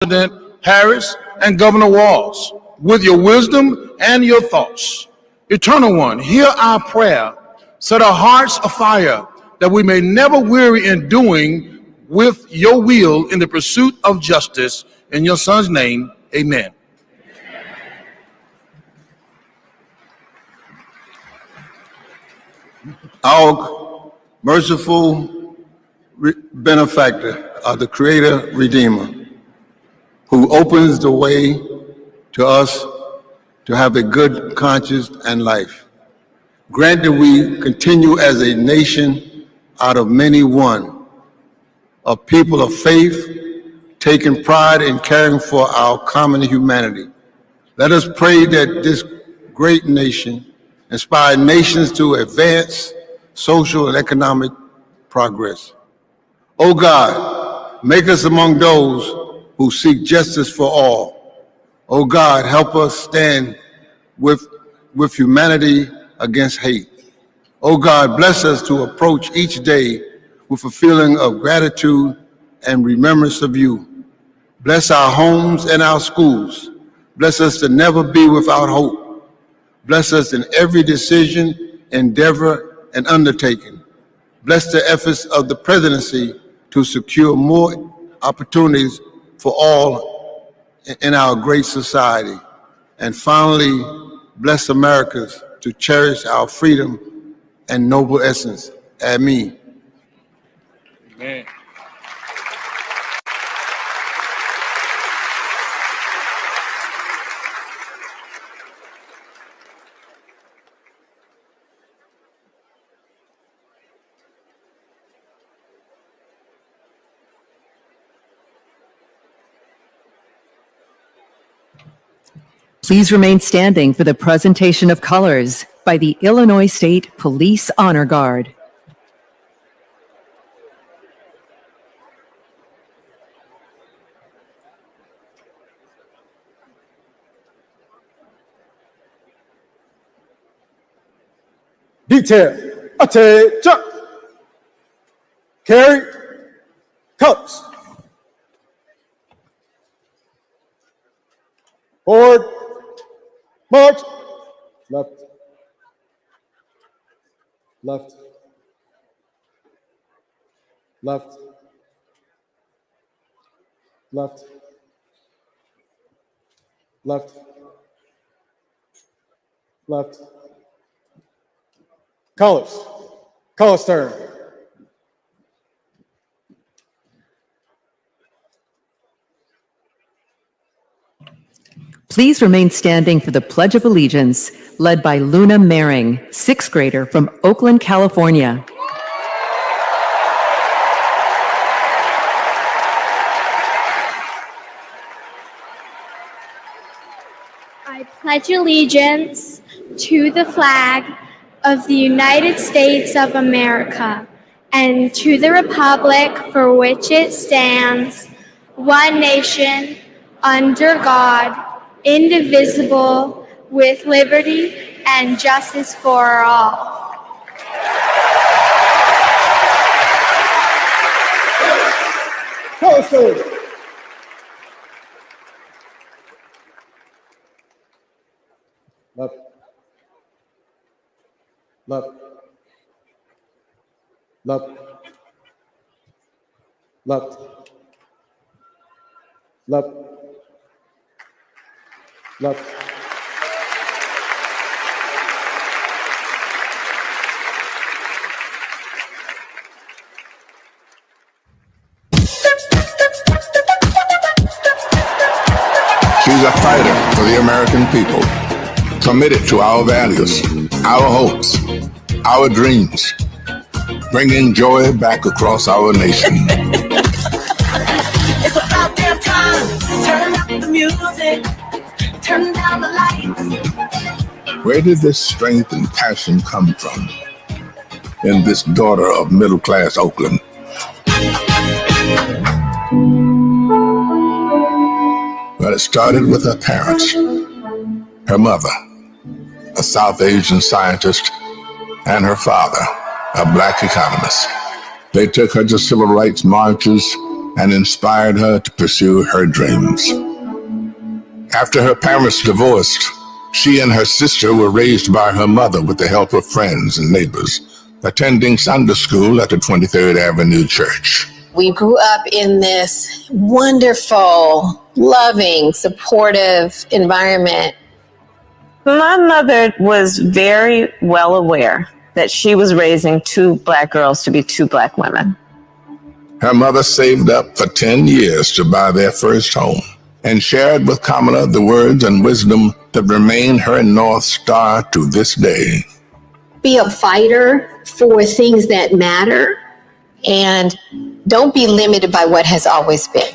President Harris and Governor Walz with your wisdom and your thoughts. Eternal One, hear our prayer. Set our hearts afire that we may never weary in doing with your will in the pursuit of justice. In your Son's name, amen. Our merciful benefactor, the Creator Redeemer, who opens the way to us to have a good conscience and life. Grant that we continue as a nation out of many one, a people of faith, taking pride in caring for our common humanity. Let us pray that this great nation inspire nations to advance social and economic progress. Oh God, make us among those who seek justice for all. Oh God, help us stand with humanity against hate. Oh God, bless us to approach each day with a feeling of gratitude and remembrance of you. Bless our homes and our schools. Bless us to never be without hope. Bless us in every decision, endeavor, and undertaking. Bless the efforts of the presidency to secure more opportunities for all in our great society. And finally, bless Americans to cherish our freedom and noble essence. Amen. Amen. Please remain standing for the presentation of colors by the Illinois State Police Honor Guard. Detail, attention, carry, colors, forward, march, left, left, left, left, left, left. Colors, colors turn. Please remain standing for the Pledge of Allegiance, led by Luna Mehring, sixth grader from Oakland, California. I pledge allegiance to the flag of the United States of America and to the republic for which it stands, one nation, under God, indivisible, with liberty and justice for all. Colors. Left. Left. Left. Left. Left. Left. She's a fighter for the American people, committed to our values, our hopes, our dreams, bringing joy back across our nation. It's about damn time. Turn up the music, turn down the lights. Where did this strength and passion come from in this daughter of middle-class Oakland? Well, it started with her parents, her mother, a South Asian scientist, and her father, a black economist. They took her to civil rights marches, and inspired her to pursue her dreams. After her parents divorced, she and her sister were raised by her mother with the help of friends and neighbors, attending Sunday school at the 23rd Avenue Church. We grew up in this wonderful, loving, supportive environment. My mother was very well aware that she was raising two Black girls to be two Black women. Her mother saved up for 10 years to buy their first home and shared with Kamala the words and wisdom that remain her North Star to this day. Be a fighter for things that matter and don't be limited by what has always been.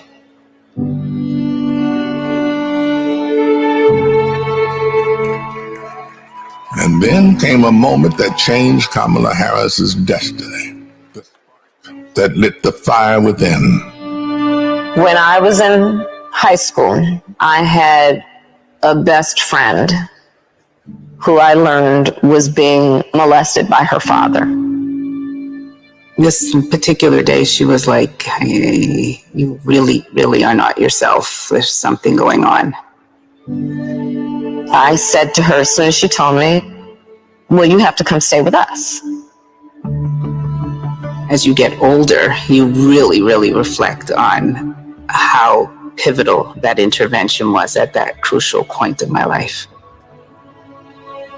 And then came a moment that changed Kamala Harris's destiny, that lit the fire within. When I was in high school, I had a best friend who I learned was being molested by her father. This particular day, she was like, hey, you really, really are not yourself. There's something going on. I said to her as soon as she told me, well, you have to come stay with us. As you get older, you really, really reflect on how pivotal that intervention was at that crucial point of my life.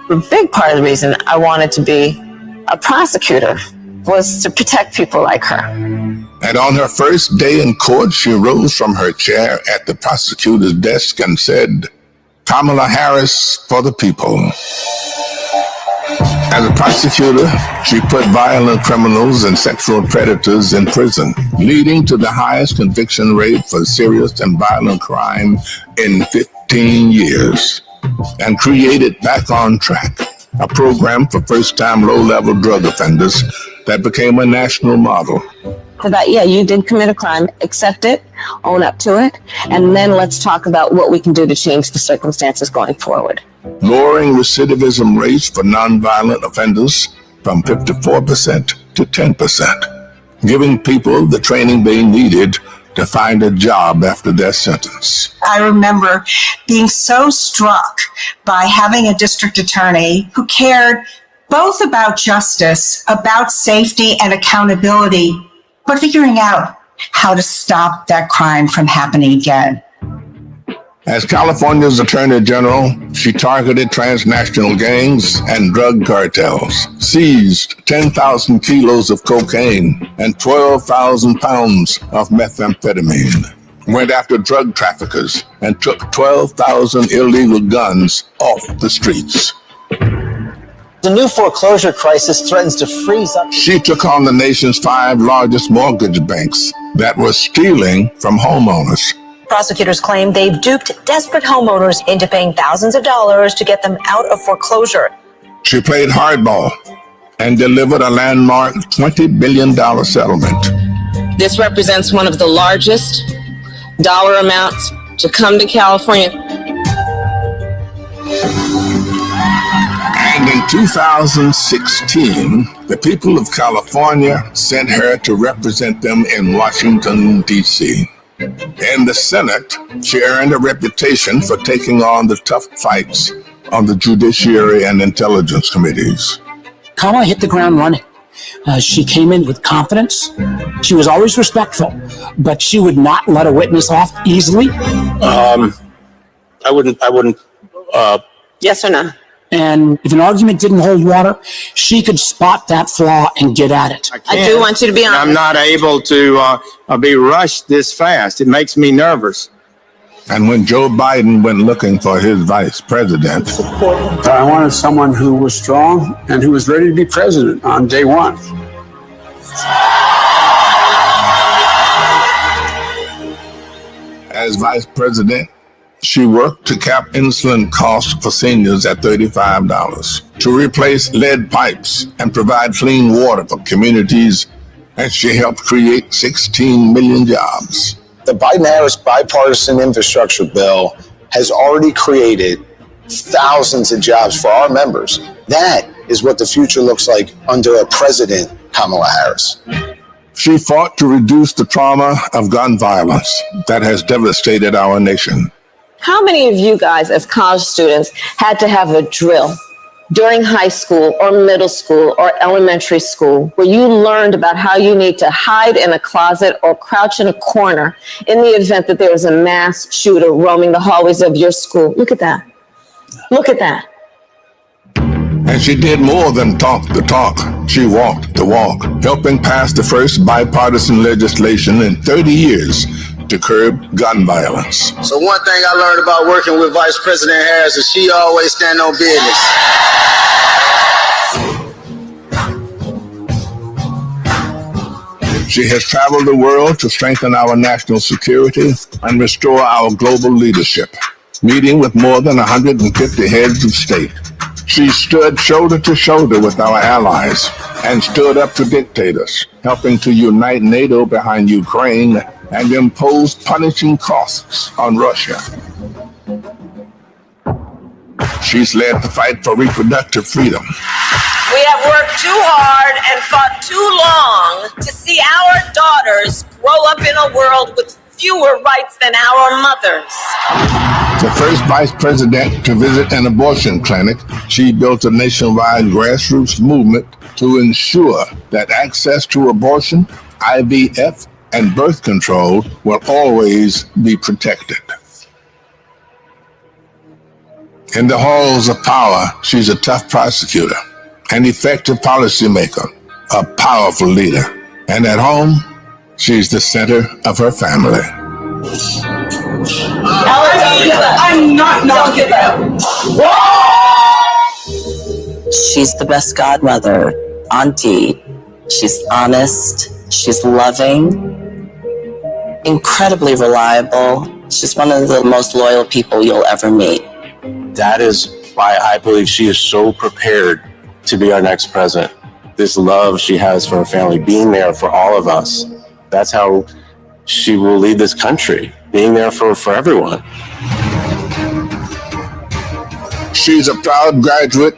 A big part of the reason I wanted to be a prosecutor was to protect people like her. And on her first day in court, she rose from her chair at the prosecutor's desk and said, Kamala Harris for the people. As a prosecutor, she put violent criminals and sexual predators in prison, leading to the highest conviction rate for serious and violent crime in 15 years, and created Back on Track, a program for first-time low-level drug offenders that became a national model. About, yeah, you did commit a crime, accept it, own up to it, and then let's talk about what we can do to change the circumstances going forward. Lowering recidivism rates for nonviolent offenders from 54% to 10%, giving people the training they needed to find a job after their sentence. I remember being so struck by having a district attorney who cared both about justice, about safety and accountability, but figuring out how to stop that crime from happening again. As California's Attorney General, she targeted transnational gangs and drug cartels, seized 10,000 kilos of cocaine and 12,000 pounds of methamphetamine, went after drug traffickers, and took 12,000 illegal guns off the streets. The new foreclosure crisis threatens to freeze up. She took on the nation's 5 largest mortgage banks that were stealing from homeowners. Prosecutors claim they've duped desperate homeowners into paying thousands of dollars to get them out of foreclosure. She played hardball and delivered a landmark $20 billion settlement. This represents one of the largest dollar amounts to come to California. And in 2016, the people of California sent her to represent them in Washington, D.C. In the Senate, she earned a reputation for taking on the tough fights on the Judiciary and Intelligence Committees. Kamala hit the ground running. She came in with confidence. She was always respectful, but she would not let a witness off easily. I wouldn't. Yes or no? And if an argument didn't hold water, she could spot that flaw and get at it. I do want you to be honest. I'm not able to be rushed this fast. It makes me nervous. And when Joe Biden went looking for his vice president, I wanted someone who was strong and who was ready to be president on day one. As vice president, she worked to cap insulin costs for seniors at $35, to replace lead pipes and provide clean water for communities, and she helped create 16 million jobs. The Biden-Harris bipartisan infrastructure bill has already created thousands of jobs for our members. That is what the future looks like under a President Kamala Harris. She fought to reduce the trauma of gun violence that has devastated our nation. How many of you guys as college students had to have a drill during high school or middle school or elementary school where you learned about how you need to hide in a closet or crouch in a corner in the event that there was a mass shooter roaming the hallways of your school? Look at that. Look at that. And she did more than talk the talk. She walked the walk, helping pass the first bipartisan legislation in 30 years to curb gun violence. So one thing I learned about working with Vice President Harris is she always stand on business. She has traveled the world to strengthen our national security and restore our global leadership, meeting with more than 150 heads of state. She stood shoulder to shoulder with our allies and stood up to dictators, helping to unite NATO behind Ukraine and impose punishing costs on Russia. She's led the fight for reproductive freedom. We have worked too hard and fought too long to see our daughters grow up in a world with fewer rights than our mothers. The first vice president to visit an abortion clinic, she built a nationwide grassroots movement to ensure that access to abortion, IVF, and birth control will always be protected. In the halls of power, she's a tough prosecutor, an effective policymaker, a powerful leader. And at home, she's the center of her family. I'm not giving up. She's the best godmother, auntie. She's honest. She's loving. Incredibly reliable. She's one of the most loyal people you'll ever meet. That is why I believe she is so prepared to be our next president. This love she has for her family, being there for all of us. That's how she will lead this country, being there for everyone. She's a proud graduate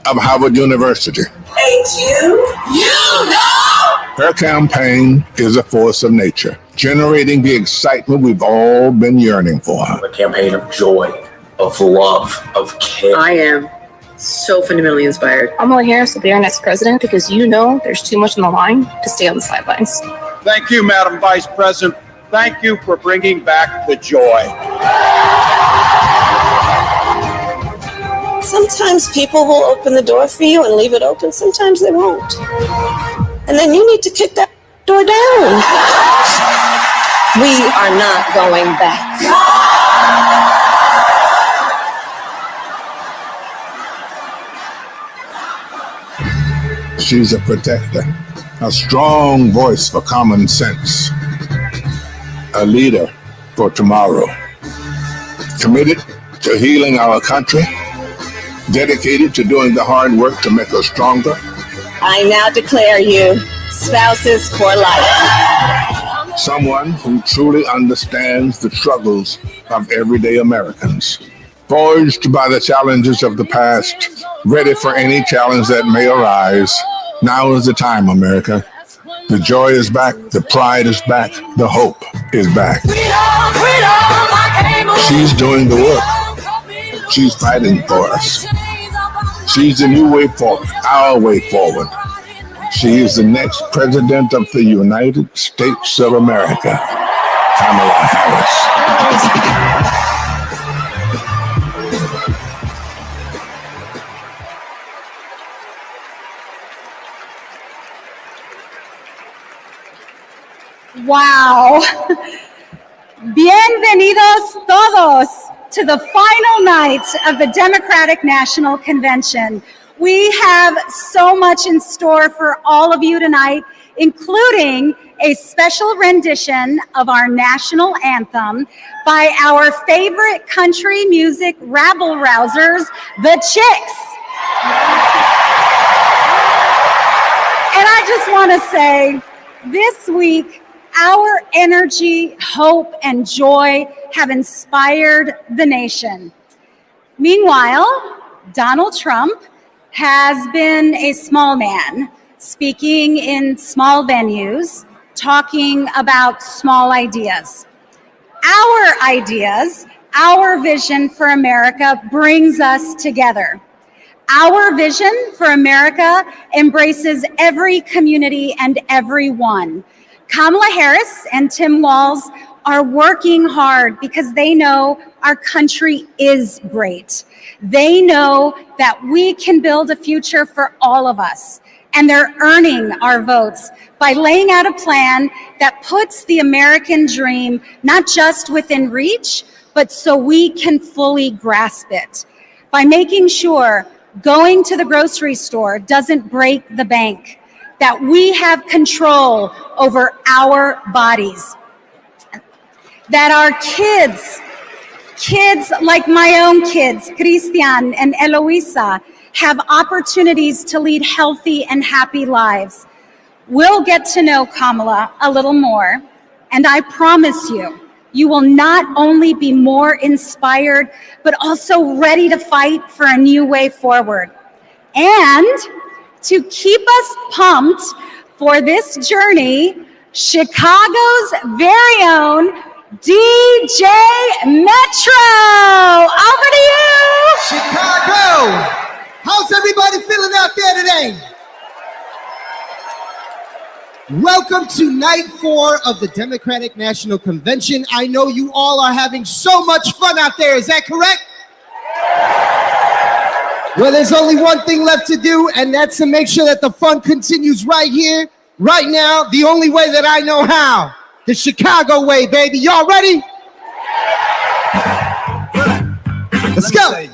of Harvard University. Ain't you? You know! Her campaign is a force of nature, generating the excitement we've all been yearning for. A campaign of joy, of love, of care. I am so fundamentally inspired. Kamala Harris will be our next president because you know there's too much on the line to stay on the sidelines. Thank you, Madam Vice President. Thank you for bringing back the joy. Sometimes people will open the door for you and leave it open. Sometimes they won't. And then you need to kick that door down. We are not going back. She's a protector, a strong voice for common sense, a leader for tomorrow, committed to healing our country, dedicated to doing the hard work to make us stronger. I now declare you spouses for life. Someone who truly understands the struggles of everyday Americans, forged by the challenges of the past, ready for any challenge that may arise. Now is the time, America. The joy is back, the pride is back, the hope is back. She's doing the work. She's fighting for us. She's the new way forward, our way forward. She is the next president of the United States of America, Kamala Harris. Wow. Bienvenidos todos to the final night of the Democratic National Convention. We have so much in store for all of you tonight, including a special rendition of our national anthem by our favorite country music rabble-rousers, the Chicks. And I just want to say, this week, our energy, hope, and joy have inspired the nation. Meanwhile, Donald Trump has been a small man, speaking in small venues, talking about small ideas. Our ideas, our vision for America brings us together. Our vision for America embraces every community and everyone. Kamala Harris and Tim Walz are working hard because they know our country is great. They know that we can build a future for all of us, and they're earning our votes by laying out a plan that puts the American dream not just within reach, but so we can fully grasp it. By making sure going to the grocery store doesn't break the bank, that we have control over our bodies, that our kids like my own kids, Christian and Eloisa, have opportunities to lead healthy and happy lives. We'll get to know Kamala a little more, and I promise you, you will not only be more inspired, but also ready to fight for a new way forward. And to keep us pumped for this journey, Chicago's very own DJ Metro. Over to you. Chicago, how's everybody feeling out there today? Welcome to night 4 of the Democratic National Convention. I know you all are having so much fun out there. Is that correct? Well, there's only one thing left to do, and that's to make sure that the fun continues right here, right now, the only way that I know how. The Chicago way, baby. Y'all ready? Let's go.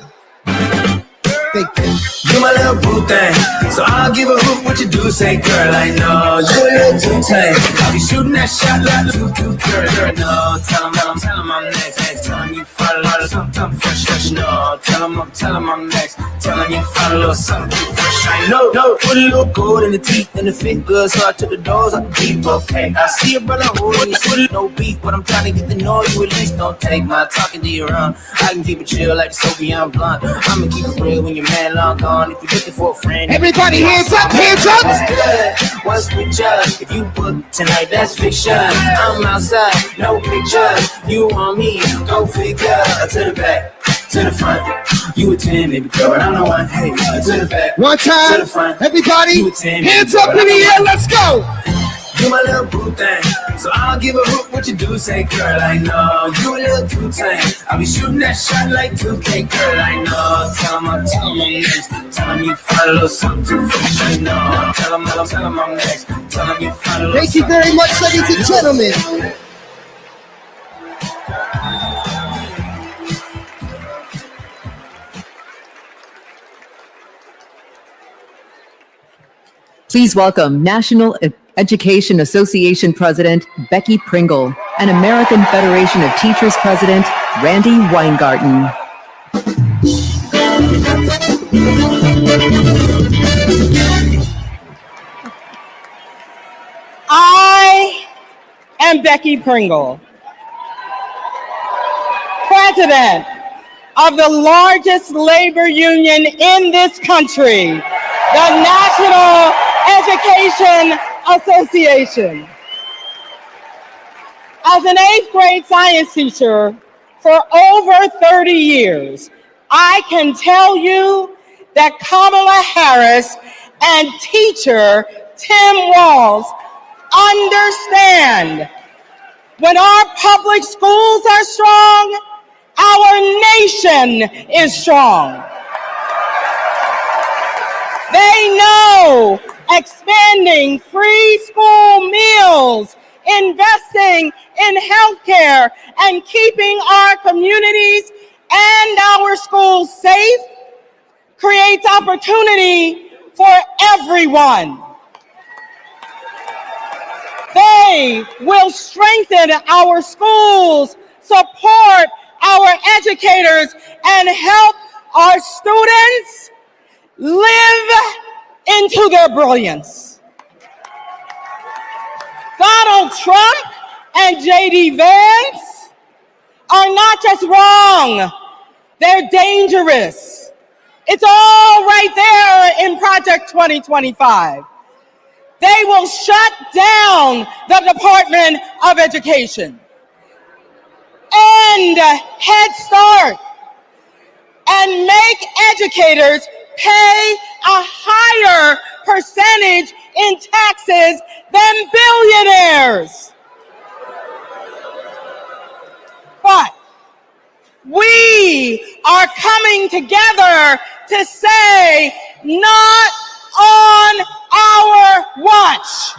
You my little boo thing, so I'll give a hoot what you do. Say, girl, I know you a little too tame. I'll be shooting that shot like girl, no. Tell him I'm next. Tell him you follow something fresh, no. Tell him I'm next. Tell him you follow something fresh. I know, put a little gold in the teeth and the fit good, so I took the doors off the deep. Okay, I see a brother holding you put it no beef, but I'm trying to get to know you at least. Don't take my talking to your own. I can keep it chill like Soviet blunt. I'ma keep it real when your man long gone. If you're looking for a friend, everybody hands up, hands up. What's good? What's with you? If you book tonight, that's fiction. I'm outside, no pictures. You on me, go figure. To the back, to the front. You a 10, maybe girl, but I'm the one. Hey, to the back, one time, to the front. Everybody, 10, hands up in the air, let's go. You my little boo thing, so I'll give a hoot what you do. Say, girl, I know you a little too tame. I'll be shooting that shot like 2K, girl, I know. Tell him I'm next. Tell him you follow something fresh, I know. Tell him I'm next. Tell him you follow. Thank you very much, ladies and gentlemen. Please welcome National Education Association President Becky Pringle and American Federation of Teachers President Randy Weingarten. I am Becky Pringle, President of the largest labor union in this country, the National Education Association. As an 8th grade science teacher for over 30 years, I can tell you that Kamala Harris and teacher Tim Walz understand when our public schools are strong, our nation is strong. They know expanding free school meals, investing in healthcare, and keeping our communities and our schools safe creates opportunity for everyone. They will strengthen our schools, support our educators, and help our students live into their brilliance. Donald Trump and J.D. Vance are not just wrong, they're dangerous. It's all right there in Project 2025. They will shut down the Department of Education, end Head Start, and make educators pay a higher percentage in taxes than billionaires. But we are coming together to say, not on our watch.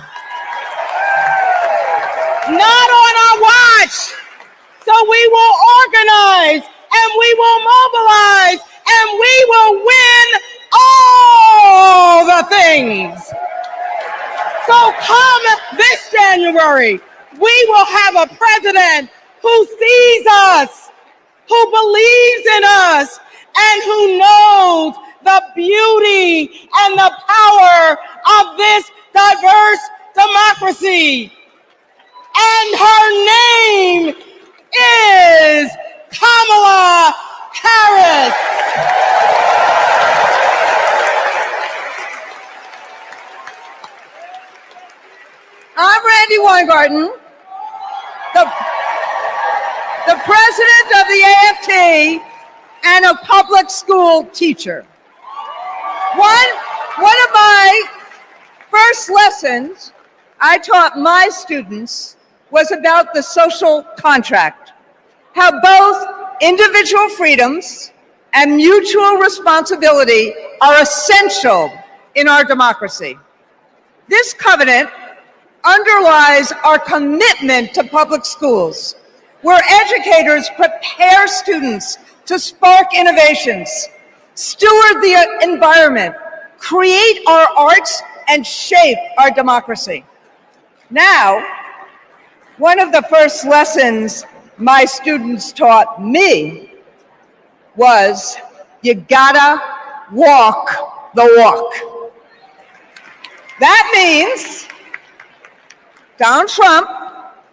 Not on our watch. So we will organize and we will mobilize and we will win all the things. So come this January, we will have a president who sees us, who believes in us, and who knows the beauty and the power of this diverse democracy. And her name is Kamala Harris. I'm Randy Weingarten, the president of the AFT and a public school teacher. One of my first lessons I taught my students was about the social contract, how both individual freedoms and mutual responsibility are essential in our democracy. This covenant underlies our commitment to public schools, where educators prepare students to spark innovations, steward the environment, create our arts, and shape our democracy. Now, one of the first lessons my students taught me was, you gotta walk the walk. That means Donald Trump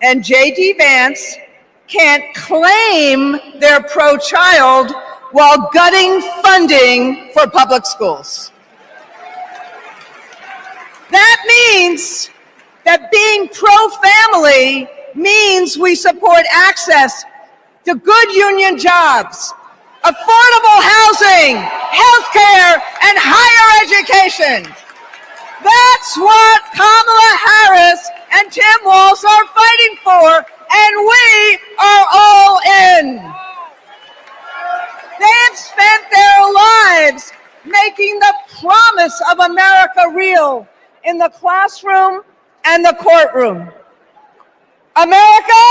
and J.D. Vance can't claim they're pro-child while gutting funding for public schools. That means that being pro-family means we support access to good union jobs, affordable housing, healthcare, and higher education. That's what Kamala Harris and Tim Walz are fighting for, and we are all in. They have spent their lives making the promise of America real in the classroom and the courtroom. America,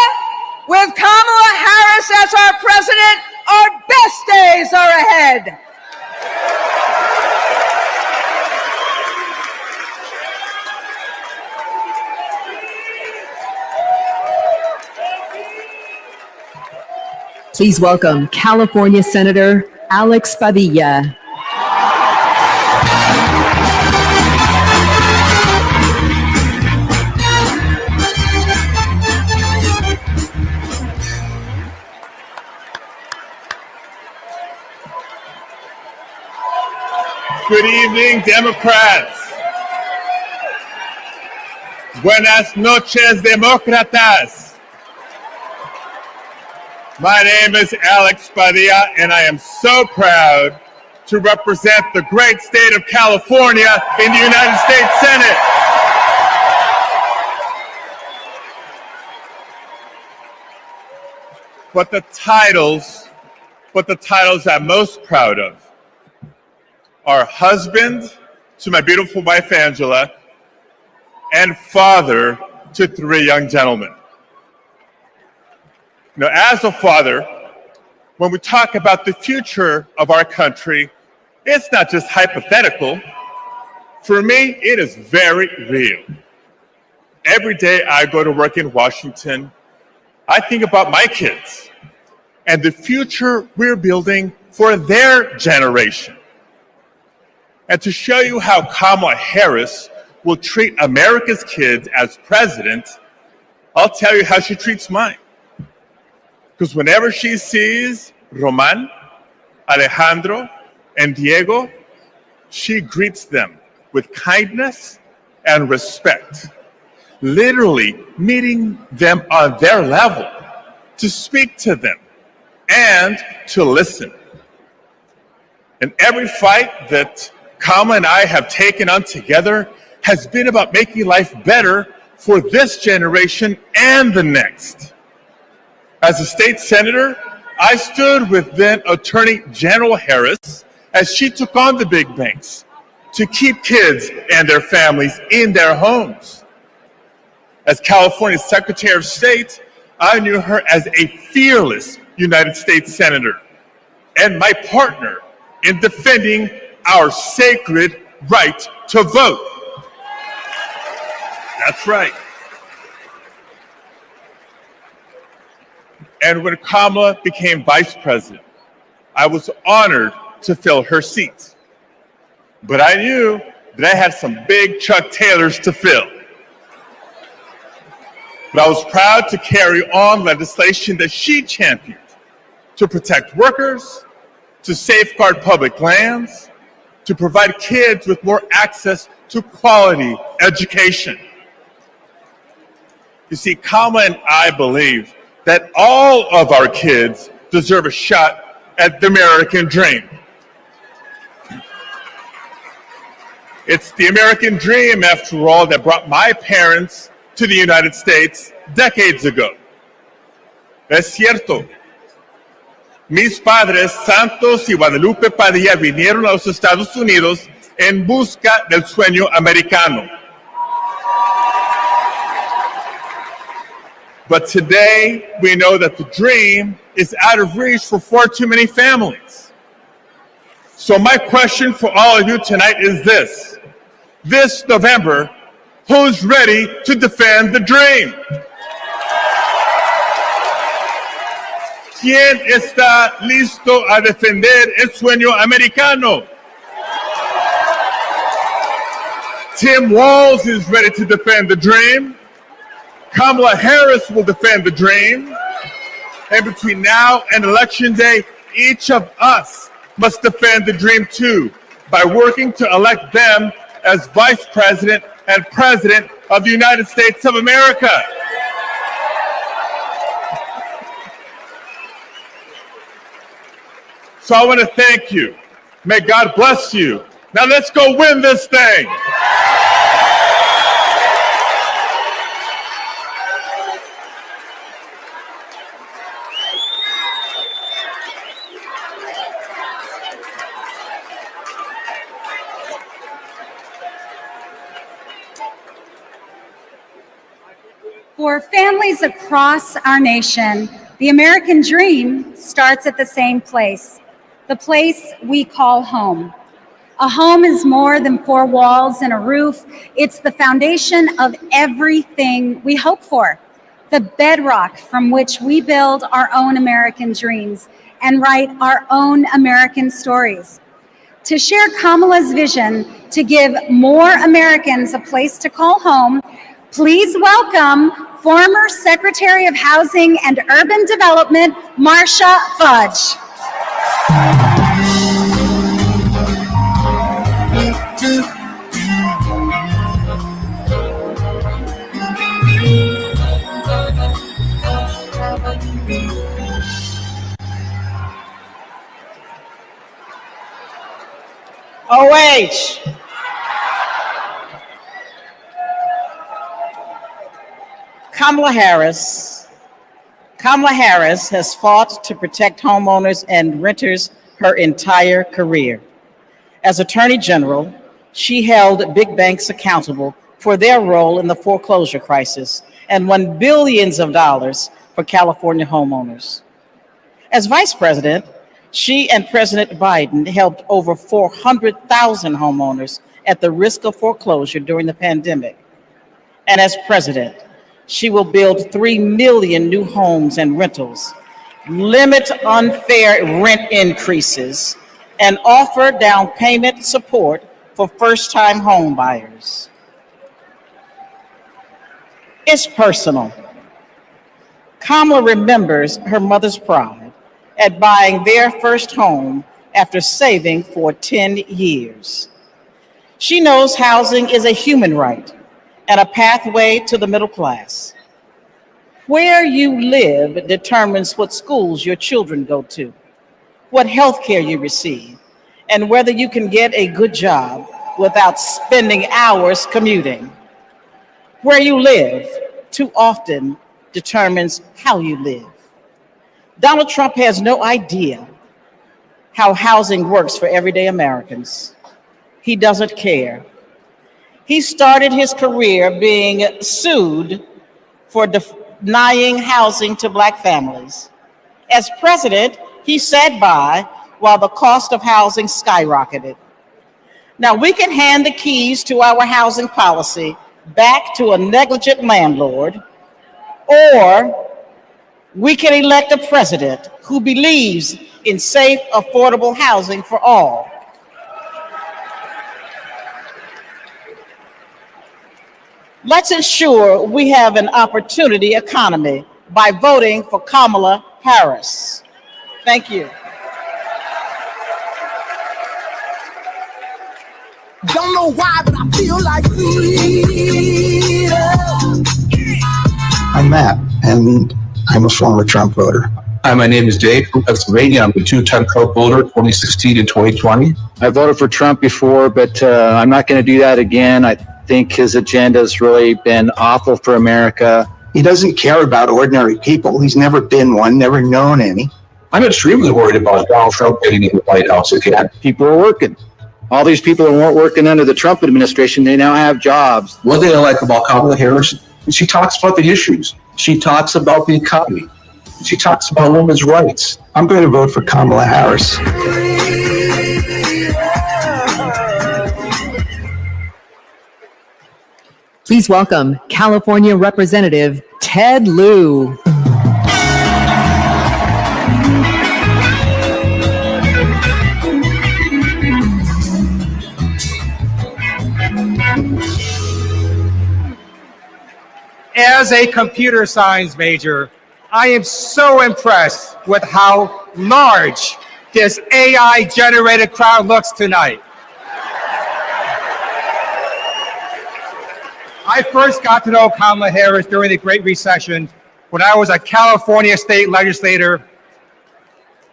with Kamala Harris as our president, our best days are ahead. Please welcome California Senator Alex Padilla. Good evening, Democrats. Buenas noches, demócratas. My name is Alex Padilla, and I am so proud to represent the great state of California in the United States Senate. But the titles I'm most proud of are husband to my beautiful wife, Angela, and father to 3 young gentlemen. Now, as a father, when we talk about the future of our country, it's not just hypothetical. For me, it is very real. Every day I go to work in Washington, I think about my kids and the future we're building for their generation. And to show you how Kamala Harris will treat America's kids as president, I'll tell you how she treats mine. Because whenever she sees Roman, Alejandro, and Diego, she greets them with kindness and respect, literally meeting them on their level, to speak to them and to listen. And every fight that Kamala and I have taken on together has been about making life better for this generation and the next. As a state senator, I stood with then Attorney General Harris as she took on the big banks to keep kids and their families in their homes. As California's Secretary of State, I knew her as a fearless United States Senator and my partner in defending our sacred right to vote. That's right. And when Kamala became vice president, I was honored to fill her seat. But I knew that I had some big Chuck Taylors to fill. But I was proud to carry on legislation that she championed to protect workers, to safeguard public lands, to provide kids with more access to quality education. You see, Kamala and I believe that all of our kids deserve a shot at the American dream. It's the American dream, after all, that brought my parents to the United States decades ago. Es cierto. Mis padres, Santos y Guadalupe Padilla, vinieron a los Estados Unidos en busca del sueño americano. But today, we know that the dream is out of reach for far too many families. So my question for all of you tonight is this. This November, who's ready to defend the dream? ¿Quién está listo a defender el sueño americano? Tim Walz is ready to defend the dream. Kamala Harris will defend the dream. And between now and Election Day, each of us must defend the dream too, by working to elect them as Vice President and President of the United States of America. So I want to thank you. May God bless you. Now let's go win this thing. For families across our nation, the American dream starts at the same place, the place we call home. A home is more than four walls and a roof. It's the foundation of everything we hope for, the bedrock from which we build our own American dreams and write our own American stories. To share Kamala's vision to give more Americans a place to call home, please welcome former Secretary of Housing and Urban Development, Marcia Fudge. OH. Kamala Harris has fought to protect homeowners and renters her entire career. As Attorney General, she held big banks accountable for their role in the foreclosure crisis and won billions of dollars for California homeowners. As Vice President, she and President Biden helped over 400,000 homeowners at the risk of foreclosure during the pandemic. And as President, she will build 3 million new homes and rentals, limit unfair rent increases, and offer down payment support for first-time home buyers. It's personal. Kamala remembers her mother's pride at buying their first home after saving for 10 years. She knows housing is a human right and a pathway to the middle class. Where you live determines what schools your children go to, what health care you receive, and whether you can get a good job without spending hours commuting. Where you live too often determines how you live. Donald Trump has no idea how housing works for everyday Americans. He doesn't care. He started his career being sued for denying housing to Black families. As president, he sat by while the cost of housing skyrocketed. Now, we can hand the keys to our housing policy back to a negligent landlord, or we can elect a president who believes in safe, affordable housing for all. Let's ensure we have an opportunity economy by voting for Kamala Harris. Thank you. Don't know why, but I feel like freedom. I'm Matt, and I'm a former Trump voter. Hi, my name is Dave from Pennsylvania. I'm a two-time Trump voter, 2016 and 2020. I voted for Trump before, but I'm not going to do that again. I think his agenda has really been awful for America. He doesn't care about ordinary people. He's never been one, never known any. I'm extremely worried about Donald Trump getting in the White House again. People are working. All these people who weren't working under the Trump administration, they now have jobs. One thing I like about Kamala Harris is she talks about the issues. She talks about the economy. She talks about women's rights. I'm going to vote for Kamala Harris. Please welcome California Representative Ted Lieu. As a computer science major, I am so impressed with how large this AI-generated crowd looks tonight. I first got to know Kamala Harris during the Great Recession when I was a California state legislator.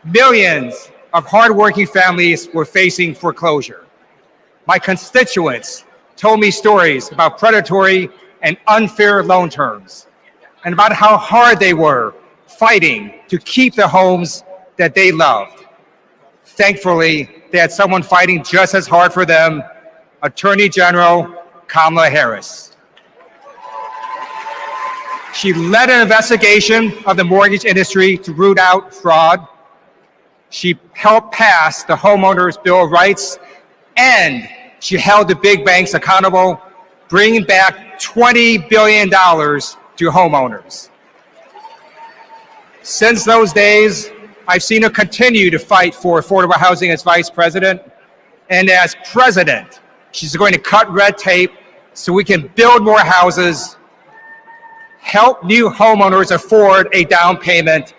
Millions of hardworking families were facing foreclosure. My constituents told me stories about predatory and unfair loan terms, and about how hard they were fighting to keep the homes that they loved. Thankfully, they had someone fighting just as hard for them, Attorney General Kamala Harris. She led an investigation of the mortgage industry to root out fraud. She helped pass the Homeowners Bill of Rights, and she held the big banks accountable, bringing back $20 billion to homeowners. Since those days, I've seen her continue to fight for affordable housing as vice president. And as president, she's going to cut red tape so we can build more houses, help new homeowners afford a down payment,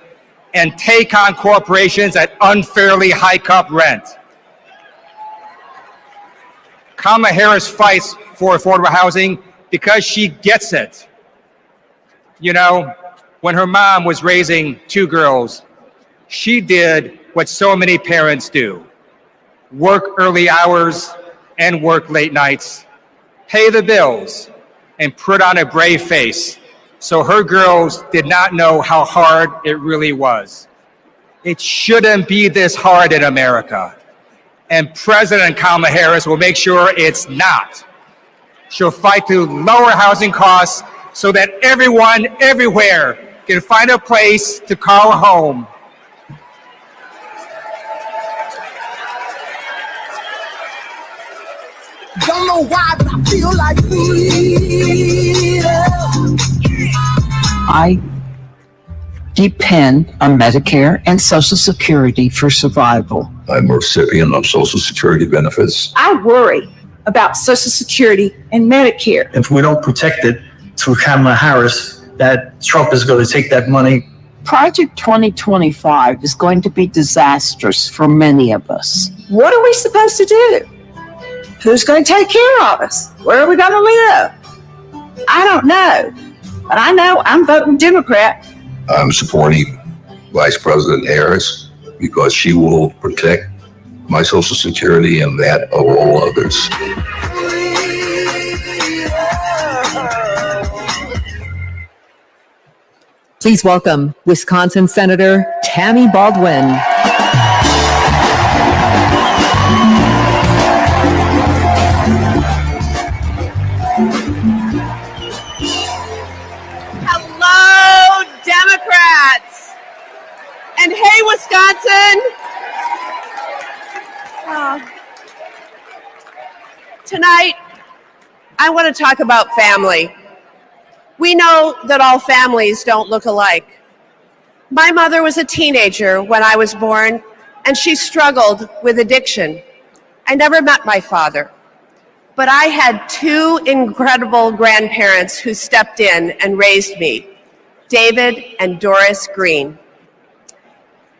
and take on corporations that unfairly hike up rent. Kamala Harris fights for affordable housing because she gets it. You know, when her mom was raising two girls, she did what so many parents do: work early hours and work late nights, pay the bills, and put on a brave face so her girls did not know how hard it really was. It shouldn't be this hard in America, and President Kamala Harris will make sure it's not. She'll fight to lower housing costs so that everyone, everywhere, can find a place to call home. Don't know why, but I feel like freedom. I depend on Medicare and Social Security for survival. I'm a recipient of Social Security benefits. I worry about Social Security and Medicare. If we don't protect it through Kamala Harris, that Trump is going to take that money. Project 2025 is going to be disastrous for many of us. What are we supposed to do? Who's going to take care of us? Where are we going to live? I don't know, but I know I'm voting Democrat. I'm supporting Vice President Harris because she will protect my Social Security and that of all others. Please welcome Wisconsin Senator Tammy Baldwin. Hello, Democrats. And hey, Wisconsin. Tonight, I want to talk about family. We know that all families don't look alike. My mother was a teenager when I was born, and she struggled with addiction. I never met my father, but I had two incredible grandparents who stepped in and raised me, David and Doris Green.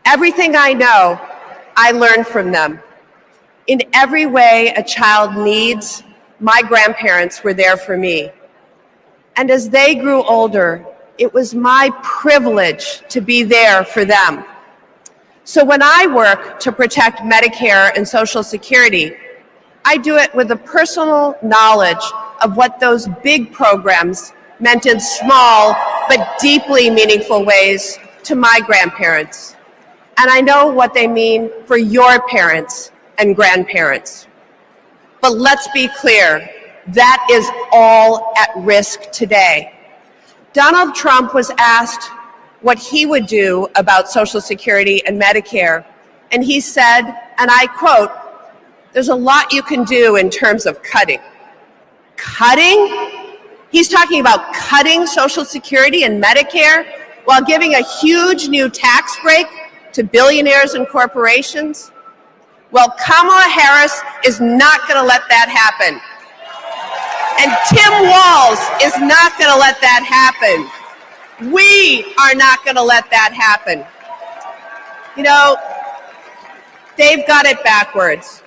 Everything I know, I learned from them. In every way a child needs, my grandparents were there for me. And as they grew older, it was my privilege to be there for them. So when I work to protect Medicare and Social Security, I do it with a personal knowledge of what those big programs meant in small but deeply meaningful ways to my grandparents. And I know what they mean for your parents and grandparents. But let's be clear, that is all at risk today. Donald Trump was asked what he would do about Social Security and Medicare, and he said, and I quote, "There's a lot you can do in terms of cutting." Cutting? He's talking about cutting Social Security and Medicare while giving a huge new tax break to billionaires and corporations? Well, Kamala Harris is not going to let that happen. And Tim Walz is not going to let that happen. We are not going to let that happen. You know, they've got it backwards.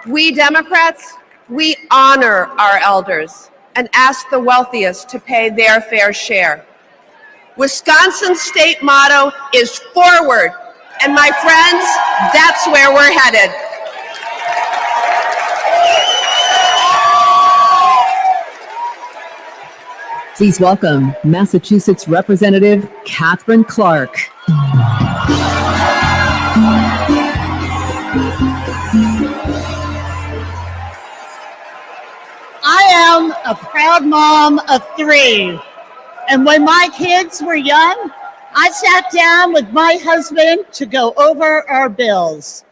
We Democrats, we honor our elders and ask the wealthiest to pay their fair share. Wisconsin's state motto is forward. And my friends, that's where we're headed. Please welcome Massachusetts Representative Catherine Clark. I am a proud mom of 3. And when my kids were young, I sat down with my husband to go over our bills.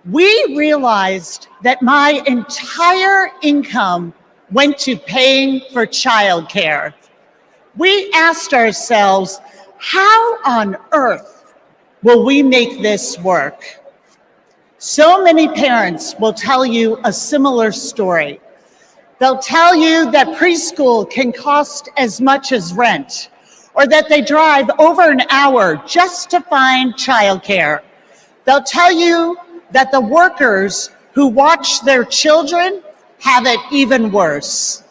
We realized that my entire income went to paying for childcare. We asked ourselves, how on earth will we make this work? So many parents will tell you a similar story. They'll tell you that preschool can cost as much as rent, or that they drive over an hour just to find childcare. They'll tell you that the workers who watch their children have it even worse.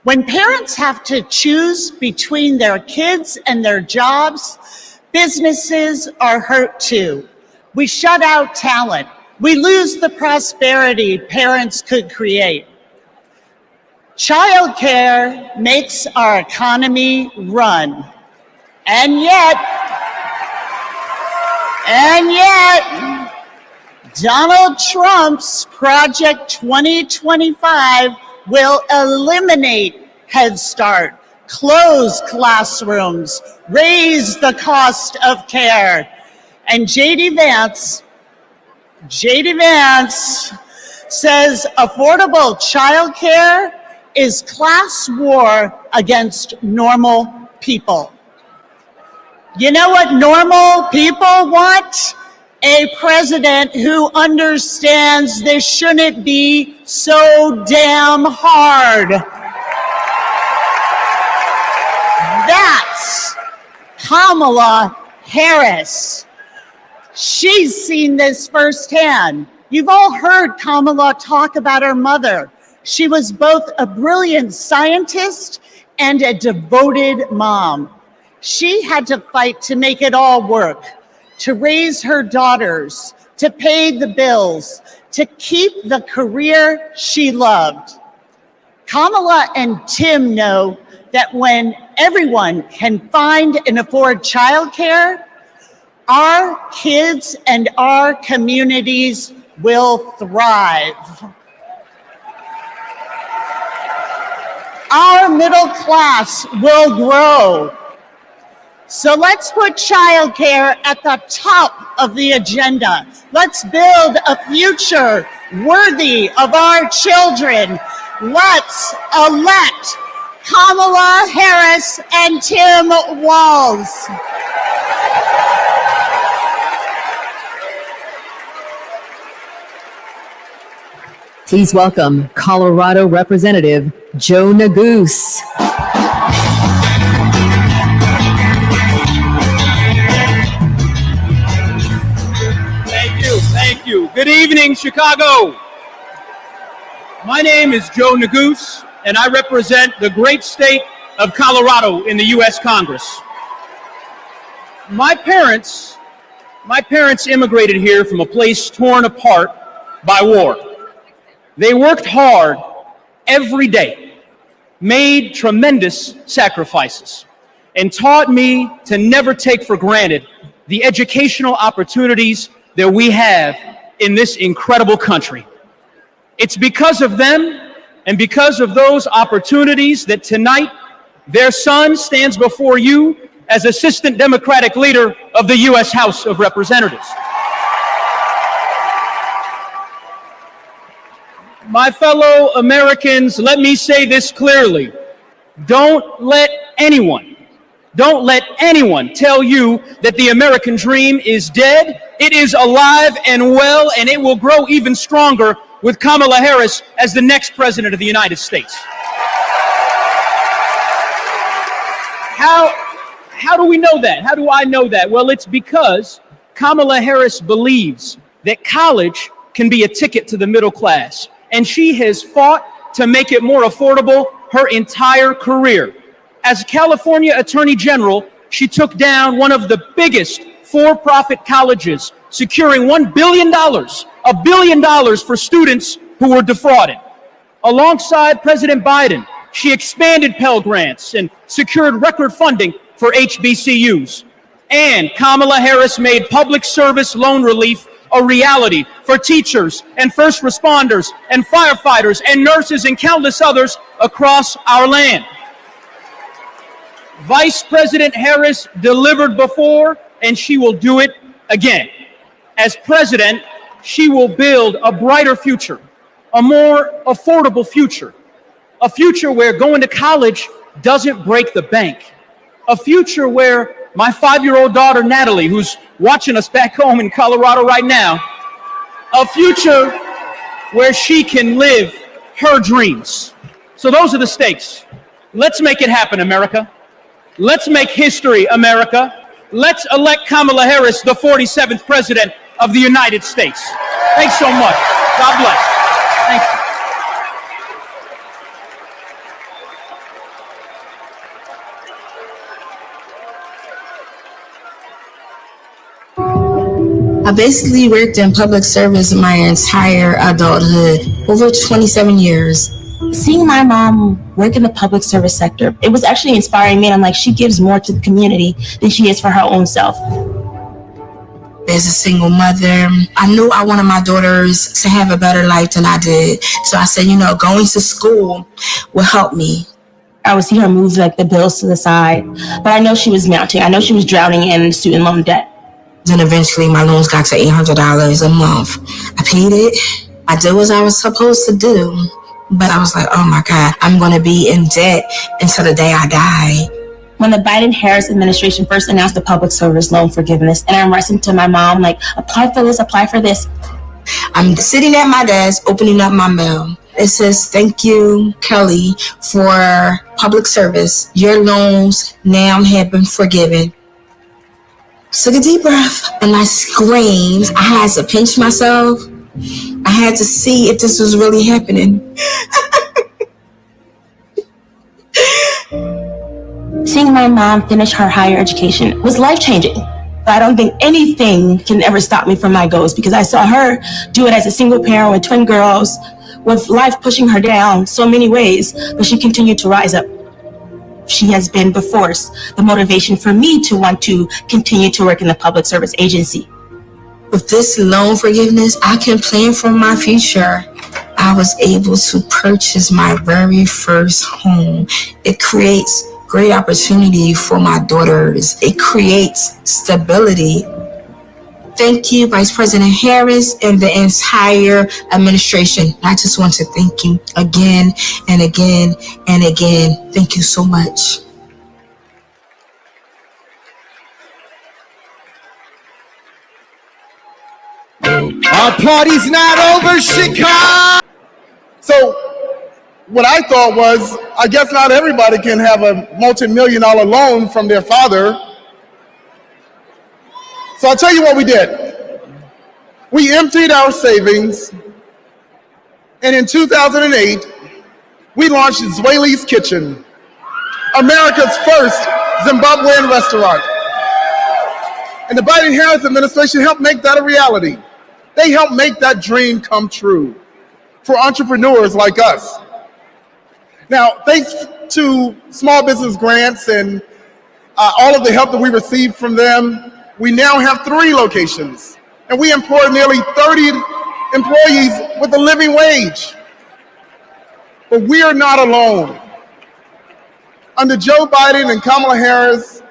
When parents have to choose between their kids and their jobs, businesses are hurt too. We shut out talent. We lose the prosperity parents could create. Childcare makes our economy run. And yet, Donald Trump's Project 2025 will eliminate Head Start, close classrooms, raise the cost of care. And JD Vance says affordable childcare is class war against normal people. You know what normal people want? A president who understands this shouldn't be so damn hard. That's Kamala Harris. She's seen this firsthand. You've all heard Kamala talk about her mother. She was both a brilliant scientist and a devoted mom. She had to fight to make it all work, to raise her daughters, to pay the bills, to keep the career she loved. Kamala and Tim know that when everyone can find and afford childcare, our kids and our communities will thrive. Our middle class will grow. So let's put childcare at the top of the agenda. Let's build a future worthy of our children. Let's elect Kamala Harris and Tim Walz. Please welcome Colorado Representative Joe Neguse. Thank you. Good evening, Chicago. My name is Joe Neguse, and I represent the great state of Colorado in the U.S. Congress. My parents immigrated here from a place torn apart by war. They worked hard every day, made tremendous sacrifices, and taught me to never take for granted the educational opportunities that we have in this incredible country. It's because of them and because of those opportunities that tonight their son stands before you as Assistant Democratic Leader of the U.S. House of Representatives. My fellow Americans, let me say this clearly. Don't let anyone tell you that the American dream is dead. It is alive and well, and it will grow even stronger with Kamala Harris as the next President of the United States. How do we know that? How do I know that? Well, it's because Kamala Harris believes that college can be a ticket to the middle class, and she has fought to make it more affordable her entire career. As California Attorney General, she took down one of the biggest for-profit colleges, securing $1 billion, $1 billion for students who were defrauded. Alongside President Biden, she expanded Pell Grants and secured record funding for HBCUs. And Kamala Harris made public service loan relief a reality for teachers and first responders and firefighters and nurses and countless others across our land. Vice President Harris delivered before, and she will do it again. As president, she will build a brighter future, a more affordable future, a future where going to college doesn't break the bank, a future where my 5-year-old daughter, Natalie, who's watching us back home in Colorado right now, a future where she can live her dreams. So those are the stakes. Let's make it happen, America. Let's make history, America. Let's elect Kamala Harris, the 47th President of the United States. Thanks so much. God bless. Thank you. I basically worked in public service my entire adulthood, over 27 years. Seeing my mom work in the public service sector, it was actually inspiring me. And I'm like, she gives more to the community than she is for her own self. As a single mother, I knew I wanted my daughters to have a better life than I did. So I said, going to school will help me. I would see her move like the bills to the side, but I know she was mounting. I know she was drowning in student loan debt. Then eventually my loans got to $800 a month. I paid it. I did what I was supposed to do. But I was like, oh my God, I'm going to be in debt until the day I die. When the Biden-Harris administration first announced the public service loan forgiveness, and I'm writing to my mom, like, apply for this, apply for this. I'm sitting at my desk, opening up my mail. It says, thank you, Kelly, for public service. Your loans now have been forgiven. Took a deep breath and I screamed. I had to pinch myself I had to see if this was really happening. Seeing my mom finish her higher education was life-changing. I don't think anything can ever stop me from my goals because I saw her do it as a single parent with twin girls, with life pushing her down so many ways, but she continued to rise up. She has been the force, the motivation for me to want to continue to work in the public service agency. With this loan forgiveness, I can plan for my future. I was able to purchase my very first home. It creates great opportunity for my daughters. It creates stability. Thank you, Vice President Harris and the entire administration. I just want to thank you again and again and again. Thank you so much. Our party's not over, Chicago! So, what I thought was, I guess not everybody can have a multi-million-dollar loan from their father. So I'll tell you what we did. We emptied our savings, and in 2008, we launched Zweli's Kitchen, America's first Zimbabwean restaurant. And the Biden-Harris administration helped make that a reality. They helped make that dream come true for entrepreneurs like us. Now, thanks to small business grants and all of the help that we received from them, we now have 3 locations, and we employ nearly 30 employees with a living wage. But we are not alone. Under Joe Biden and Kamala Harris,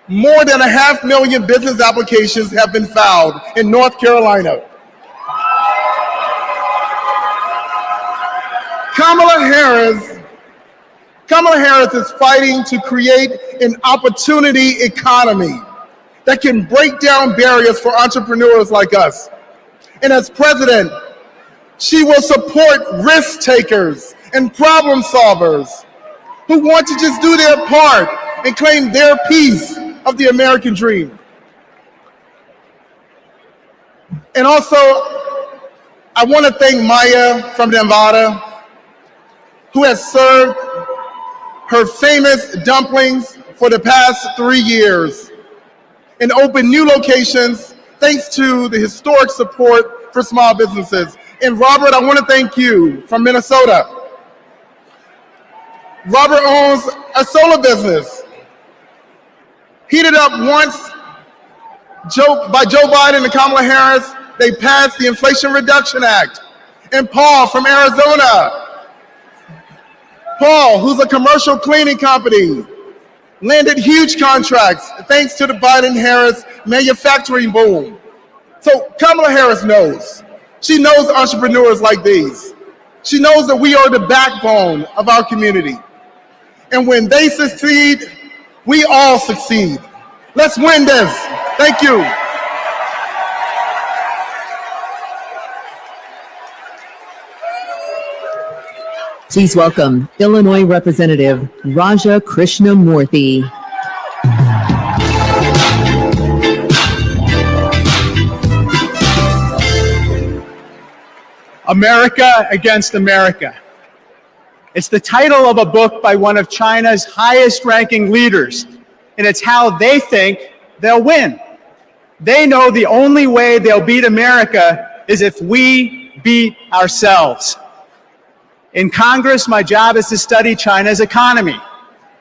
more than 500,000 business applications have been filed in North Carolina. Kamala Harris is fighting to create an opportunity economy that can break down barriers for entrepreneurs like us. And as president, she will support risk takers and problem solvers who want to just do their part and claim their piece of the American dream. And also, I want to thank Maya from Nevada, who has served her famous dumplings for the past 3 years and opened new locations thanks to the historic support for small businesses. And Robert, I want to thank you from Minnesota. Robert owns a solar business. Heated up once by Joe Biden and Kamala Harris, they passed the Inflation Reduction Act. And Paul from Arizona, Paul, who's a commercial cleaning company, landed huge contracts thanks to the Biden-Harris manufacturing boom. So Kamala Harris knows. She knows entrepreneurs like these. She knows that we are the backbone of our community. And when they succeed, we all succeed. Let's win this. Thank you. Please welcome Illinois Representative Raja Krishnamurthy. America Against America. It's the title of a book by one of China's highest-ranking leaders, and it's how they think they'll win. They know the only way they'll beat America is if we beat ourselves. In Congress, my job is to study China's economy.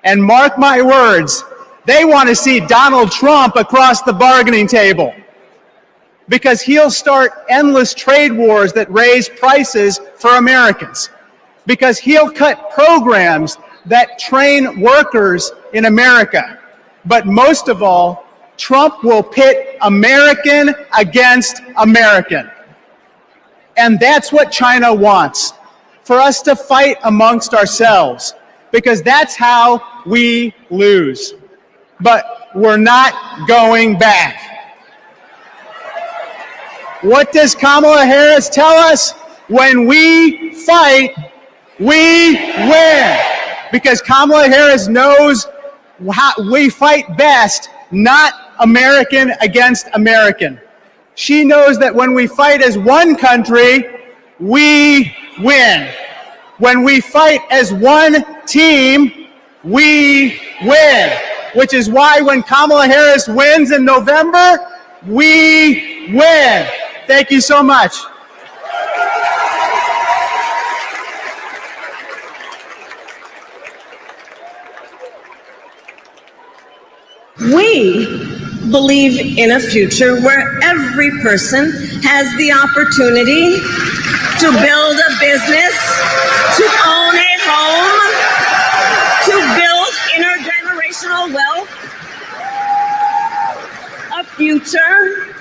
And mark my words, they want to see Donald Trump across the bargaining table because he'll start endless trade wars that raise prices for Americans, because he'll cut programs that train workers in America. But most of all, Trump will pit American against American. And that's what China wants, for us to fight amongst ourselves, because that's how we lose. But we're not going back. What does Kamala Harris tell us? When we fight, we win. Because Kamala Harris knows how we fight best, not American against American. She knows that when we fight as one country, we win. When we fight as one team, we win. Which is why when Kamala Harris wins in November, we win. Thank you so much. We believe in a future where every person has the opportunity to build a business, to own a home, to build intergenerational wealth, a future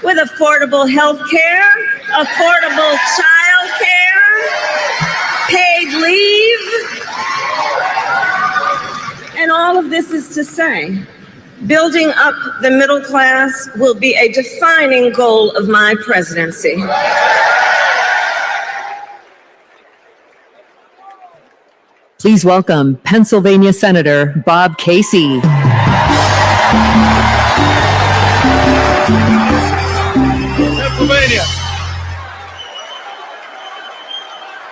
with affordable health care, affordable child care, paid leave. And all of this is to say, building up the middle class will be a defining goal of my presidency. Please welcome Pennsylvania Senator Bob Casey. Pennsylvania.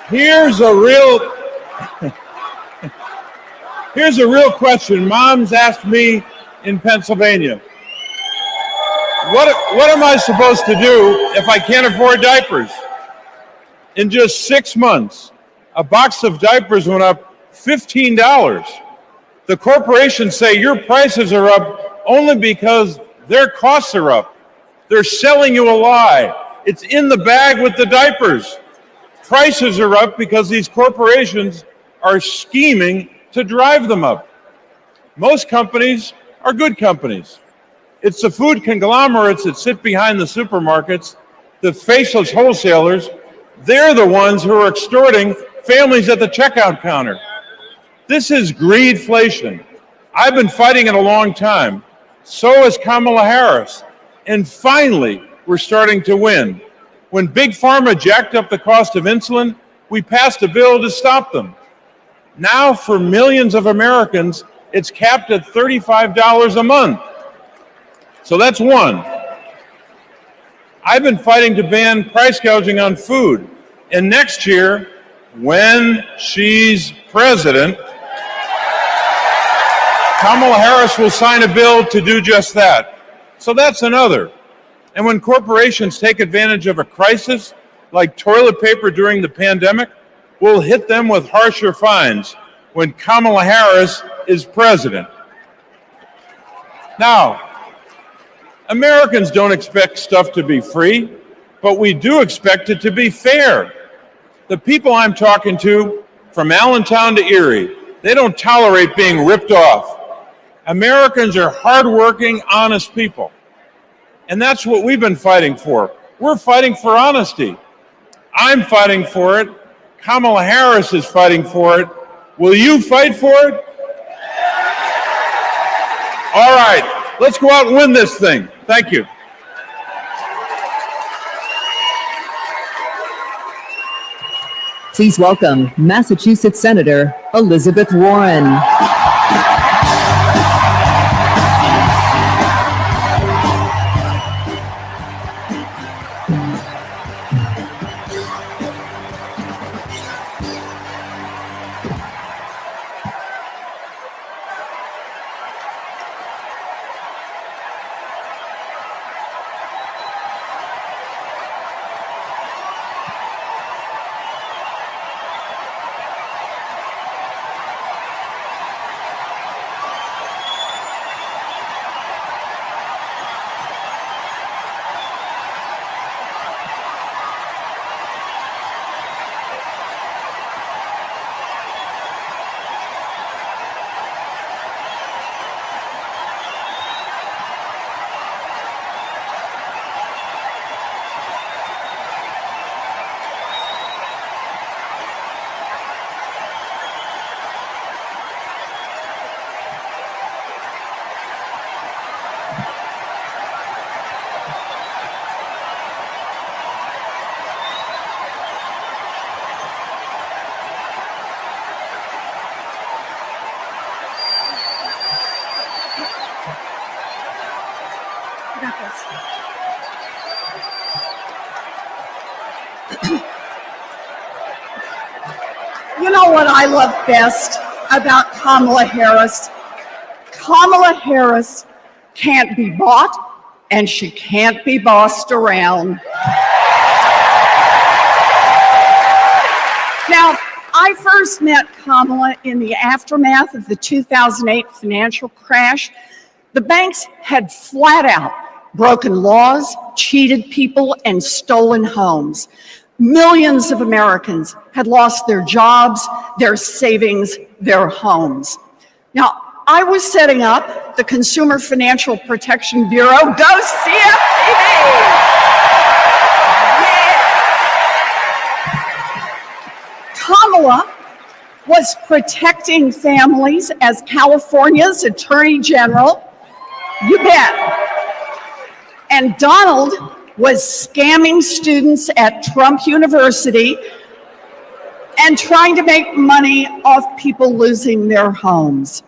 Here's a real question. Mom's asked me in Pennsylvania, what am I supposed to do if I can't afford diapers? In just 6 months, a box of diapers went up $15. The corporations say your prices are up only because their costs are up. They're selling you a lie. It's in the bag with the diapers. Prices are up because these corporations are scheming to drive them up. Most companies are good companies. It's the food conglomerates that sit behind the supermarkets, the faceless wholesalers. They're the ones who are extorting families at the checkout counter. This is greedflation. I've been fighting it a long time. So has Kamala Harris. And finally, we're starting to win. When Big Pharma jacked up the cost of insulin, we passed a bill to stop them. Now, for millions of Americans, it's capped at $35 a month. So that's one. I've been fighting to ban price gouging on food. And next year, when she's president, Kamala Harris will sign a bill to do just that. So that's another. And when corporations take advantage of a crisis, like toilet paper during the pandemic, we'll hit them with harsher fines when Kamala Harris is president. Now, Americans don't expect stuff to be free, but we do expect it to be fair. The people I'm talking to, from Allentown to Erie, they don't tolerate being ripped off. Americans are hardworking, honest people. And that's what we've been fighting for. We're fighting for honesty. I'm fighting for it. Kamala Harris is fighting for it. Will you fight for it? All right, let's go out and win this thing. Thank you. Please welcome Massachusetts Senator Elizabeth Warren. You know what I love best about Kamala Harris? Kamala Harris can't be bought and she can't be bossed around. Now, I first met Kamala in the aftermath of the 2008 financial crash. The banks had flat out broken laws, cheated people, and stolen homes. Millions of Americans had lost their jobs, their savings, their homes. Now, I was setting up the Consumer Financial Protection Bureau. Go CFPB! Kamala was protecting families as California's Attorney General. You bet. And Donald was scamming students at Trump University and trying to make money off people losing their homes.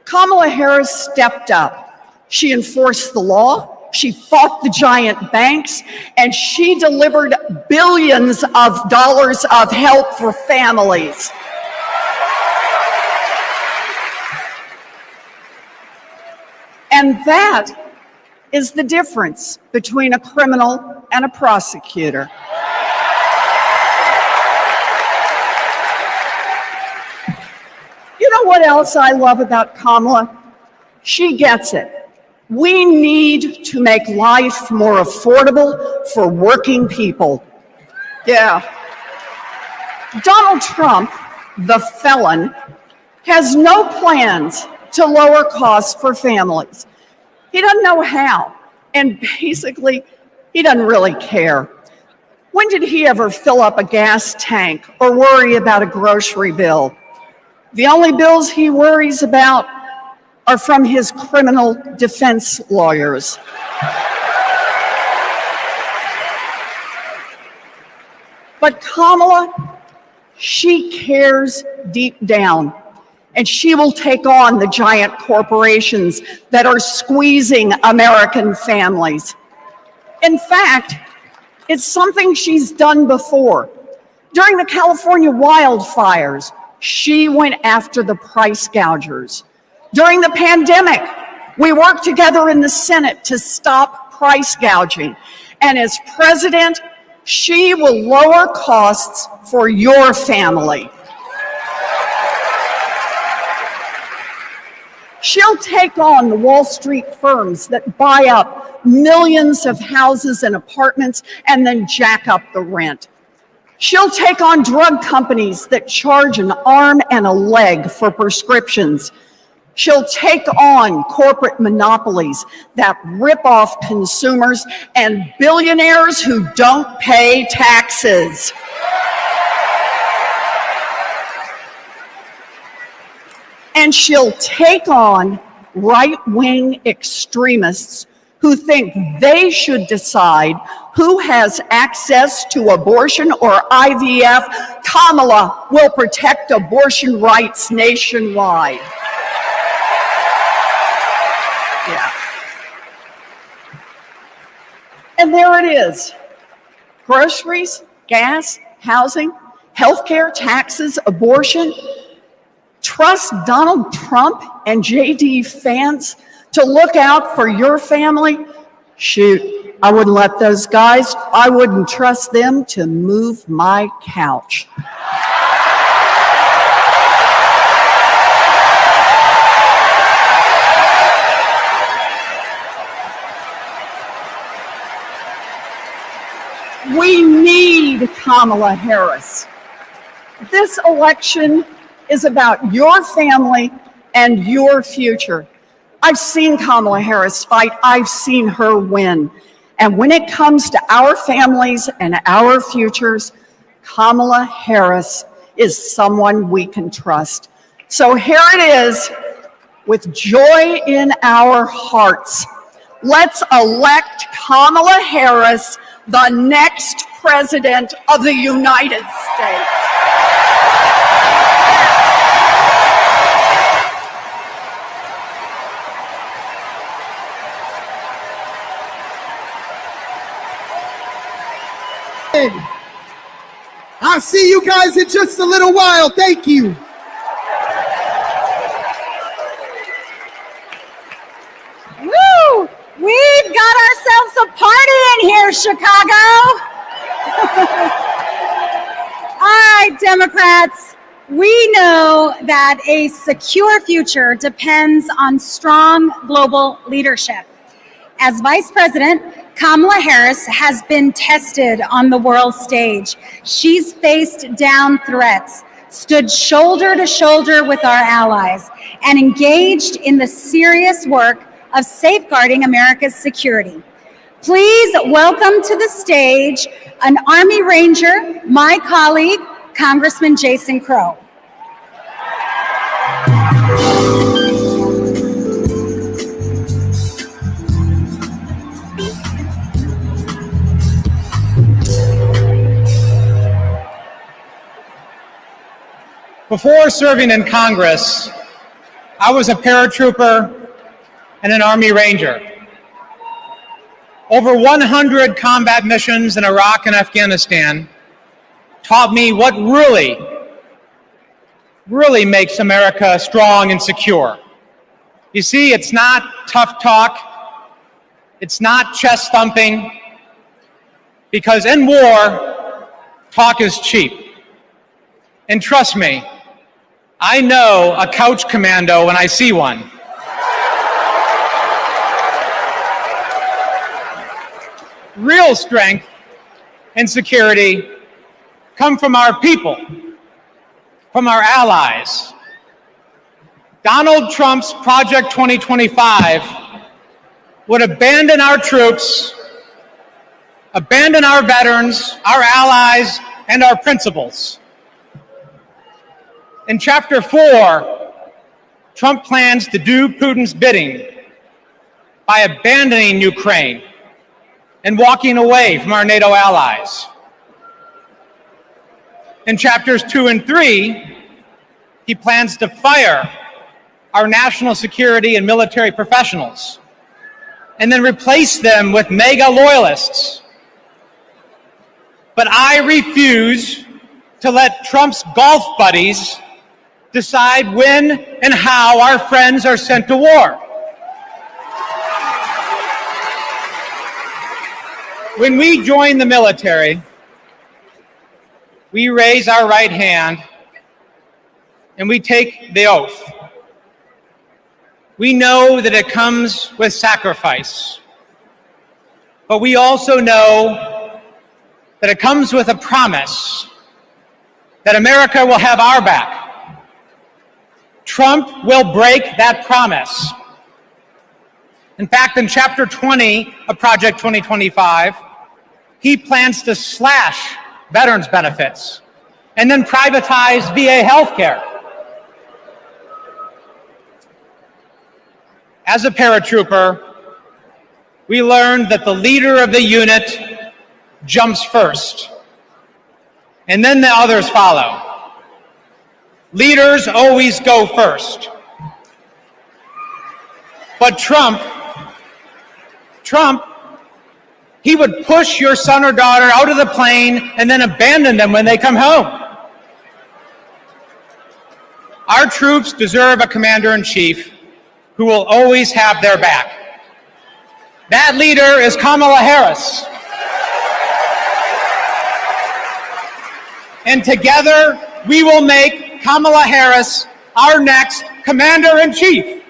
Kamala Harris stepped up. She enforced the law, she fought the giant banks, and she delivered billions of dollars of help for families. And that is the difference between a criminal and a prosecutor. You know what else I love about Kamala? She gets it. We need to make life more affordable for working people. Yeah. Donald Trump, the felon, has no plans to lower costs for families. He doesn't know how, and basically, he doesn't really care. When did he ever fill up a gas tank or worry about a grocery bill? The only bills he worries about are from his criminal defense lawyers. But Kamala, she cares deep down. And she will take on the giant corporations that are squeezing American families. In fact, it's something she's done before. During the California wildfires, she went after the price gougers. During the pandemic, we worked together in the Senate to stop price gouging. And as president, she will lower costs for your family. She'll take on the Wall Street firms that buy up millions of houses and apartments and then jack up the rent. She'll take on drug companies that charge an arm and a leg for prescriptions. She'll take on corporate monopolies that rip off consumers and billionaires who don't pay taxes. And she'll take on right-wing extremists who think they should decide who has access to abortion or IVF. Kamala will protect abortion rights nationwide. Yeah. And there it is. Groceries, gas, housing, healthcare, taxes, abortion. Trust Donald Trump and JD Vance to look out for your family? Shoot, I wouldn't let those guys, I wouldn't trust them to move my couch. We need Kamala Harris. This election is about your family and your future. I've seen Kamala Harris fight. I've seen her win. And when it comes to our families and our futures, Kamala Harris is someone we can trust. So here it is, with joy in our hearts. Let's elect Kamala Harris, the next president of the United States. again. I'll see you guys in just a little while. Thank you. Woo! We've got ourselves a party in here, Chicago. All right, Democrats, we know that a secure future depends on strong global leadership. As Vice President, Kamala Harris has been tested on the world stage. She's faced down threats, stood shoulder to shoulder with our allies, and engaged in the serious work of safeguarding America's security. Please welcome to the stage an Army Ranger, my colleague, Congressman Jason Crow. Before serving in Congress, I was a paratrooper and an Army Ranger. Over 100 combat missions in Iraq and Afghanistan taught me what really makes America strong and secure. You see, it's not tough talk, it's not chest thumping, because in war, talk is cheap. And trust me, I know a couch commando when I see one. Real strength and security come from our people, from our allies. Donald Trump's Project 2025 would abandon our troops, abandon our veterans, our allies, and our principles. In Chapter 4, Trump plans to do Putin's bidding by abandoning Ukraine and walking away from our NATO allies. In Chapters 2 and 3, he plans to fire our national security and military professionals and then replace them with mega loyalists. But I refuse to let Trump's golf buddies decide when and how our friends are sent to war. When we join the military, we raise our right hand and we take the oath. We know that it comes with sacrifice, but we also know that it comes with a promise that America will have our back. Trump will break that promise. In fact, in Chapter 20 of Project 2025, he plans to slash veterans' benefits and then privatize VA healthcare. As a paratrooper, we learned that the leader of the unit jumps first, and then the others follow. Leaders always go first. But Trump, he would push your son or daughter out of the plane and then abandon them when they come home. Our troops deserve a commander-in-chief who will always have their back. That leader is Kamala Harris. And together, we will make Kamala Harris our next commander-in-chief.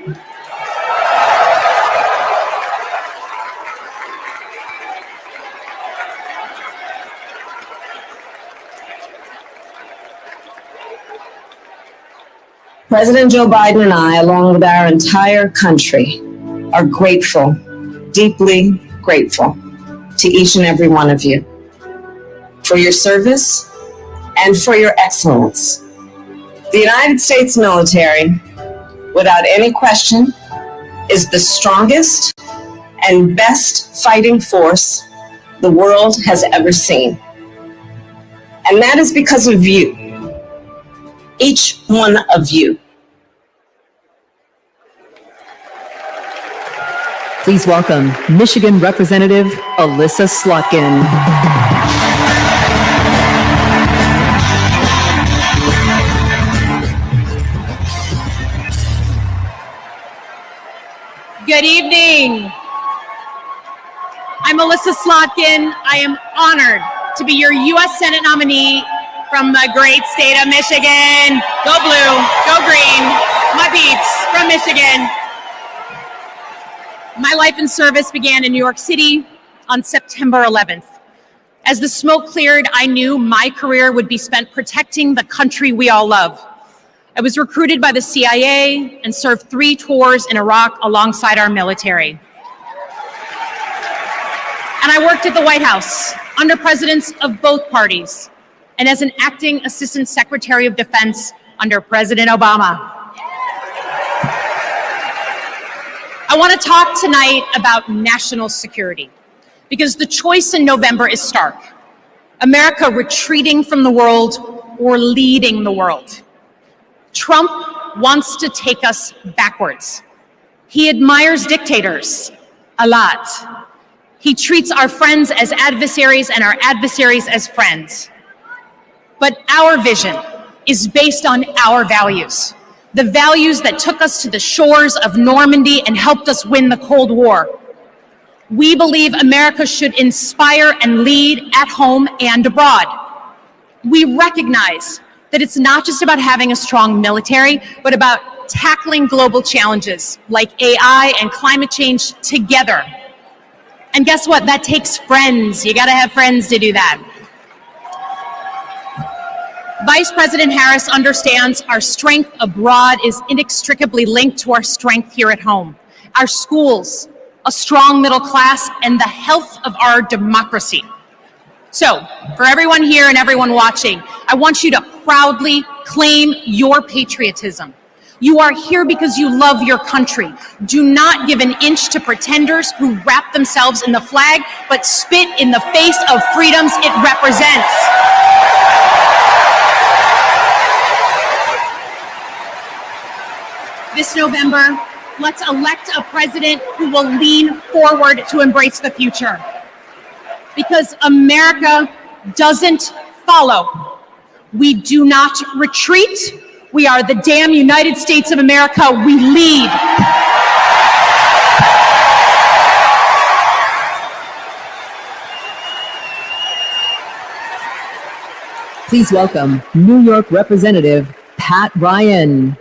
President Joe Biden and I, along with our entire country, are grateful, deeply grateful to each and every one of you for your service and for your excellence. The United States military, without any question, is the strongest and best fighting force the world has ever seen. And that is because of you, each one of you. Please welcome Michigan Representative Alyssa Slotkin. Good evening. I'm Melissa Slotkin. I am honored to be your U.S. Senate nominee from the great state of Michigan. Go blue, go green, my peeps from Michigan. My life in service began in New York City on September 11th. As the smoke cleared, I knew my career would be spent protecting the country we all love. I was recruited by the CIA and served 3 tours in Iraq alongside our military. And I worked at the White House under presidents of both parties and as an acting assistant secretary of defense under President Obama. I want to talk tonight about national security because the choice in November is stark. America retreating from the world or leading the world. Trump wants to take us backwards. He admires dictators a lot. He treats our friends as adversaries and our adversaries as friends. But our vision is based on our values, the values that took us to the shores of Normandy and helped us win the Cold War. We believe America should inspire and lead at home and abroad. We recognize that it's not just about having a strong military, but about tackling global challenges like AI and climate change together. And guess what? That takes friends. You gotta have friends to do that. Vice President Harris understands our strength abroad is inextricably linked to our strength here at home. Our schools, a strong middle class, and the health of our democracy. So, for everyone here and everyone watching, I want you to proudly claim your patriotism. You are here because you love your country. Do not give an inch to pretenders who wrap themselves in the flag, but spit in the face of freedoms it represents. This November, let's elect a president who will lean forward to embrace the future. Because America doesn't follow. We do not retreat. We are the damn United States of America. We lead. Please welcome New York Representative Pat Ryan.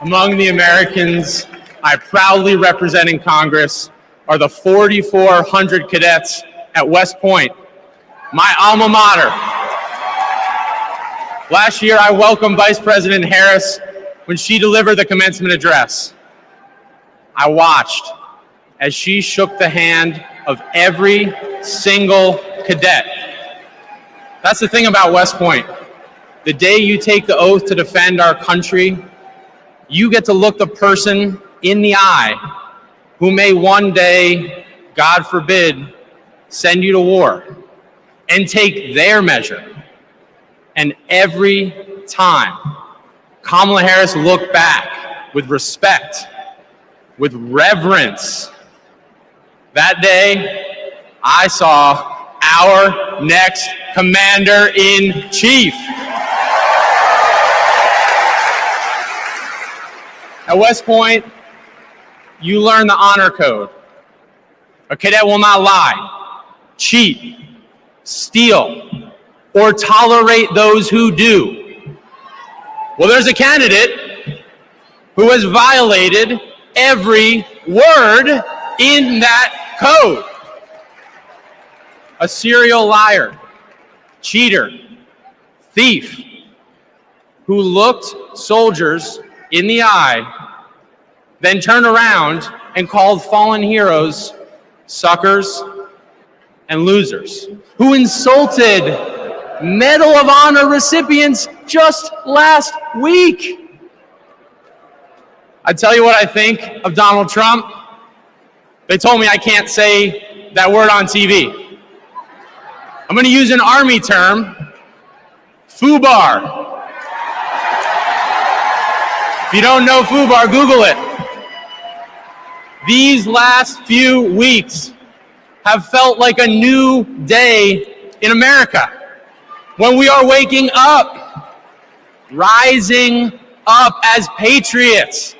Among the Americans I proudly represent in Congress are the 4,400 cadets at West Point, my alma mater. Last year, I welcomed Vice President Harris when she delivered the commencement address. I watched as she shook the hand of every single cadet. That's the thing about West Point. The day you take the oath to defend our country, you get to look the person in the eye who may one day, God forbid, send you to war and take their measure. And every time, Kamala Harris looked back with respect, with reverence. That day, I saw our next commander-in-chief. At West Point, you learn the honor code. A cadet will not lie, cheat, steal, or tolerate those who do. Well, there's a candidate who has violated every word in that code. A serial liar, cheater, thief, who looked soldiers in the eye, then turned around and called fallen heroes suckers and losers, who insulted Medal of Honor recipients just last week. I tell you what I think of Donald Trump. They told me I can't say that word on TV. I'm going to use an Army term, FUBAR. If you don't know FUBAR, Google it. These last few weeks have felt like a new day in America. When we are waking up, rising up as patriots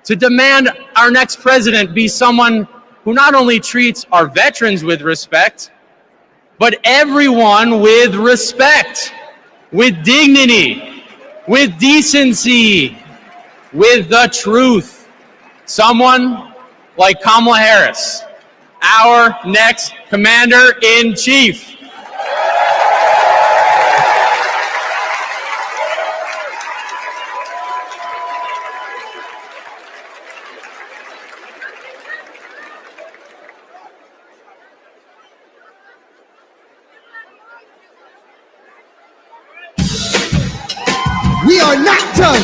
to demand our next president be someone who not only treats our veterans with respect, but everyone with respect, with dignity, with decency, with the truth. Someone like Kamala Harris, our next commander-in-chief. We are not done.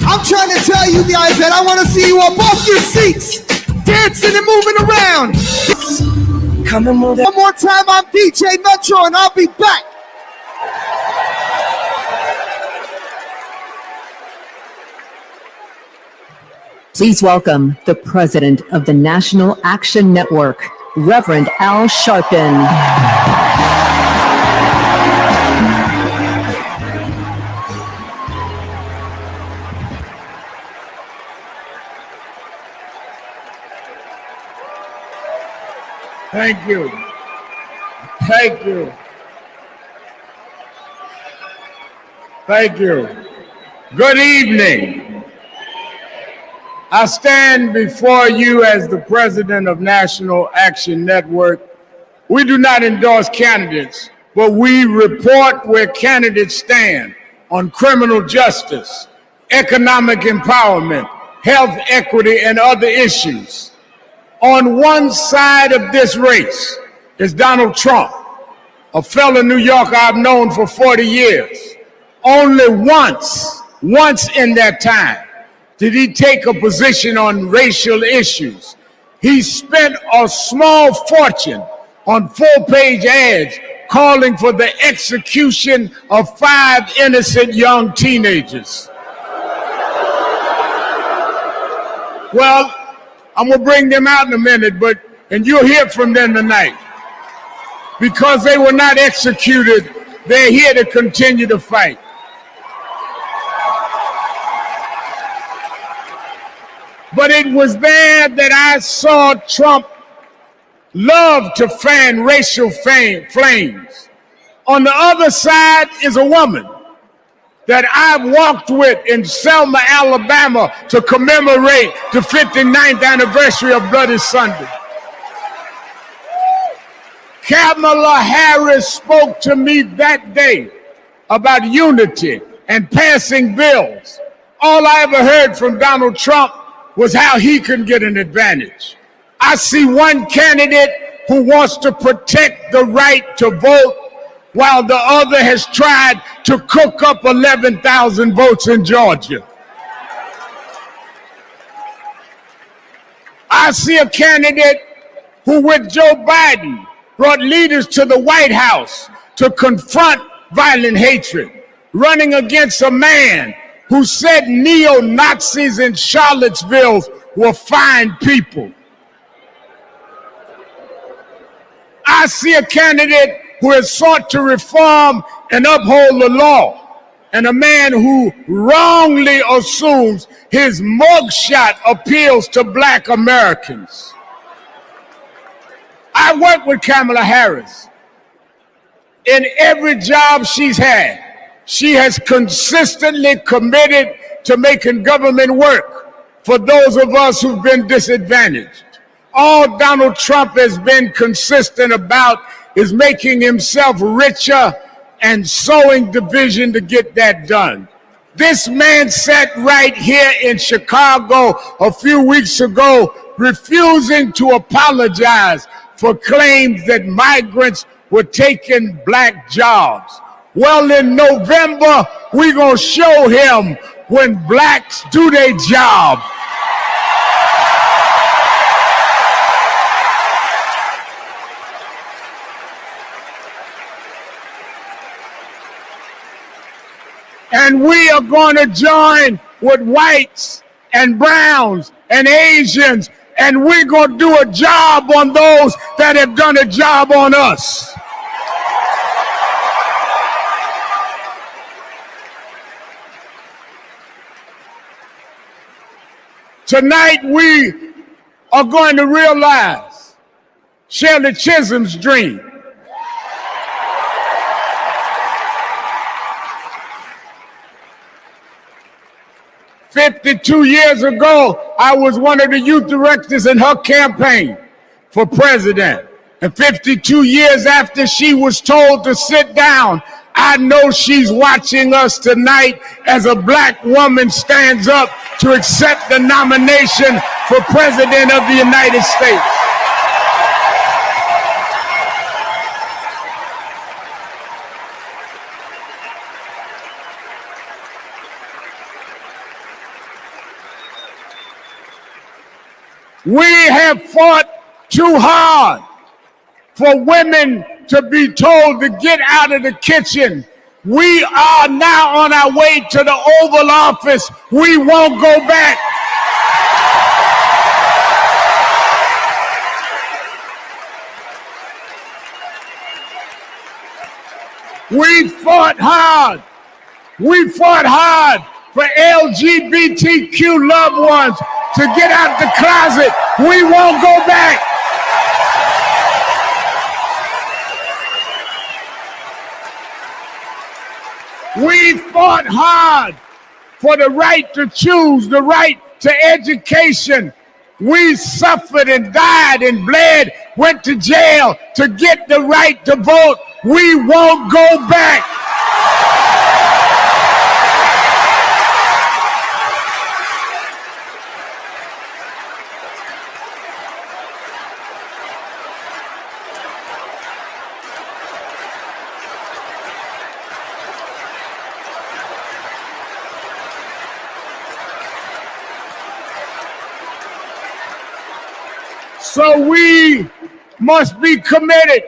I'm trying to tell you guys that I want to see you up off your seats, dancing and moving around. Come and move. One more time, I'm DJ Metro, and I'll be back. Please welcome the president of the National Action Network, Reverend Al Sharpton. Thank you. Thank you. Thank you. Good evening. I stand before you as the president of National Action Network. We do not endorse candidates, but we report where candidates stand on criminal justice, economic empowerment, health equity, and other issues. On one side of this race is Donald Trump, a fellow New Yorker I've known for 40 years. Only once in that time did he take a position on racial issues. He spent a small fortune on full-page ads calling for the execution of 5 innocent young teenagers. Well, I'm gonna bring them out in a minute, and you'll hear from them tonight. Because they were not executed, they're here to continue to fight. But it was there that I saw Trump love to fan racial flames. On the other side is a woman that I've walked with in Selma, Alabama to commemorate the 59th anniversary of Bloody Sunday. Kamala Harris spoke to me that day about unity and passing bills. All I ever heard from Donald Trump was how he can get an advantage. I see one candidate who wants to protect the right to vote, while the other has tried to cook up 11,000 votes in Georgia. I see a candidate who, with Joe Biden, brought leaders to the White House to confront violent hatred, running against a man who said neo-Nazis in Charlottesville were fine people. I see a candidate who has sought to reform and uphold the law, and a man who wrongly assumes his mugshot appeals to Black Americans. I worked with Kamala Harris. In every job she's had, she has consistently committed to making government work for those of us who've been disadvantaged. All Donald Trump has been consistent about is making himself richer and sowing division to get that done. This man sat right here in Chicago a few weeks ago, refusing to apologize for claims that migrants were taking Black jobs. Well, in November, we're gonna show him when Blacks do their job. And we are going to join with whites and browns and Asians, and we're going to do a job on those that have done a job on us. tonight we are going to realize Shirley Chisholm's dream. "52 years ago, I was one of the youth directors in her campaign for president. And 52 years after she was told to sit down, I know she's watching us tonight as a black woman stands up to accept the nomination for President of the United States." We have fought too hard for women to be told to get out of the kitchen. We are now on our way to the Oval Office. We won't go back. We fought hard. We fought hard for LGBTQ loved ones to get out the closet. We won't go back. We fought hard for the right to choose, the right to education. We suffered and died and bled, went to jail to get the right to vote. We won't go back. So we must be committed,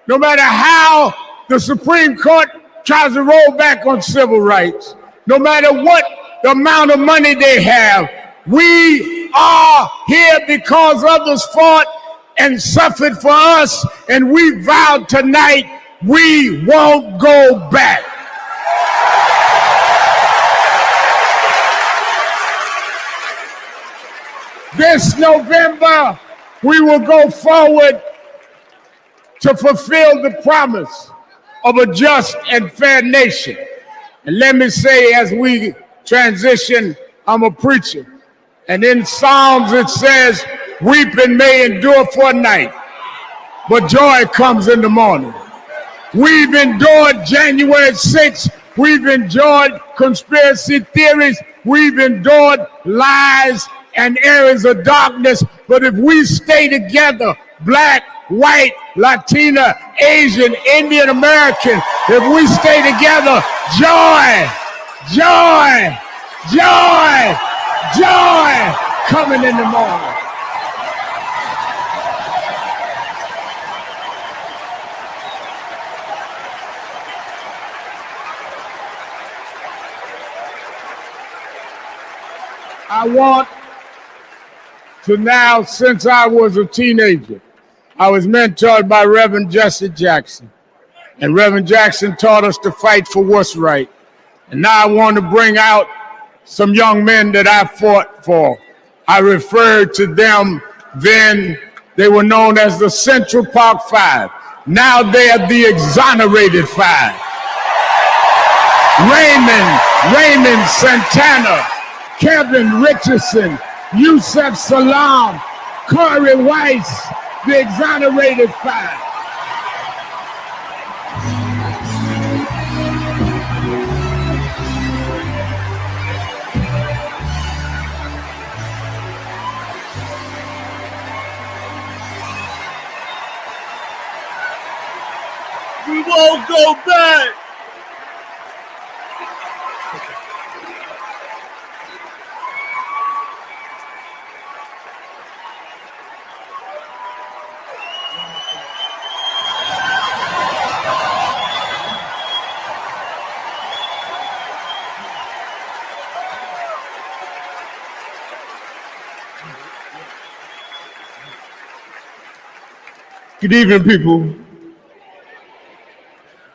no matter how the Supreme Court tries to roll back on civil rights, no matter what the amount of money they have. We are here because others fought and suffered for us, and we vowed tonight we won't go back. This November, we will go forward to fulfill the promise of a just and fair nation. And let me say, as we transition, I'm a preacher. And in Psalms it says, weeping may endure for a night, but joy comes in the morning. We've endured January 6th. We've endured conspiracy theories. We've endured lies and areas of darkness. But if we stay together, black, white, Latina, Asian, Indian American, if we stay together, joy, joy, joy, joy coming in the morning. I want to now, since I was a teenager, I was mentored by Reverend Jesse Jackson. And Reverend Jackson taught us to fight for what's right. And now I want to bring out some young men that I fought for. I referred to them then. They were known as the Central Park Five. Now they are the Exonerated Five. Raymond Santana, Kevin Richardson, Yusef Salam, Corey Weiss, the Exonerated Five. We won't go back. Good evening, people.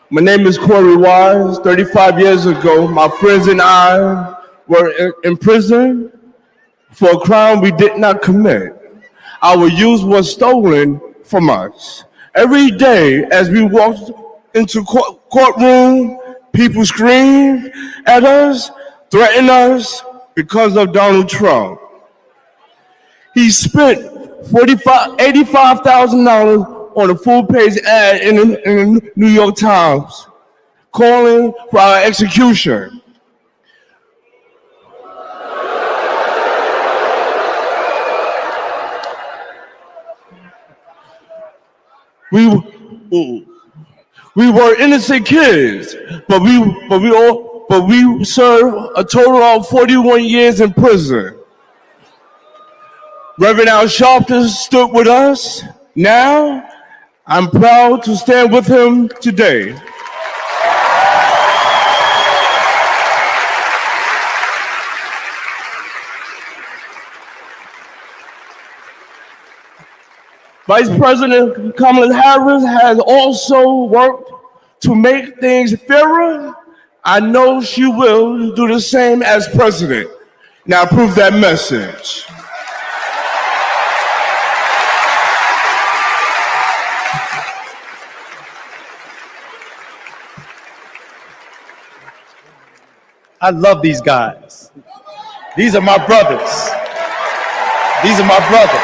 My name is Corey Wise. 35 years ago, my friends and I were in prison for a crime we did not commit. Our youth was stolen from us. Every day as we walked into courtroom, people screamed at us, threatened us because of Donald Trump. He spent $85,000 on a full-page ad in the New York Times, calling for our execution. We were innocent kids, but we served a total of 41 years in prison. Reverend Al Sharpton stood with us. Now, I'm proud to stand with him today. Vice President Kamala Harris has also worked to make things fairer. I know she will do the same as president. Now prove that message. I love these guys. These are my brothers. These are my brothers.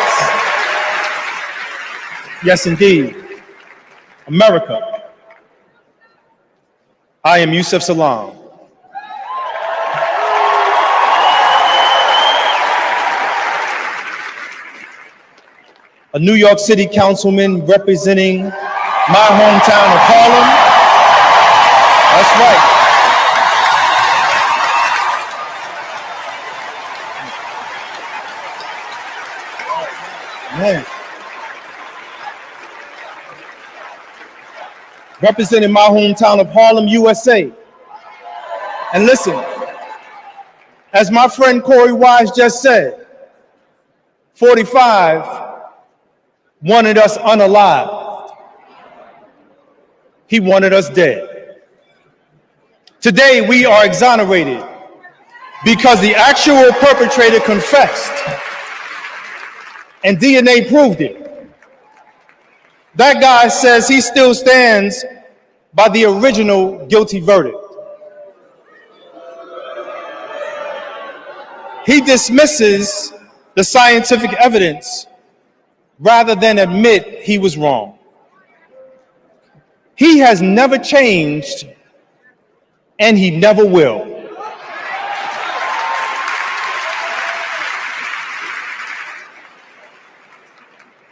Yes, indeed. America. I am Yusuf Salaam. A New York City councilman representing my hometown of Harlem. That's right. Man. Representing my hometown of Harlem, USA. And listen, as my friend Corey Wise just said, 45 wanted us unalived. He wanted us dead. Today we are exonerated because the actual perpetrator confessed and DNA proved it. That guy says he still stands by the original guilty verdict. He dismisses the scientific evidence rather than admit he was wrong. He has never changed, and he never will.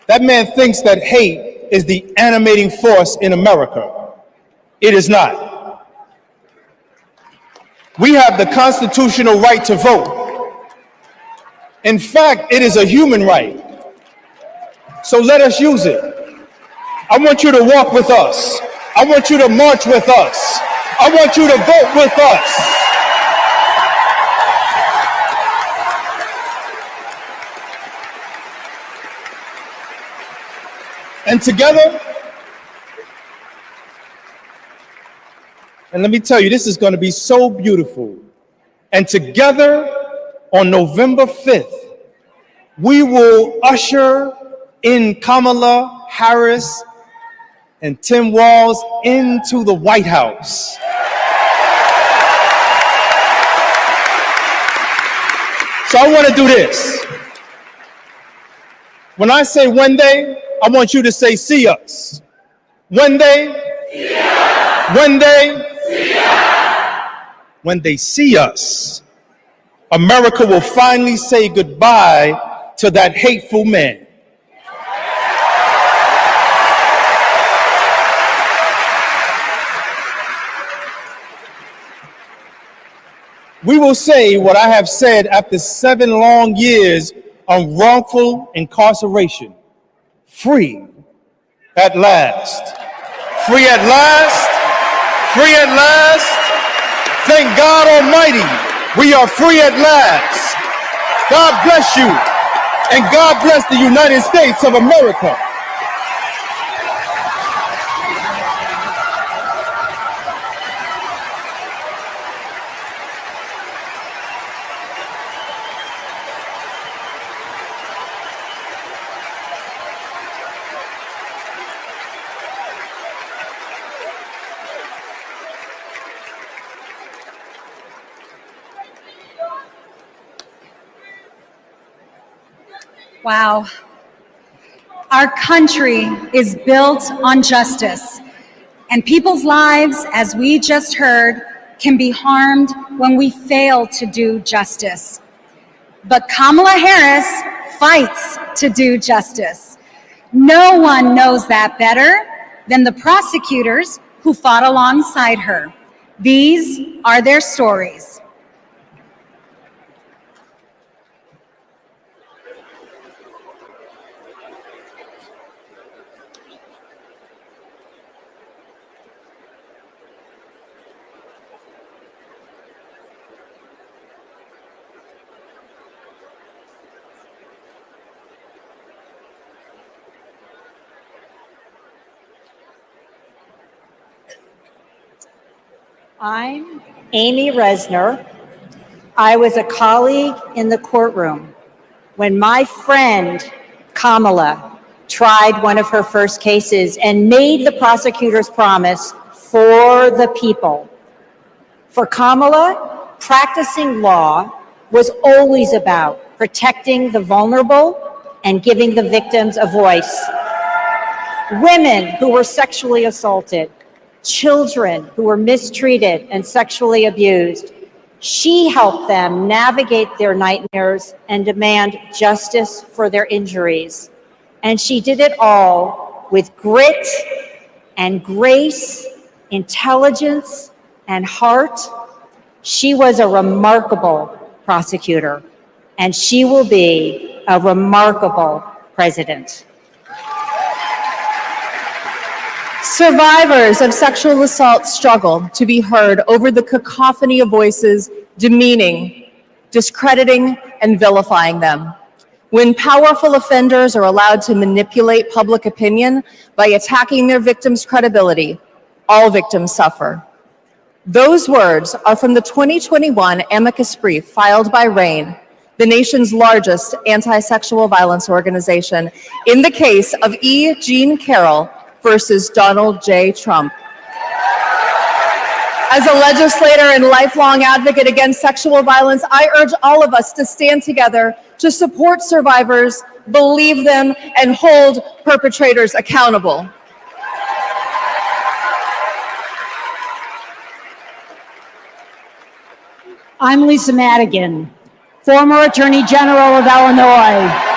That man thinks that hate is the animating force in America. It is not. We have the constitutional right to vote. In fact, it is a human right. So let us use it. I want you to walk with us. I want you to march with us. I want you to vote with us. And together, and let me tell you, this is going to be so beautiful. And together on November 5th, we will usher in Kamala Harris and Tim Walz into the White House. So I want to do this. When I say one day, I want you to say, see us. One day, see us. One day, see us. When they see us, America will finally say goodbye to that hateful man. We will say what I have said after 7 long years of wrongful incarceration. Free at last. Free at last. Free at last. Thank God Almighty, we are free at last. God bless you, and God bless the United States of America. Wow. Our country is built on justice, and people's lives, as we just heard, can be harmed when we fail to do justice. But Kamala Harris fights to do justice. No one knows that better than the prosecutors who fought alongside her. These are their stories. I'm Amy Resner. I was a colleague in the courtroom when my friend Kamala tried one of her first cases and made the prosecutor's promise for the people. For Kamala, practicing law was always about protecting the vulnerable and giving the victims a voice. Women who were sexually assaulted, children who were mistreated and sexually abused. She helped them navigate their nightmares and demand justice for their injuries. And she did it all with grit and grace, intelligence and heart. She was a remarkable prosecutor, and she will be a remarkable president. Survivors of sexual assault struggle to be heard over the cacophony of voices demeaning, discrediting, and vilifying them. When powerful offenders are allowed to manipulate public opinion by attacking their victims' credibility, all victims suffer. Those words are from the 2021 amicus brief filed by RAINN, the nation's largest anti-sexual violence organization, in the case of E. Jean Carroll versus Donald J. Trump. As a legislator and lifelong advocate against sexual violence, I urge all of us to stand together to support survivors, believe them, and hold perpetrators accountable. I'm Lisa Madigan, former Attorney General of Illinois.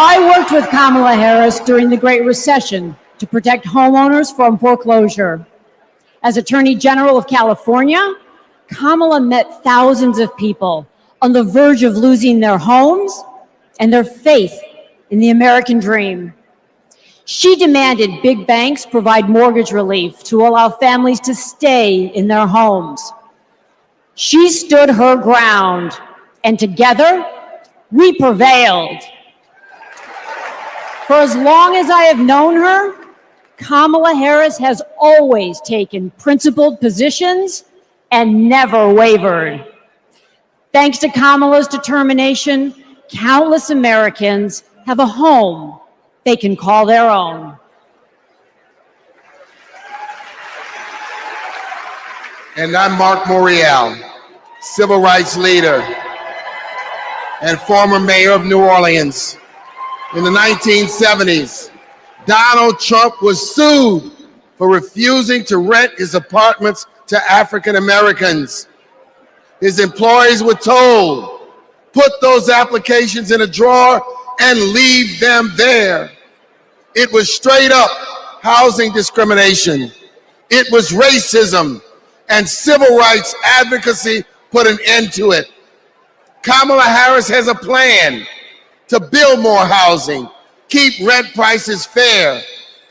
I worked with Kamala Harris during the Great Recession to protect homeowners from foreclosure. As Attorney General of California, Kamala met thousands of people on the verge of losing their homes and their faith in the American dream. She demanded big banks provide mortgage relief to allow families to stay in their homes. She stood her ground, and together, we prevailed. For as long as I have known her, Kamala Harris has always taken principled positions and never wavered. Thanks to Kamala's determination, countless Americans have a home they can call their own. And I'm Mark Morial, civil rights leader and former mayor of New Orleans. In the 1970s, Donald Trump was sued for refusing to rent his apartments to African Americans. His employees were told, put those applications in a drawer and leave them there. It was straight up housing discrimination. It was racism, and civil rights advocacy put an end to it. Kamala Harris has a plan to build more housing, keep rent prices fair,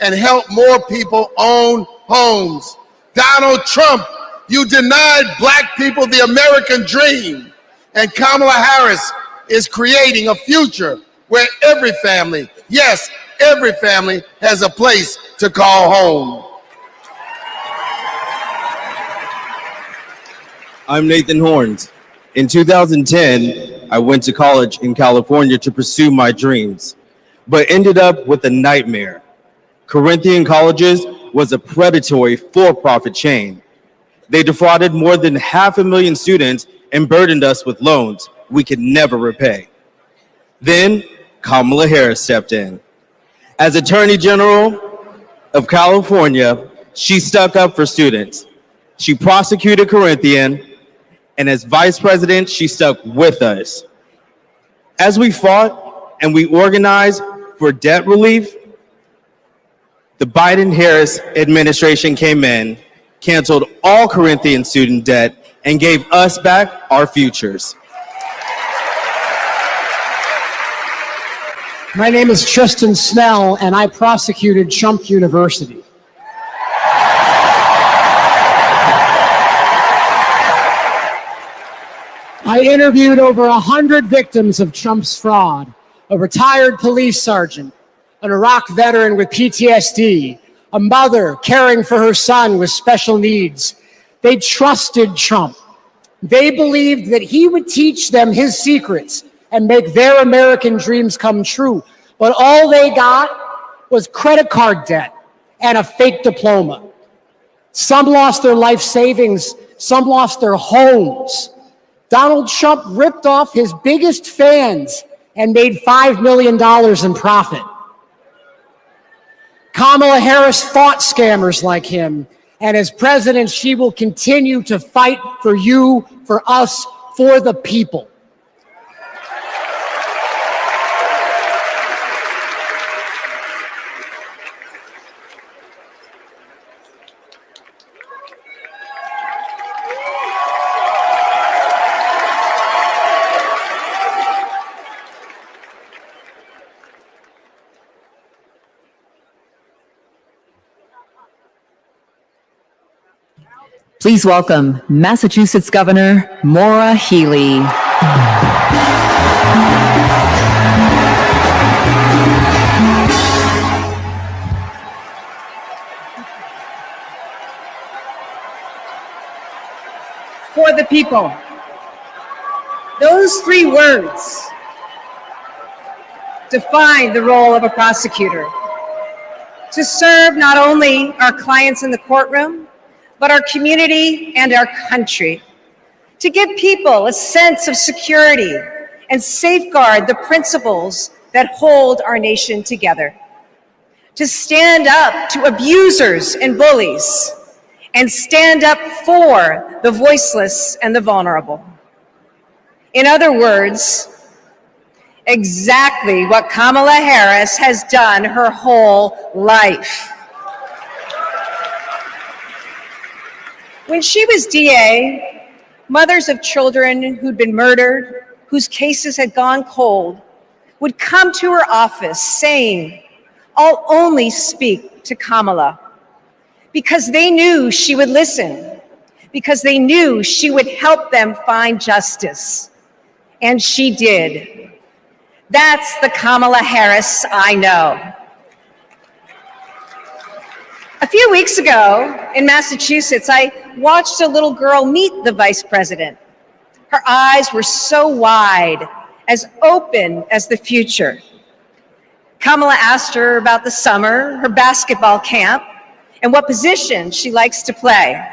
and help more people own homes. Donald Trump, you denied Black people the American dream, and Kamala Harris is creating a future where every family, yes, every family has a place to call home. I'm Nathan Horns. In 2010, I went to college in California to pursue my dreams, but ended up with a nightmare. Corinthian Colleges was a predatory for-profit chain. They defrauded more than 500,000 students and burdened us with loans we could never repay. Then Kamala Harris stepped in. As Attorney General of California, she stuck up for students. She prosecuted Corinthian, and as Vice President, she stuck with us. As we fought and we organized for debt relief, the Biden-Harris administration came in, canceled all Corinthian student debt, and gave us back our futures. My name is Tristan Snell, and I prosecuted Trump University. I interviewed over 100 victims of Trump's fraud, a retired police sergeant, an Iraq veteran with PTSD, a mother caring for her son with special needs. They trusted Trump. They believed that he would teach them his secrets and make their American dreams come true. But all they got was credit card debt and a fake diploma. Some lost their life savings, some lost their homes. Donald Trump ripped off his biggest fans and made $5 million in profit. Kamala Harris fought scammers like him, and as president, she will continue to fight for you, for us, for the people. Please welcome Massachusetts Governor Maura Healey. For the people. Those three words define the role of a prosecutor. To serve not only our clients in the courtroom, but our community and our country. To give people a sense of security and safeguard the principles that hold our nation together. To stand up to abusers and bullies, and stand up for the voiceless and the vulnerable. In other words, exactly what Kamala Harris has done her whole life. When she was DA, mothers of children who'd been murdered, whose cases had gone cold, would come to her office saying, "I'll only speak to Kamala," because they knew she would listen, because they knew she would help them find justice. And she did. That's the Kamala Harris I know. A few weeks ago in Massachusetts, I watched a little girl meet the vice president. Her eyes were so wide, as open as the future. Kamala asked her about the summer, her basketball camp, and what position she likes to play.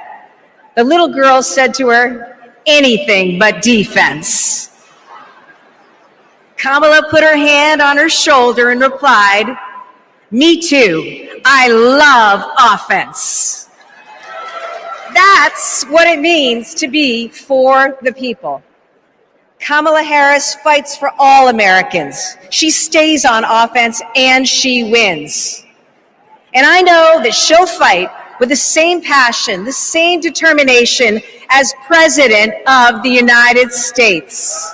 The little girl said to her, "Anything but defense." Kamala put her hand on her shoulder and replied, "Me too. I love offense." That's what it means to be for the people. Kamala Harris fights for all Americans. She stays on offense and she wins. And I know that she'll fight with the same passion, the same determination as President of the United States.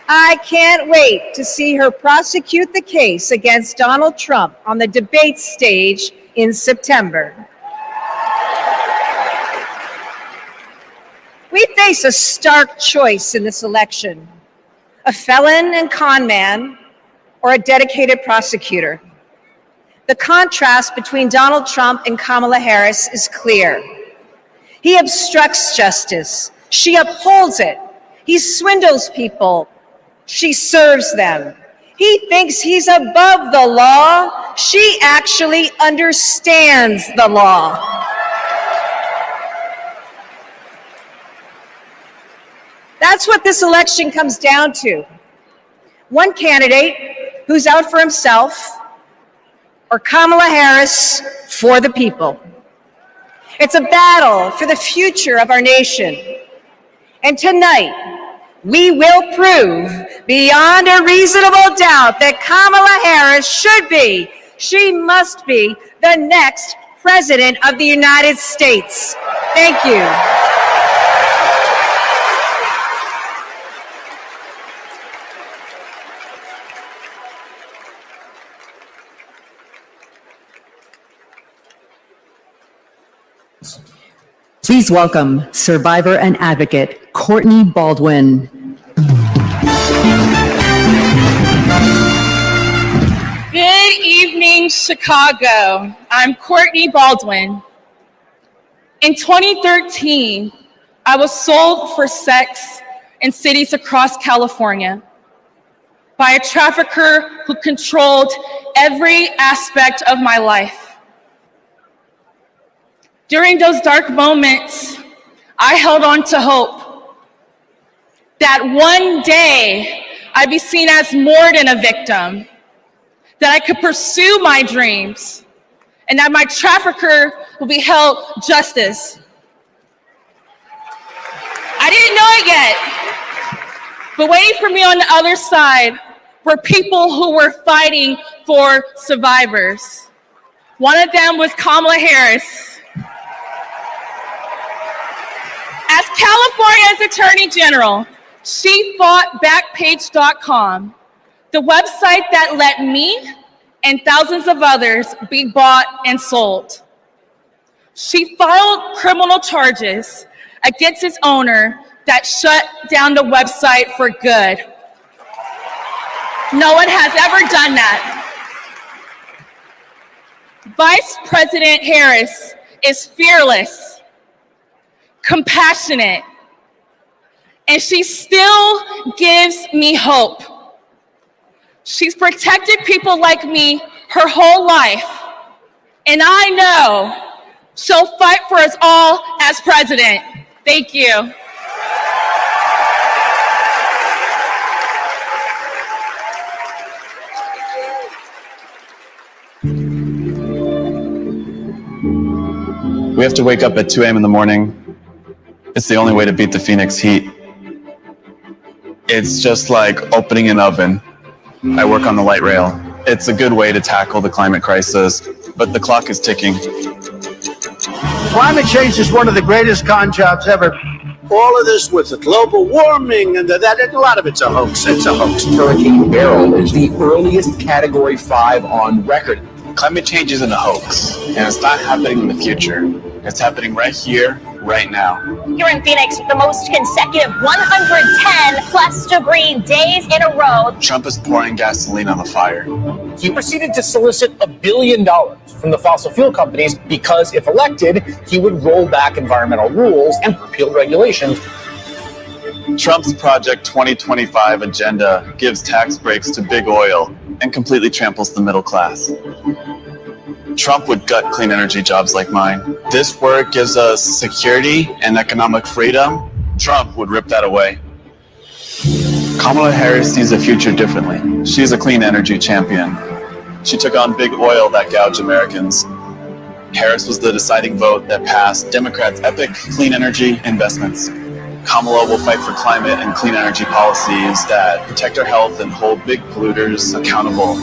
I can't wait to see her prosecute the case against Donald Trump on the debate stage in September. We face a stark choice in this election: a felon and con man, or a dedicated prosecutor. The contrast between Donald Trump and Kamala Harris is clear. He obstructs justice. She upholds it. He swindles people. She serves them. He thinks he's above the law. She actually understands the law. That's what this election comes down to. One candidate who's out for himself, or Kamala Harris for the people. It's a battle for the future of our nation. And tonight, we will prove beyond a reasonable doubt that Kamala Harris should be, she must be, the next President of the United States. Thank you. Please welcome survivor and advocate Courtney Baldwin. Good evening, Chicago. I'm Courtney Baldwin. In 2013, I was sold for sex in cities across California by a trafficker who controlled every aspect of my life. During those dark moments, I held on to hope that one day I'd be seen as more than a victim, that I could pursue my dreams, and that my trafficker will be held justice. I didn't know it yet, but waiting for me on the other side were people who were fighting for survivors. One of them was Kamala Harris. As California's Attorney General, she fought Backpage.com, the website that let me and thousands of others be bought and sold. She filed criminal charges against its owner that shut down the website for good. No one has ever done that. Vice President Harris is fearless, compassionate, and she still gives me hope. She's protected people like me her whole life, and I know she'll fight for us all as president. Thank you. We have to wake up at 2 a.m. in the morning. It's the only way to beat the Phoenix heat. It's just like opening an oven. I work on the light rail. It's a good way to tackle the climate crisis, but the clock is ticking. Climate change is one of the greatest con jobs ever. All of this with the global warming and that, a lot of it's a hoax. It's a hoax. Hurricane Beryl is the earliest Category 5 on record. Climate change isn't a hoax, and it's not happening in the future. It's happening right here, right now. Here in Phoenix, the most consecutive 110 plus degree days in a row. Trump is pouring gasoline on the fire. He proceeded to solicit $1 billion from the fossil fuel companies because if elected, he would roll back environmental rules and repeal regulations. Trump's Project 2025 agenda gives tax breaks to big oil and completely tramples the middle class. Trump would gut clean energy jobs like mine. This work gives us security and economic freedom. Trump would rip that away. Kamala Harris sees the future differently. She's a clean energy champion. She took on big oil that gouged Americans. Harris was the deciding vote that passed Democrats' epic clean energy investments. Kamala will fight for climate and clean energy policies that protect our health and hold big polluters accountable.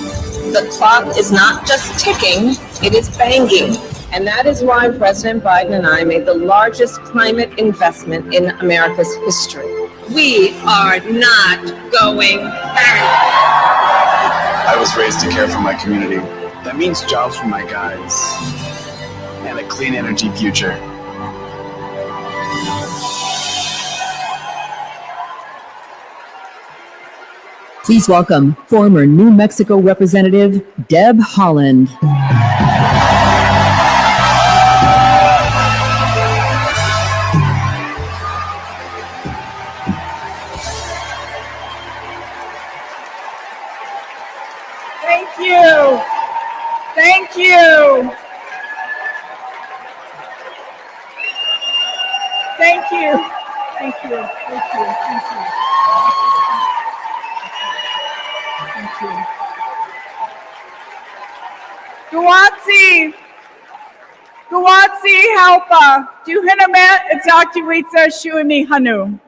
The clock is not just ticking, it is banging. And that is why President Biden and I made the largest climate investment in America's history. We are not going back. I was raised to care for my community. That means jobs for my guys and a clean energy future. Please welcome former New Mexico Representative Deb Haaland. Thank you. Thank you. Thank you. Thank you. Thank you. Thank you. Thank you. Guwatsi Halpa, Duhinamet Etzakiwitsa Shuimi Hanu.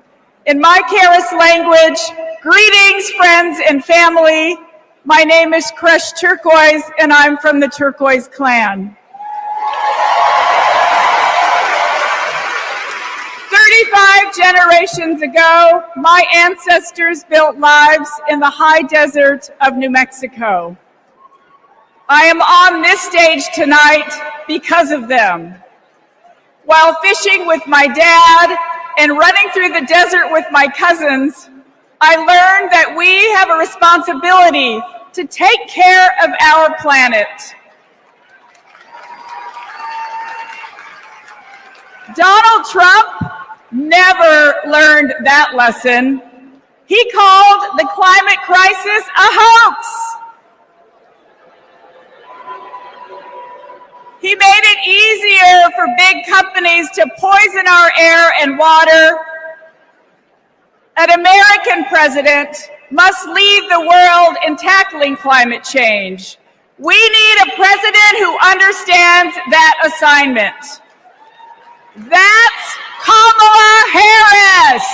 In my Karis language, greetings, friends and family. My name is Kresh Turquoise, and I'm from the Turquoise clan. 35 generations ago, my ancestors built lives in the high desert of New Mexico. I am on this stage tonight because of them. While fishing with my dad and running through the desert with my cousins, I learned that we have a responsibility to take care of our planet. Donald Trump never learned that lesson. He called the climate crisis a hoax. He made it easier for big companies to poison our air and water. An American president must lead the world in tackling climate change. We need a president who understands that assignment. That's Kamala Harris.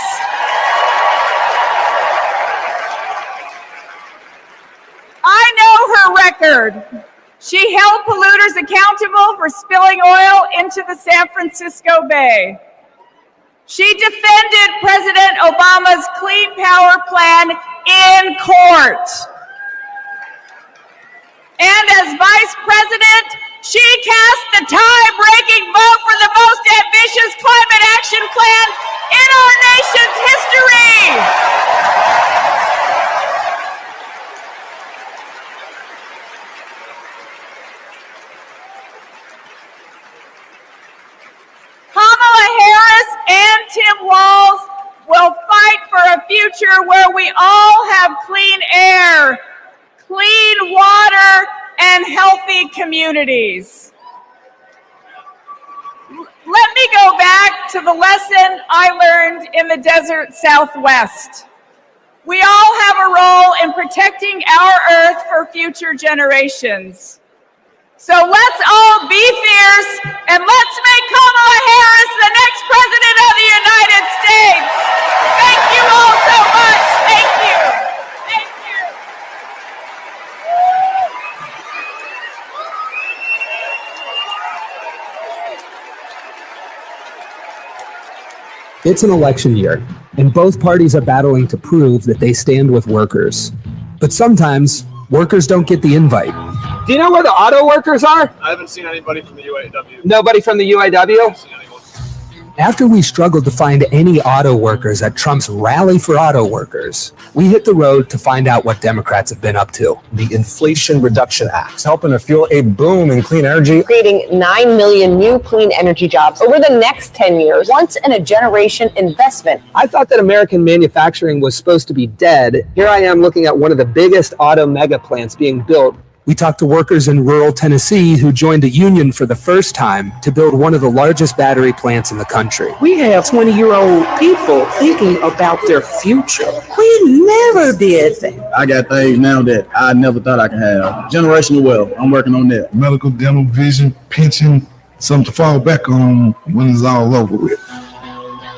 I know her record. She held polluters accountable for spilling oil into the San Francisco Bay. She defended President Obama's Clean Power Plan in court. And as vice president, she cast the tie-breaking vote for the most ambitious climate action plan in our nation's history. Kamala Harris and Tim Walz will fight for a future where we all have clean air, clean water, and healthy communities. Let me go back to the lesson I learned in the desert Southwest. We all have a role in protecting our Earth for future generations. So let's all be fierce and let's make Kamala Harris the next President of the United States. Thank you all so much. Thank you. Thank you. It's an election year, and both parties are battling to prove that they stand with workers. But sometimes, workers don't get the invite. Do you know where the auto workers are? I haven't seen anybody from the UAW. Nobody from the UAW? After we struggled to find any auto workers at Trump's Rally for Auto Workers, we hit the road to find out what Democrats have been up to. The Inflation Reduction Act is helping to fuel a boom in clean energy, creating 9 million new clean energy jobs over the next 10 years, once in a generation investment. I thought that American manufacturing was supposed to be dead. Here I am looking at one of the biggest auto mega plants being built. We talked to workers in rural Tennessee who joined a union for the first time to build one of the largest battery plants in the country. We have 20-year-old people thinking about their future. We never did that. I got things now that I never thought I could have. Generational wealth. I'm working on that. Medical, dental, vision, pension, something to fall back on when it's all over with.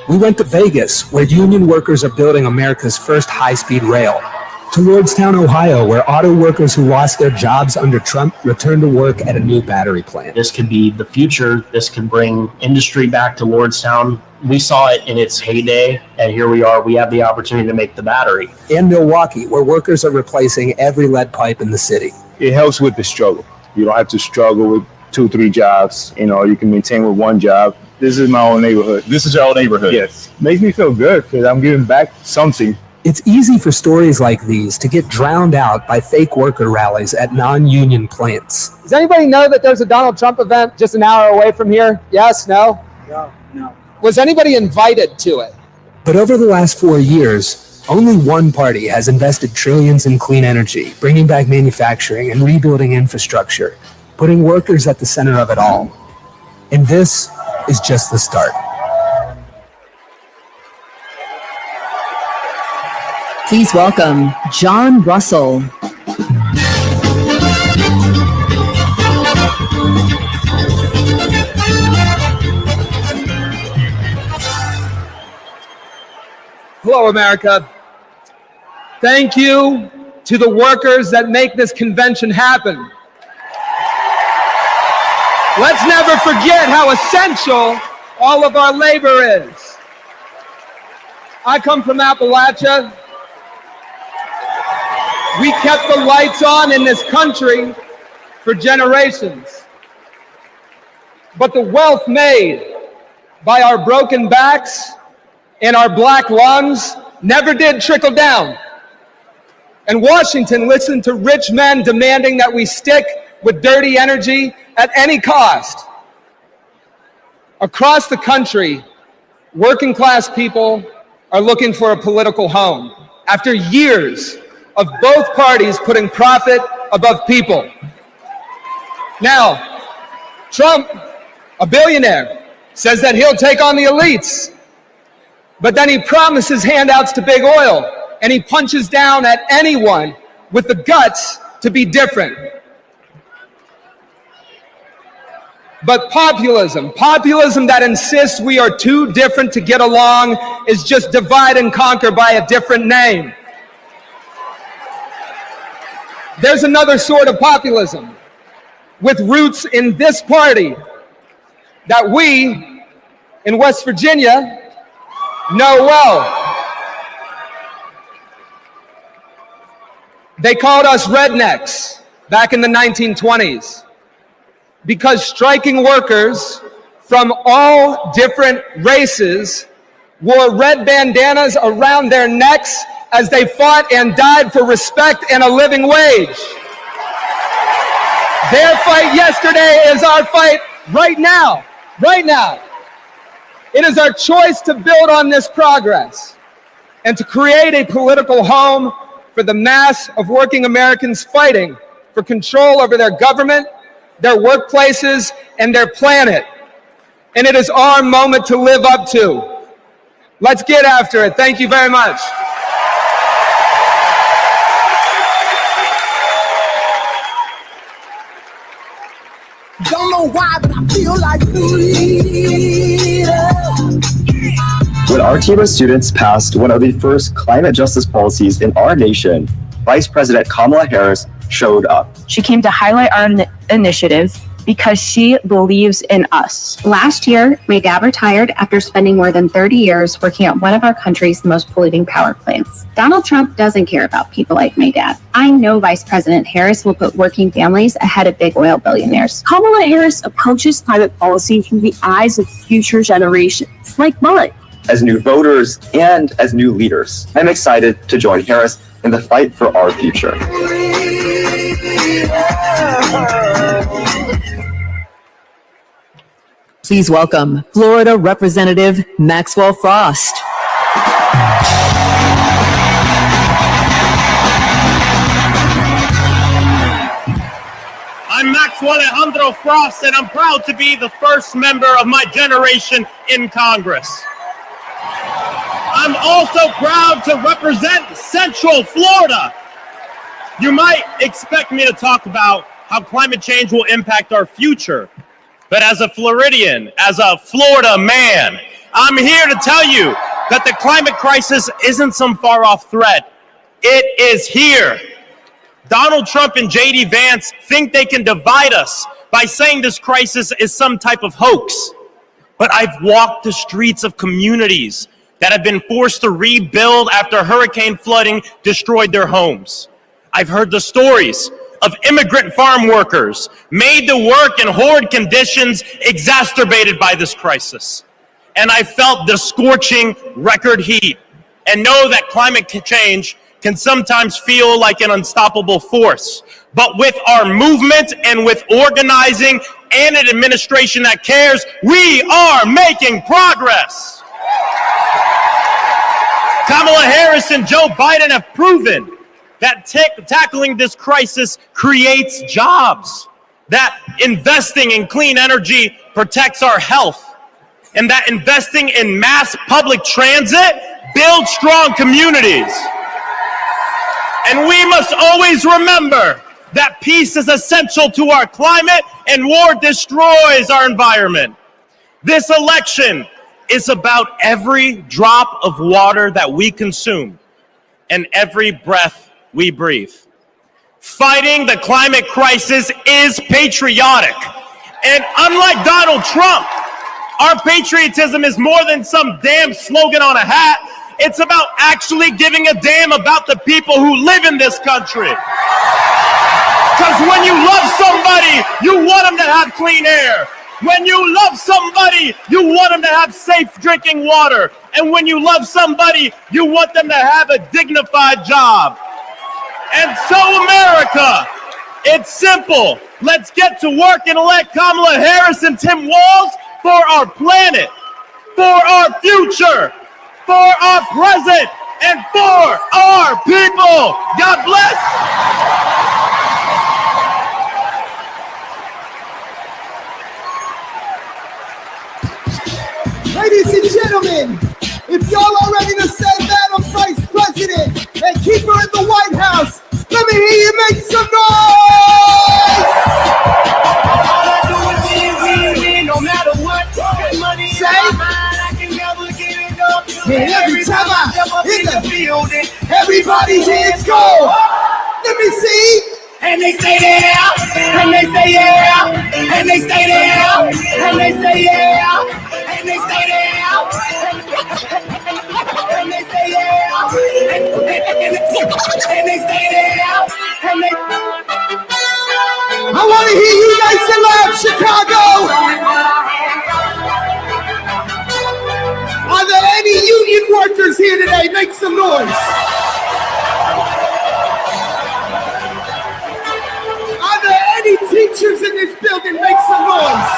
We went to Vegas, where union workers are building America's first high-speed rail. To Lordstown, Ohio, where auto workers who lost their jobs under Trump returned to work at a new battery plant. This could be the future. This could bring industry back to Lordstown. We saw it in its heyday, and here we are. We have the opportunity to make the battery. And Milwaukee, where workers are replacing every lead pipe in the city. It helps with the struggle. You don't have to struggle with 2-3 jobs. You know, you can maintain with one job. This is my own neighborhood. This is your own neighborhood? Yes. Makes me feel good because I'm giving back something. It's easy for stories like these to get drowned out by fake worker rallies at non-union plants. Does anybody know that there's a Donald Trump event just an hour away from here? Yes? No? No. Was anybody invited to it? But over the last 4 years, only one party has invested trillions in clean energy, bringing back manufacturing and rebuilding infrastructure, putting workers at the center of it all. And this is just the start. Please welcome John Russell. Hello, America. Thank you to the workers that make this convention happen. Let's never forget how essential all of our labor is. I come from Appalachia. We kept the lights on in this country for generations. But the wealth made by our broken backs and our black lungs never did trickle down. And Washington listened to rich men demanding that we stick with dirty energy at any cost. Across the country, working class people are looking for a political home after years of both parties putting profit above people. Now, Trump, a billionaire, says that he'll take on the elites, but then he promises handouts to big oil, and he punches down at anyone with the guts to be different. But populism that insists we are too different to get along, is just divide and conquer by a different name. There's another sort of populism with roots in this party that we in West Virginia know well. They called us rednecks back in the 1920s because striking workers from all different races wore red bandanas around their necks as they fought and died for respect and a living wage. Their fight yesterday is our fight right now. Right now. It is our choice to build on this progress and to create a political home for the mass of working Americans fighting for control over their government, their workplaces, and their planet. And it is our moment to live up to. Let's get after it. Thank you very much. Don't know why, but I feel like when our team of students passed one of the first climate justice policies in our nation, Vice President Kamala Harris showed up. She came to highlight our initiative because she believes in us. Last year, May Gab retired after spending more than 30 years working at one of our country's most polluting power plants. Donald Trump doesn't care about people like May Gab. I know Vice President Harris will put working families ahead of big oil billionaires. Kamala Harris approaches climate policy through the eyes of future generations, like mine. As new voters and as new leaders, I'm excited to join Harris in the fight for our future. Please welcome Florida Representative Maxwell Frost. I'm Maxwell Alejandro Frost, and I'm proud to be the first member of my generation in Congress. I'm also proud to represent Central Florida. You might expect me to talk about how climate change will impact our future. But as a Floridian, as a Florida man, I'm here to tell you that the climate crisis isn't some far-off threat. It is here. Donald Trump and J.D. Vance think they can divide us by saying this crisis is some type of hoax. But I've walked the streets of communities that have been forced to rebuild after hurricane flooding destroyed their homes. I've heard the stories of immigrant farm workers made to work in horrid conditions exacerbated by this crisis. And I felt the scorching record heat and know that climate change can sometimes feel like an unstoppable force. But with our movement and with organizing and an administration that cares, we are making progress. Kamala Harris and Joe Biden have proven that tackling this crisis creates jobs, that investing in clean energy protects our health, and that investing in mass public transit builds strong communities. And we must always remember that peace is essential to our climate and war destroys our environment. This election is about every drop of water that we consume and every breath we breathe. Fighting the climate crisis is patriotic. And unlike Donald Trump, our patriotism is more than some damn slogan on a hat. It's about actually giving a damn about the people who live in this country. Because when you love somebody, you want them to have clean air. When you love somebody, you want them to have safe drinking water. And when you love somebody, you want them to have a dignified job. And so, America, it's simple. Let's get to work and elect Kamala Harris and Tim Walz for our planet, for our future, for our present, and for our people. God bless. Ladies and gentlemen, if y'all are ready to send Madam Vice President and keep her in the White House, let me hear you make some noise! No matter what, money say, I can never get enough. And every time I hit the building, everybody's hands go. Let me see. And they stay there, and they stay there, and they stay there, and they stay there, and they stay there, and they stay there, and they stay there, and they. I want to hear you guys say loud, Chicago. Are there any union workers here today? Make some noise. Any teachers in this building, make some noise.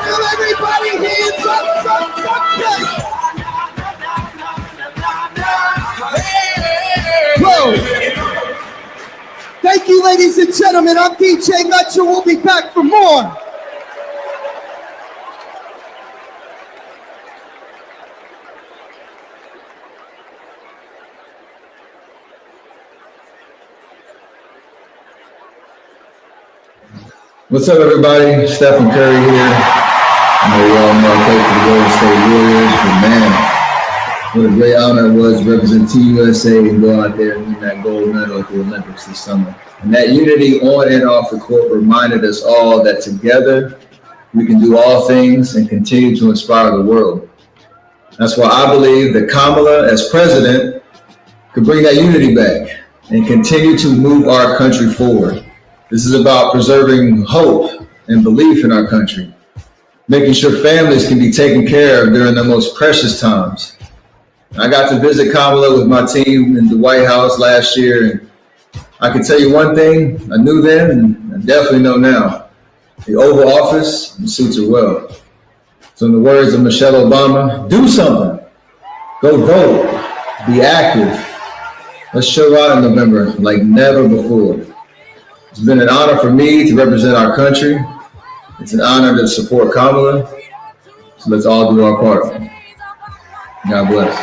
Tell everybody hands up, Whoa. Thank you, ladies and gentlemen. I'm DJ Metro. We'll be back for more. What's up, everybody? Stephen Curry here. I know you all know I play for the Golden State Warriors, but man, what a great honor it was to represent Team USA and go out there and win that gold medal at the Olympics this summer. And that unity on and off the court reminded us all that together we can do all things and continue to inspire the world. That's why I believe that Kamala, as president, could bring that unity back and continue to move our country forward. This is about preserving hope and belief in our country, making sure families can be taken care of during their most precious times. I got to visit Kamala with my team in the White House last year, and I can tell you one thing I knew then, and I definitely know now. The Oval Office suits her well. So in the words of Michelle Obama, do something. Go vote. Be active. Let's show out in November like never before. It's been an honor for me to represent our country. It's an honor to support Kamala. So let's all do our part. God bless.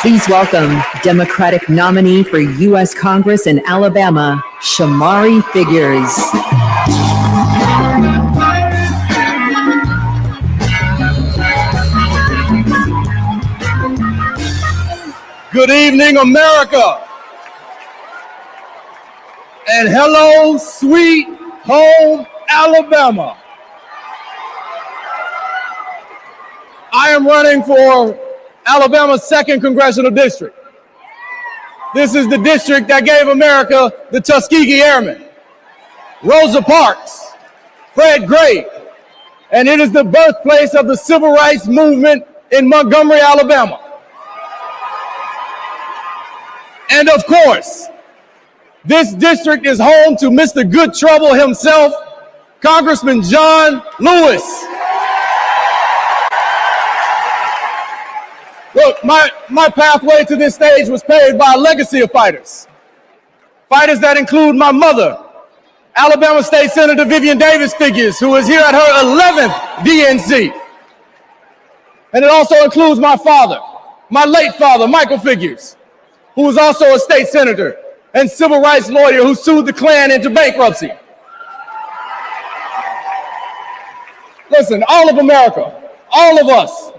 Please welcome Democratic nominee for U.S. Congress in Alabama, Shamari Figures. Good evening, America. And hello, sweet home, Alabama. I am running for Alabama's 2nd Congressional District. This is the district that gave America the Tuskegee Airmen, Rosa Parks, Fred Gray, and it is the birthplace of the civil rights movement in Montgomery, Alabama. And of course, this district is home to Mr. Good Trouble himself, Congressman John Lewis. Look, my pathway to this stage was paved by a legacy of fighters. Fighters that include my mother, Alabama State Senator Vivian Davis Figures, who is here at her 11th DNC. And it also includes my father, my late father, Michael Figures, who was also a state senator and civil rights lawyer who sued the Klan into bankruptcy. Listen, all of America, all of us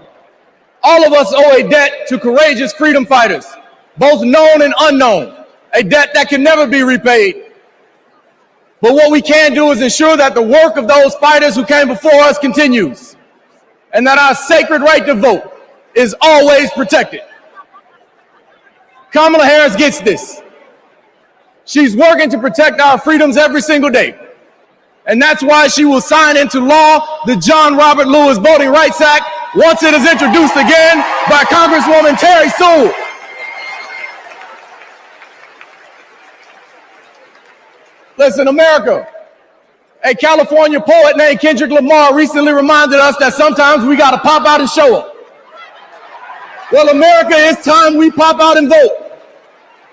owe a debt to courageous freedom fighters, both known and unknown, a debt that can never be repaid. But what we can do is ensure that the work of those fighters who came before us continues, and that our sacred right to vote is always protected. Kamala Harris gets this. She's working to protect our freedoms every single day. And that's why she will sign into law the John Robert Lewis Voting Rights Act once it is introduced again by Congresswoman Terry Sewell. Listen, America, a California poet named Kendrick Lamar recently reminded us that sometimes we gotta pop out and show up. Well, America, it's time we pop out and vote.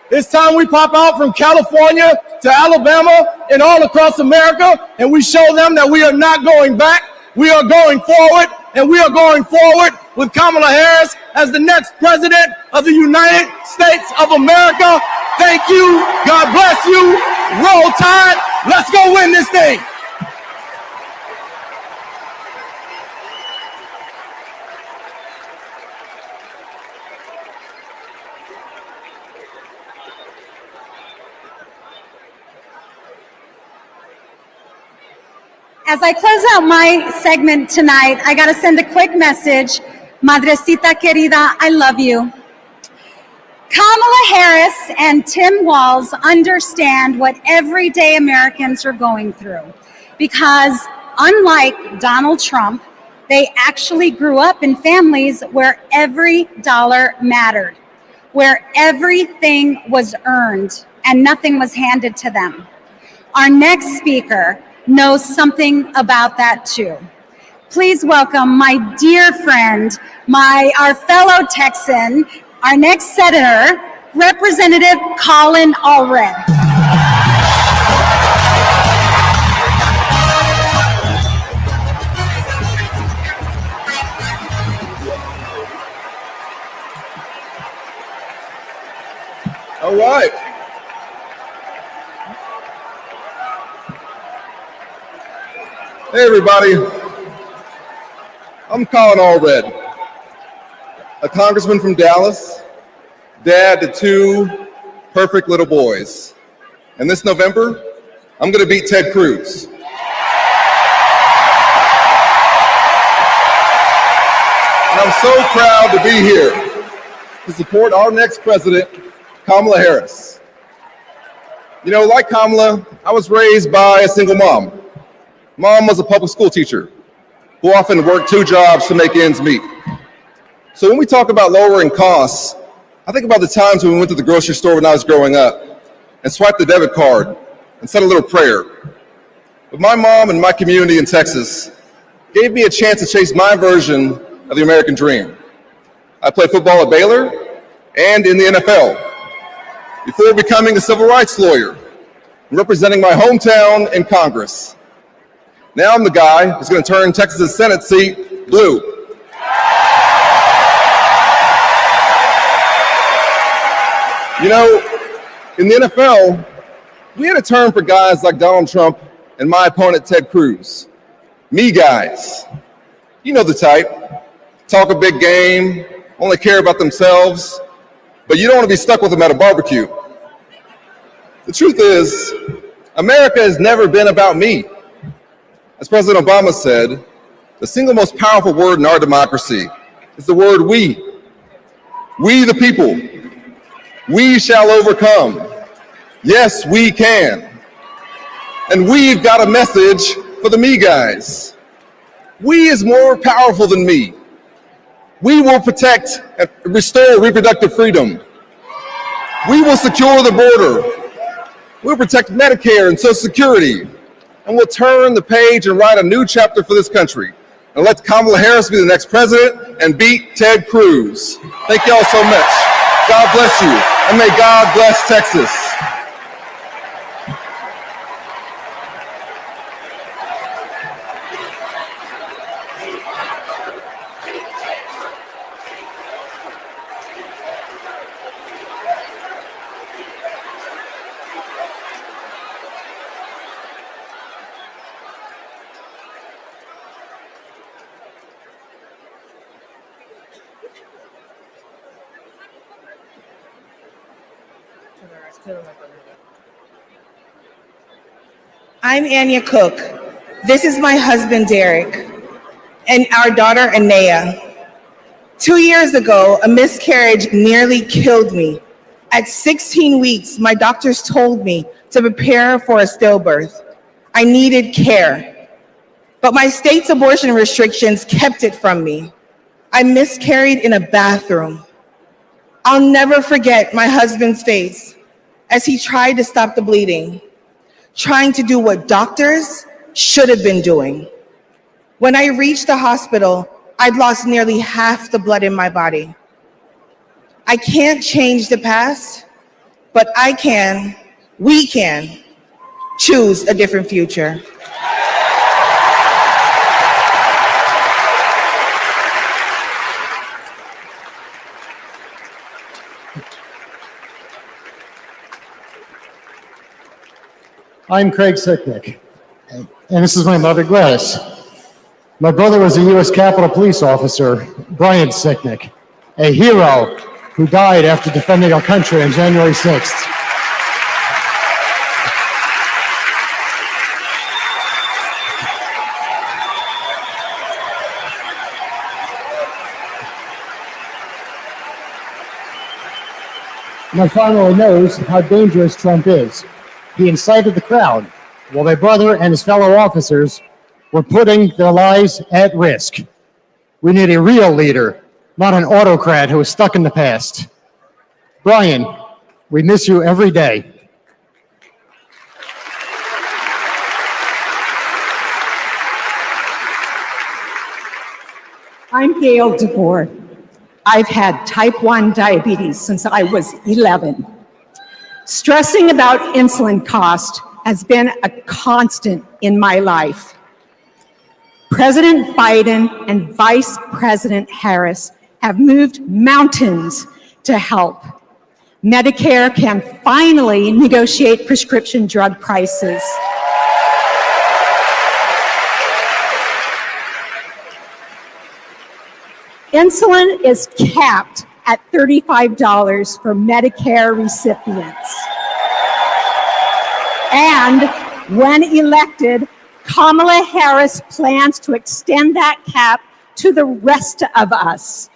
It's time we pop out from California to Alabama and all across America, and we show them that we are not going back, we are going forward, and we are going forward with Kamala Harris as the next president of the United States of America. Thank you, God bless you, roll tide, let's go win this thing. As I close out my segment tonight, I got to send a quick message. Madrecita querida, I love you. Kamala Harris and Tim Walz understand what everyday Americans are going through because unlike Donald Trump, they actually grew up in families where every dollar mattered, where everything was earned and nothing was handed to them. Our next speaker knows something about that too. Please welcome my dear friend, our fellow Texan, our next senator, Representative Colin Allred. All right. Hey everybody, I'm Colin Allred, a congressman from Dallas, dad to two perfect little boys. And this November, I'm gonna beat Ted Cruz. And I'm so proud to be here to support our next president, Kamala Harris. You know, like Kamala, I was raised by a single mom. Mom was a public school teacher who often worked two jobs to make ends meet. So when we talk about lowering costs, I think about the times when we went to the grocery store when I was growing up and swiped the debit card and said a little prayer. But my mom and my community in Texas gave me a chance to chase my version of the American dream. I played football at Baylor and in the NFL before becoming a civil rights lawyer and representing my hometown in Congress. Now I'm the guy who's going to turn Texas' Senate seat blue. You know, in the NFL, we had a term for guys like Donald Trump and my opponent, Ted Cruz. Me guys. You know the type. Talk a big game, only care about themselves, but you don't want to be stuck with them at a barbecue. The truth is, America has never been about me. As President Obama said, the single most powerful word in our democracy is the word we. We the people. We shall overcome. Yes, we can. And we've got a message for the me guys. We is more powerful than me. We will protect and restore reproductive freedom. We will secure the border. We'll protect Medicare and Social Security. And we'll turn the page and write a new chapter for this country. And let Kamala Harris be the next president and beat Ted Cruz. Thank you all so much. God bless you. And may God bless Texas. I'm Anya Cook. This is my husband, Derek, and our daughter, Anaya. 2 years ago, a miscarriage nearly killed me. At 16 weeks, my doctors told me to prepare for a stillbirth. I needed care, but my state's abortion restrictions kept it from me. I miscarried in a bathroom. I'll never forget my husband's face as he tried to stop the bleeding, trying to do what doctors should have been doing. When I reached the hospital, I'd lost nearly half the blood in my body. I can't change the past, but I can, we can, choose a different future. I'm Craig Sicknick, and this is my mother, Gladys. My brother was a U.S. Capitol Police officer, Brian Sicknick, a hero who died after defending our country on January 6th. My father knows how dangerous Trump is. He incited the crowd while my brother and his fellow officers were putting their lives at risk. We need a real leader, not an autocrat who is stuck in the past. Brian, we miss you every day. I'm Gail DeBoer. I've had type 1 diabetes since I was 11. Stressing about insulin cost has been a constant in my life. President Biden and Vice President Harris have moved mountains to help. Medicare can finally negotiate prescription drug prices. Insulin is capped at $35 for Medicare recipients. And when elected, Kamala Harris plans to extend that cap to the rest of us.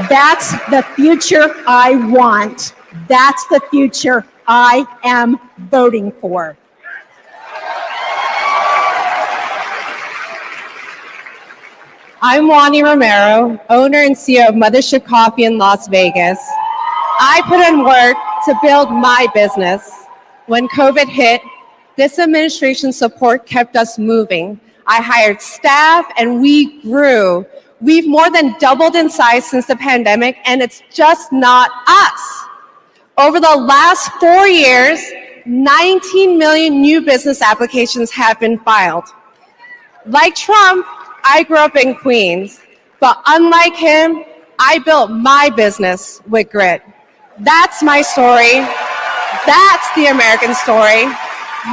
That's the future I want. That's the future I am voting for. I'm Wani Romero, owner and CEO of Mothership Coffee in Las Vegas. I put in work to build my business. When COVID hit, this administration's support kept us moving. I hired staff and we grew. We've more than doubled in size since the pandemic, and it's just not us. Over the last 4 years, 19 million new business applications have been filed. Like Trump, I grew up in Queens, but unlike him, I built my business with grit. That's my story. That's the American story.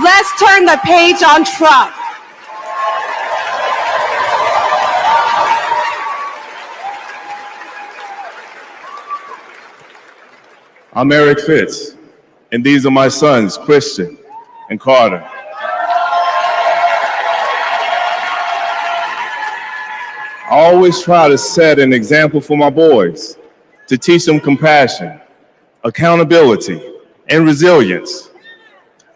Let's turn the page on Trump. I'm Eric Fitz, and these are my sons, Christian and Carter. I always try to set an example for my boys, to teach them compassion, accountability, and resilience.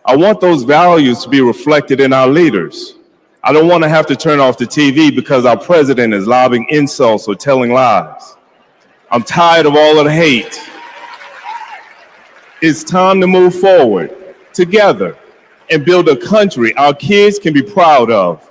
I want those values to be reflected in our leaders. I don't want to have to turn off the TV because our president is lobbing insults or telling lies. I'm tired of all of the hate. It's time to move forward together and build a country our kids can be proud of.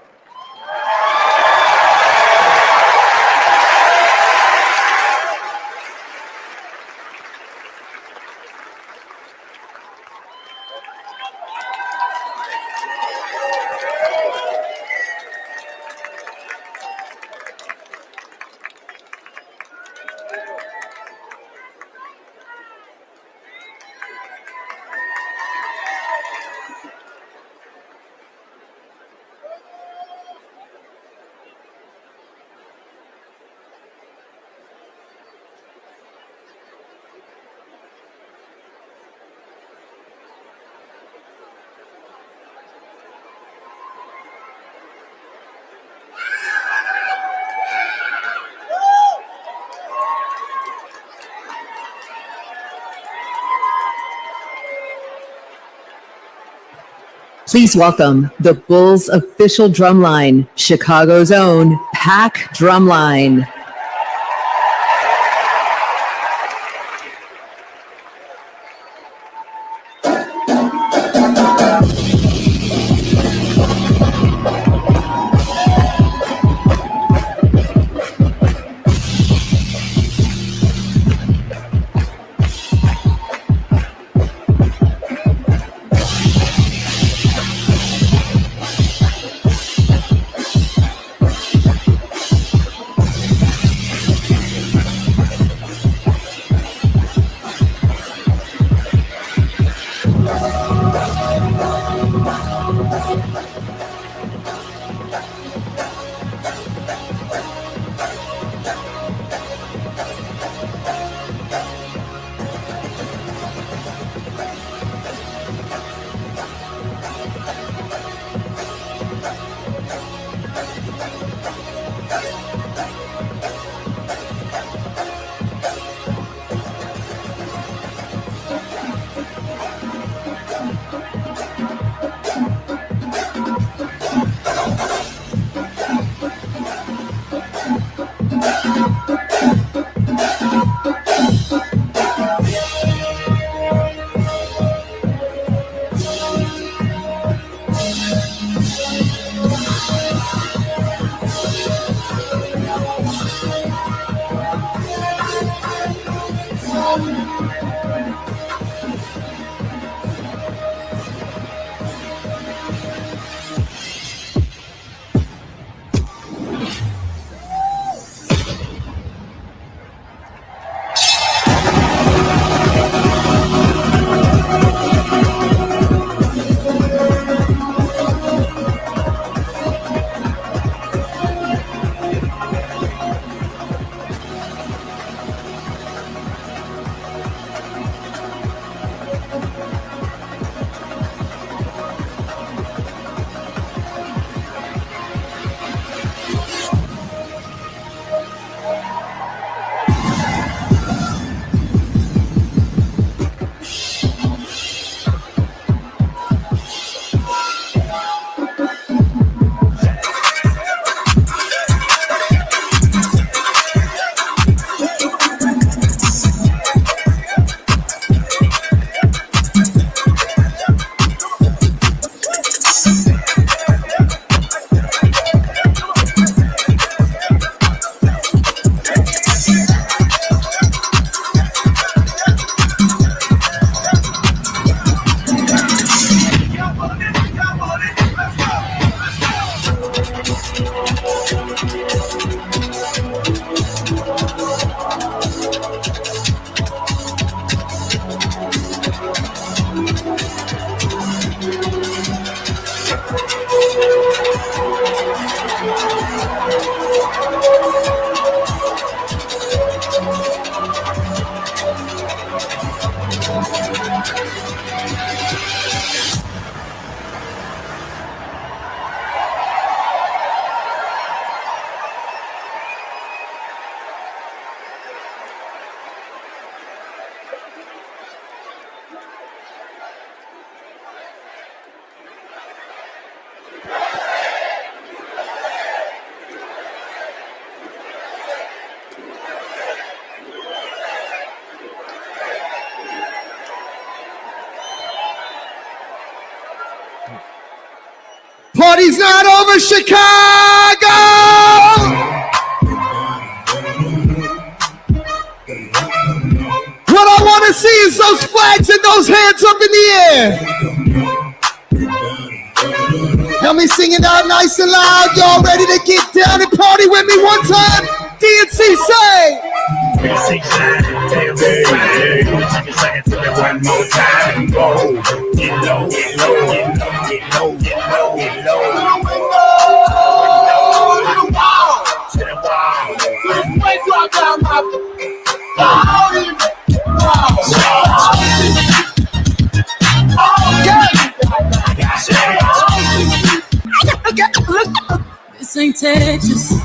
Please welcome the Bulls' official drumline, Chicago's own Pack Drumline. Party's not over, Chicago! What I want to see is those flags and those hands up in the air. Help me sing it out nice and loud. Y'all ready to get down and party with me one time? DNC say! One more time, go. Get low, get low, get low, get low, get low, get low. To the wall, to the wall. This way drop down my This ain't Texas, no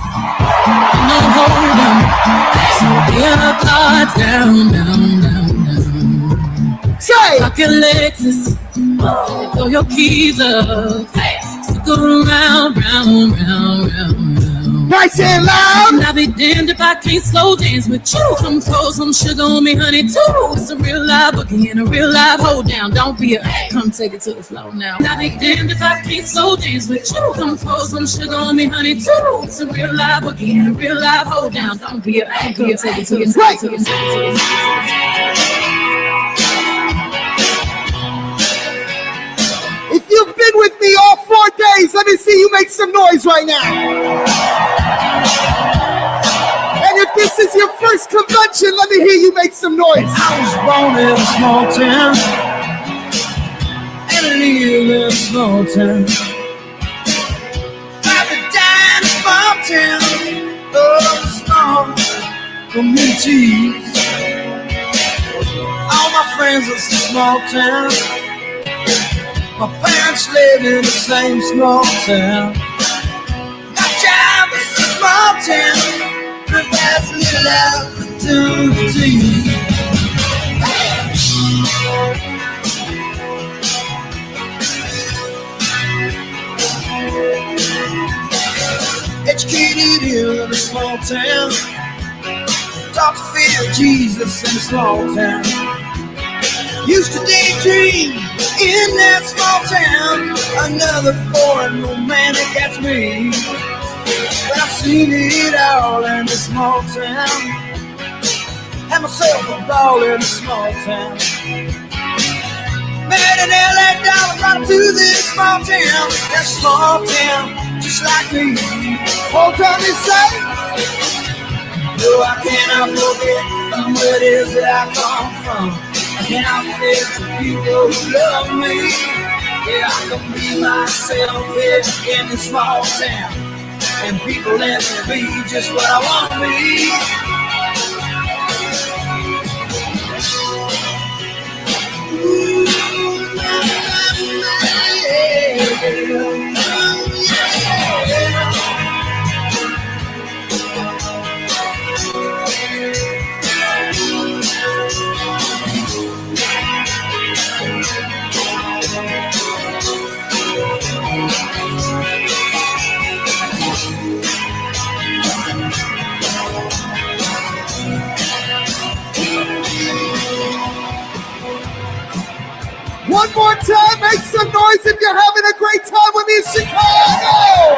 hold 'em. So get our cards down, down, down, down. Say! Fuck your Lexus, throw your keys up. Stick around, round, round, round. Nice and loud. And I'll be damned if I can't slow dance with you. Come throw some sugar on me, honey, too. It's a real live boogie and a real live hold down. Don't be a come take it to the floor now. And I'll be damned if I can't slow dance with you. Come throw some sugar on me, honey, too. It's a real live boogie and a real live hold down. Don't be a come take it to the floor. If you've been with me all 4 days, let me see you make some noise right now. And if this is your first convention, let me hear you make some noise. I was born in a small town, and I live in a small town. I've been down in a small town, oh, small communities. All my friends are from small town. My parents live in the same small town. My job is a small town, provides little opportunity. Educated in a small town, taught to fear Jesus in a small town. Used to daydream in that small town, another foreign romantic, that's me. But I've seen it all in a small town. Had myself a ball in a small town. Met an LA dollar, brought him to this small town. That small town, just like me. Whole time inside. No, I cannot forget from where it is that I come from. I cannot forget the people who love me. Yeah, I can be myself here in this small town, and people let me be just what I want to be. Ooh, One more time, make some noise if you're having a great time with me in Chicago.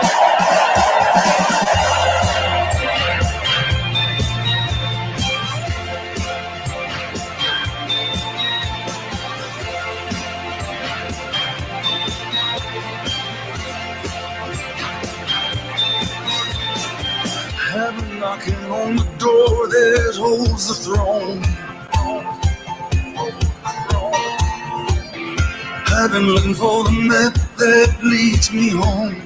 Heaven knocking on the door that holds the throne. I've been looking for the map that leads me home.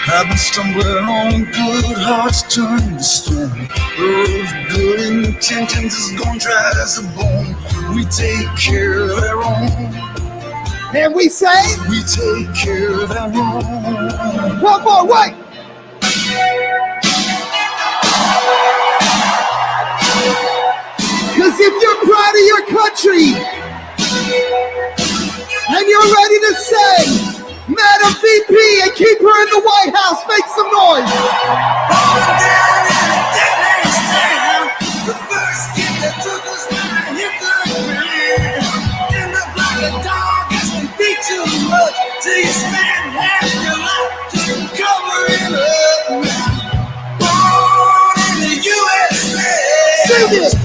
I've been stumbling on good hearts turned to stone. The road of good intentions is gone dry as a bone. We take care of our own. And we say, we take care of our own. One more, wait. Because if you're proud of your country and you're ready to say, Madam VP, and keep her in the White House, make some noise. Falling down in a dead man's town, the first kid that took us when I hit the ground. End up like a dog, it's been beat too much till you spend half your life just to cover it up. Born in the USA. Sing it.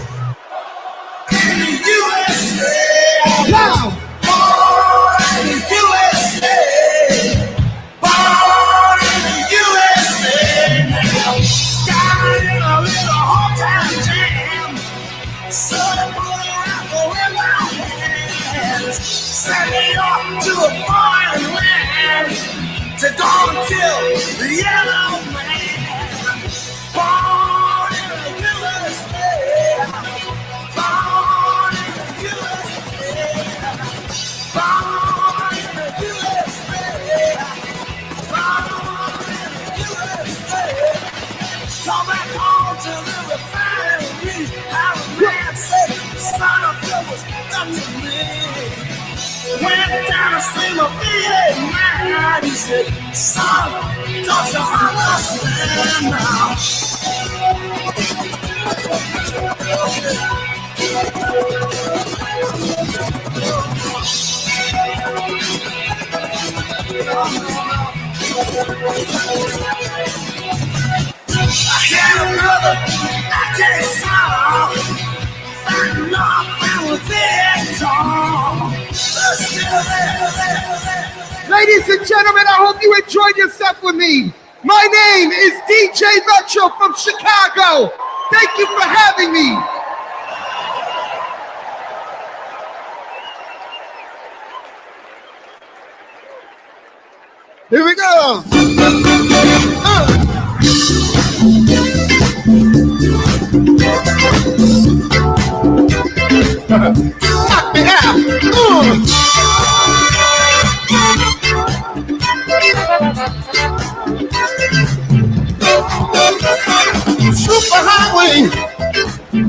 USA. Now. Born in the USA. Born in the USA. Got in a little home-time jam. So I put a rifle in my hands. Sent me off to a foreign land to go and kill the yellow man. Born in the USA. Born in the USA. Born in the USA. Born in the USA. Come back home to the refinery. How a man said, son of yours, the down and sing a V8 He said, son, don't you understand now? I can't brother, I can't solve. I'm not found with it all. Ladies and gentlemen, I hope you enjoyed yourself with me. My name is DJ Metro from Chicago. Thank you for having me. Here we go. Knock me out. Super highway,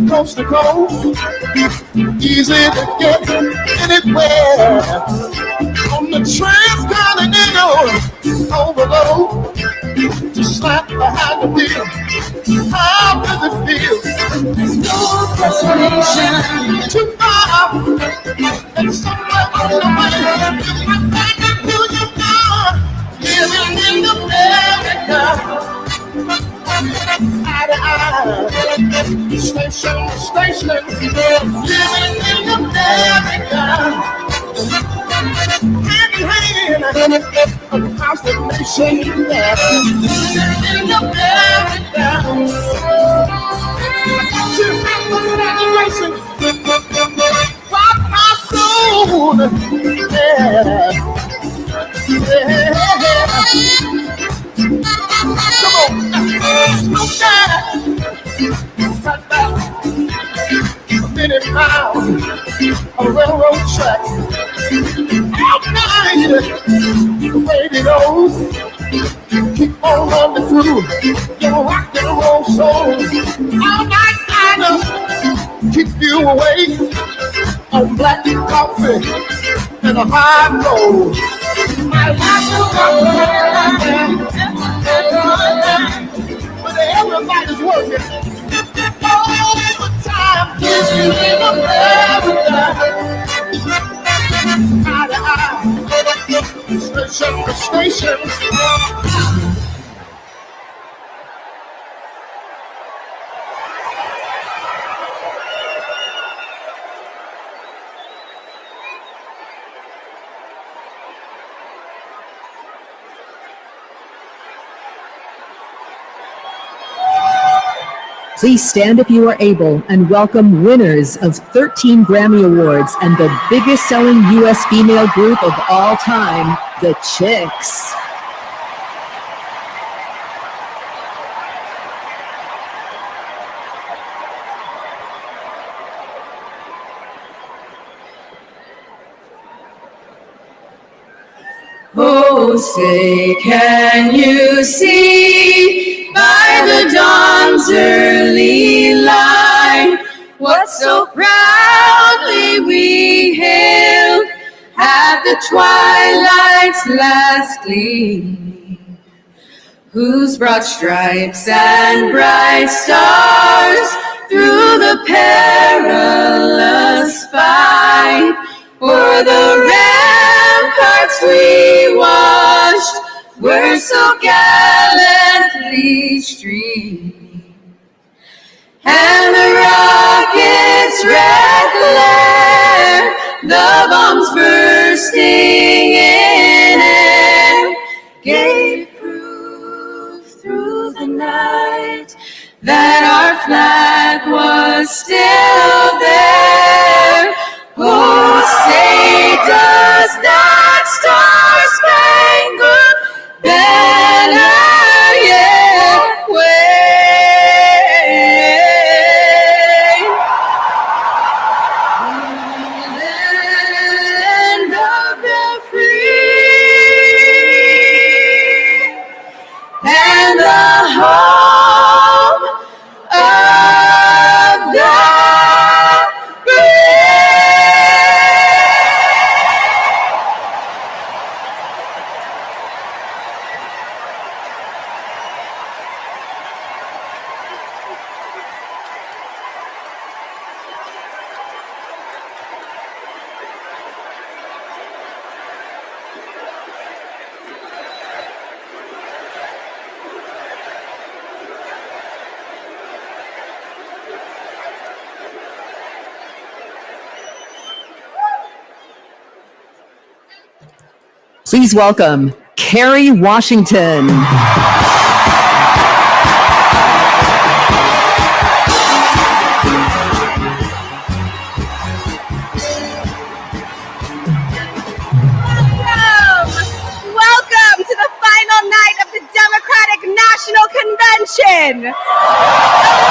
coast to coast, easy to get anywhere. On the transcontinental overload, just slap behind the wheel. How does it feel? There's no destination too far, and somewhere on the way, I'm back to you now, living in America. Eye to eye, station to station, living in America. Hand in hand, across the nation, living in America. Congratulations, rock my soul, yeah. Come on, smoke that, right back, a minute mile, a railroad track, all night, the way it goes, keep on running through your rock and roll soul, all night, keep you awake on black coffee and a high roll. My life is but everybody's working all the time. Living in America, eye to eye, station to station. Please stand if you are able and welcome winners of 13 Grammy Awards and the biggest selling U.S. female group of all time, the Chicks. Oh, say, can you see by the dawn's early light what so proudly we hailed at the twilight's last gleaming, whose broad stripes and bright stars through the perilous fight o'er the ramparts we watched were so gallantly streaming, and the rocket's red glare, the bombs bursting in air, gave proof through the night that our flag was still there. Oh, say, does that star-spangled banner yet wave? Land of the free and the home of the brave. Please welcome Kerry Washington. Welcome to the final night of the Democratic National Convention. The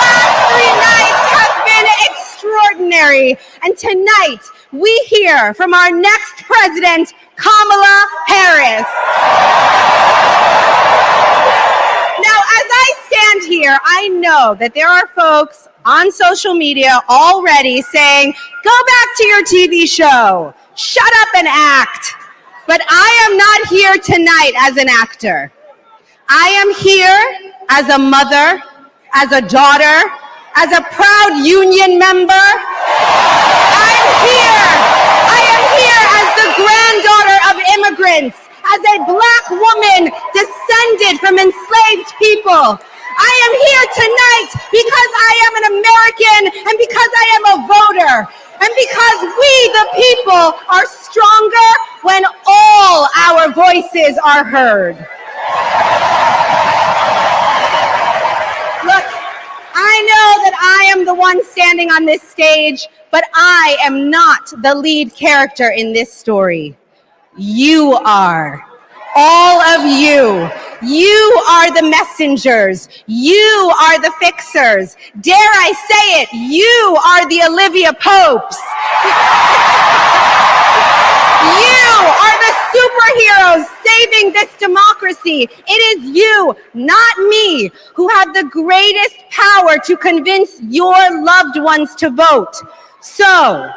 last 3 nights have been extraordinary, and tonight we hear from our next president, Kamala Harris. Now, as I stand here, I know that there are folks on social media already saying, go back to your TV show, shut up and act. But I am not here tonight as an actor. I am here as a mother, as a daughter, as a proud union member. I am here as the granddaughter of immigrants, as a Black woman descended from enslaved people. I am here tonight because I am an American and because I am a voter. And because we, the people, are stronger when all our voices are heard. Look, I know that I am the one standing on this stage, but I am not the lead character in this story. You are. All of you. You are the messengers. You are the fixers. Dare I say it, you are the Olivia Popes. You are the superheroes saving this democracy. It is you, not me, who have the greatest power to convince your loved ones to vote. So,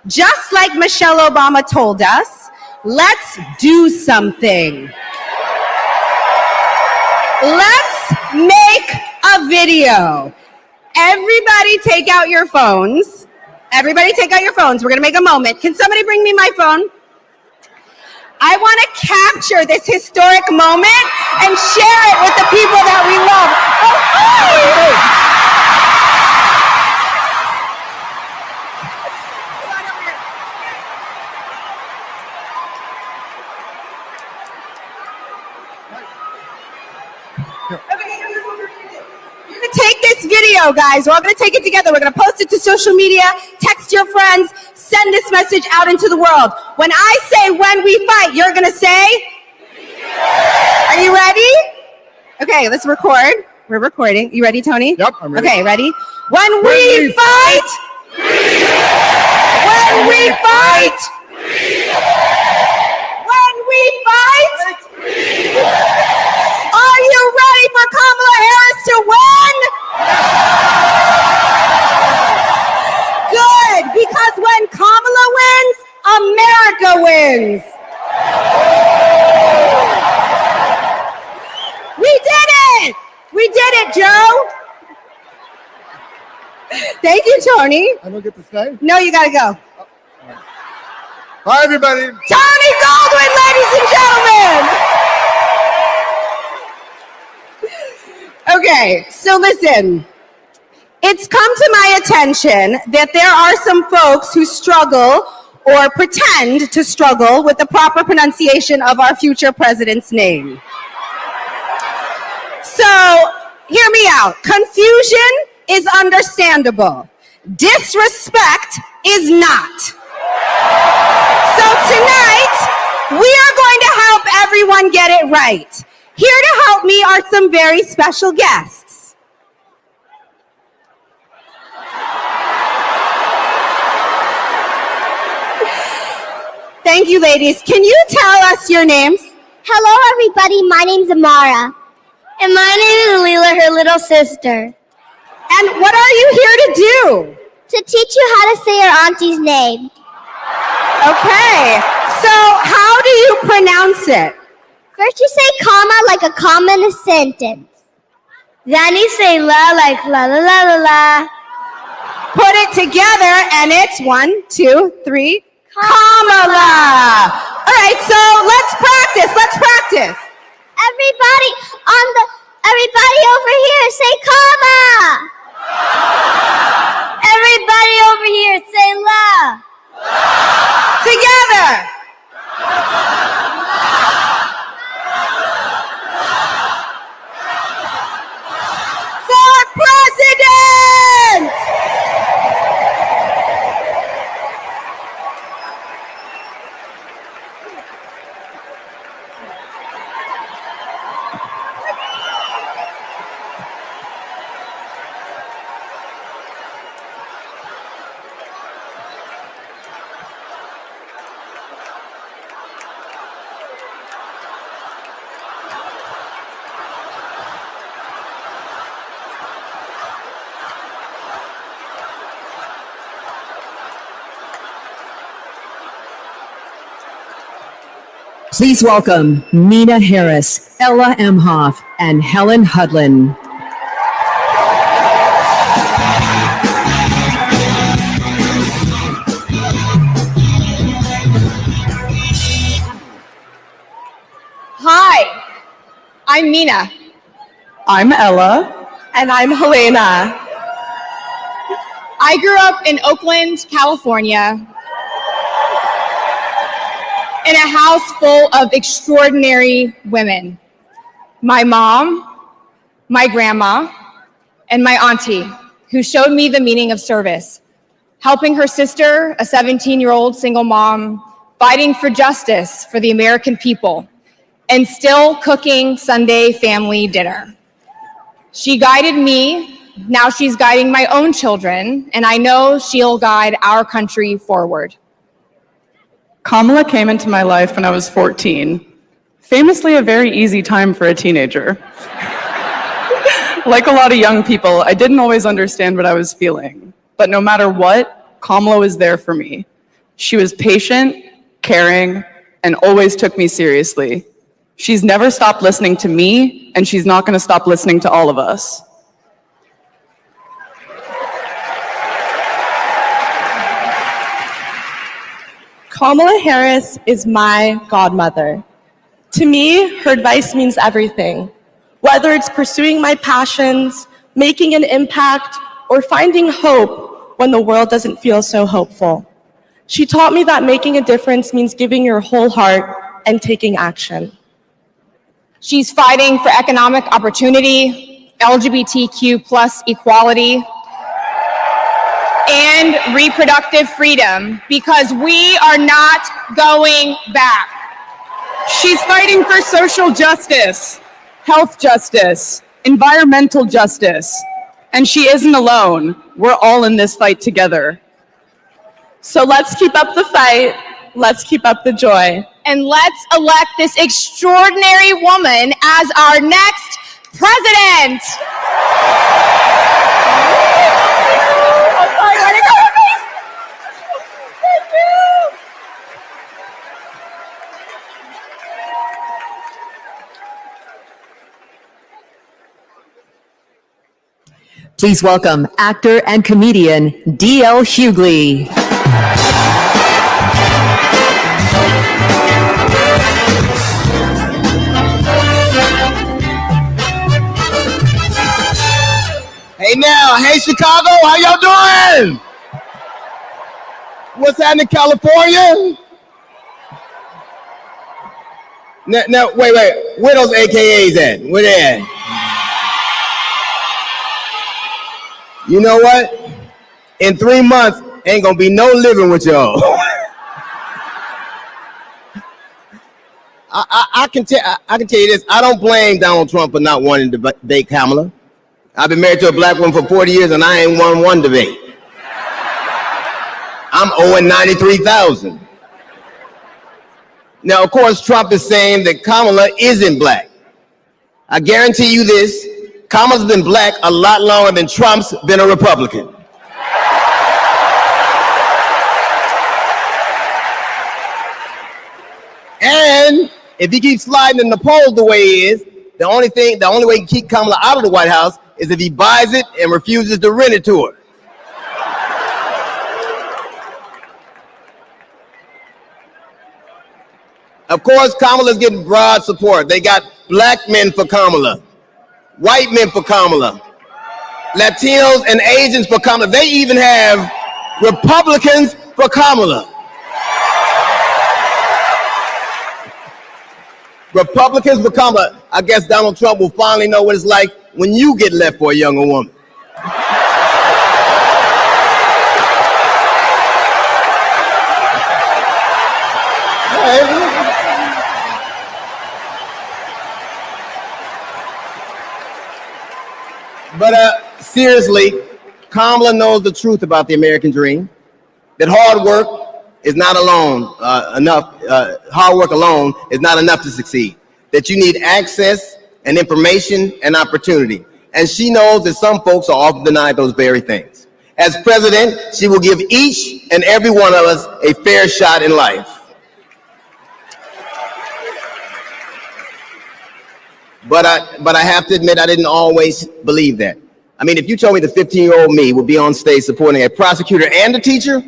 just like Michelle Obama told us, let's do something. Let's make a video. Everybody take out your phones. Everybody take out your phones. We're going to make a moment. Can somebody bring me my phone? I want to capture this historic moment and share it with the people that we love. Oh, take this video, guys. We're all going to take it together. We're going to post it to social media, text your friends, send this message out into the world. When I say when we fight, you're going to say? Are you ready? Okay, let's record. We're recording. You ready, Tony? Yep, I'm ready. Okay, ready? When we fight! When we fight! When we fight! Are you ready for Kamala Harris to win? Good, because when Kamala wins, America wins. We did it! We did it, Joe. Thank you, Tony. I don't get to stay? No, you gotta go. Bye, everybody. Tony Goldwyn, ladies and gentlemen. Okay, so listen, it's come to my attention that there are some folks who struggle or pretend to struggle with the proper pronunciation of our future president's name. So, hear me out. Confusion is understandable. Disrespect is not. So tonight, we are going to help everyone get it right. Here to help me are some very special guests. Thank you, ladies. Can you tell us your names? Hello, everybody. My name's Amara. And my name is Leela, her little sister. And what are you here to do? To teach you how to say your auntie's name. Okay. So how do you pronounce it? First you say comma like a comma in a sentence. Then you say la like la la la la la. Put it together and it's 1, 2, 3, Kamala. All right, so let's practice. Let's practice. Everybody over here say comma. Everybody over here say la. Together. Please welcome Nina Harris, Ella Emhoff, and Helen Hudlin. Hi, I'm Nina. I'm Ella. And I'm Helena. I grew up in Oakland, California, in a house full of extraordinary women. My mom, my grandma, and my auntie, who showed me the meaning of service, helping her sister, a 17-year-old single mom, fighting for justice for the American people, and still cooking Sunday family dinner. She guided me, now she's guiding my own children, and I know she'll guide our country forward. Kamala came into my life when I was 14, famously a very easy time for a teenager. Like a lot of young people, I didn't always understand what I was feeling, but no matter what, Kamala was there for me. She was patient, caring, and always took me seriously. She's never stopped listening to me, and she's not going to stop listening to all of us. Kamala Harris is my godmother. To me, her advice means everything. Whether it's pursuing my passions, making an impact, or finding hope when the world doesn't feel so hopeful. She taught me that making a difference means giving your whole heart and taking action. She's fighting for economic opportunity, LGBTQ plus equality, and reproductive freedom, because we are not going back. She's fighting for social justice, health justice, environmental justice, and she isn't alone. We're all in this fight together. So let's keep up the fight, let's keep up the joy. And let's elect this extraordinary woman as our next president. Please welcome actor and comedian D.L. Hughley. Hey now, hey Chicago, how y'all doing? What's happening in California? Now, wait, where those AKAs at? Where they at? You know what? In 3 months, ain't gonna be no living with y'all. I can tell you this, I don't blame Donald Trump for not wanting to debate Kamala. I've been married to a black woman for 40 years and I ain't won one debate. I'm owing $93,000. Now, of course, Trump is saying that Kamala isn't black. I guarantee you this, Kamala's been black a lot longer than Trump's been a Republican. And if he keeps sliding in the polls the way he is, the only way he can keep Kamala out of the White House is if he buys it and refuses to rent it to her. Of course, Kamala's getting broad support. They got black men for Kamala, white men for Kamala, Latinos and Asians for Kamala. They even have Republicans for Kamala. Republicans for Kamala. I guess Donald Trump will finally know what it's like when you get left for a younger woman. But seriously, Kamala knows the truth about the American dream, that hard work is not hard work alone is not enough to succeed, that you need access and information and opportunity. And she knows that some folks are often denied those very things. As president, she will give each and every one of us a fair shot in life. But I have to admit, I didn't always believe that. I mean, if you told me the 15-year-old me would be on stage supporting a prosecutor and a teacher,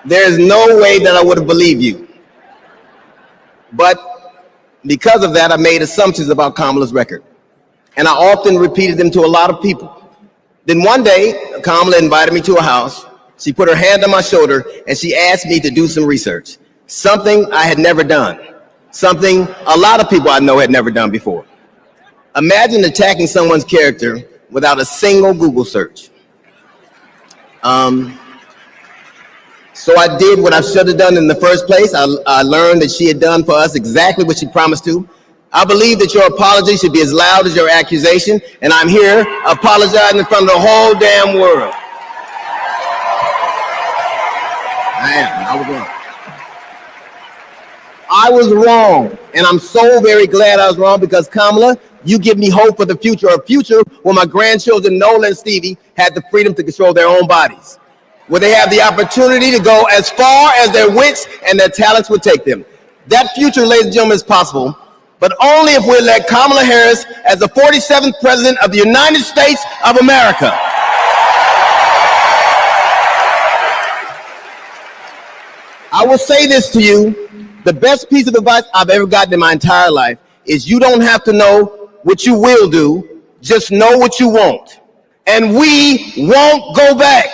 there's no way that I would have believed you. But because of that, I made assumptions about Kamala's record. And I often repeated them to a lot of people. Then one day, Kamala invited me to her house. She put her hand on my shoulder and she asked me to do some research. Something I had never done. Something a lot of people I know had never done before. Imagine attacking someone's character without a single Google search. So I did what I should have done in the first place. I learned that she had done for us exactly what she promised to. I believe that your apology should be as loud as your accusation, and I'm here apologizing in front of the whole damn world. I was wrong, and I'm so very glad I was wrong, because Kamala, you give me hope for the future, a future where my grandchildren, Nola and Stevie, had the freedom to control their own bodies, where they have the opportunity to go as far as their wits and their talents would take them. That future, ladies and gentlemen, is possible, but only if we elect Kamala Harris as the 47th President of the United States of America. I will say this to you, the best piece of advice I've ever gotten in my entire life is you don't have to know what you will do, just know what you won't. And we won't go back.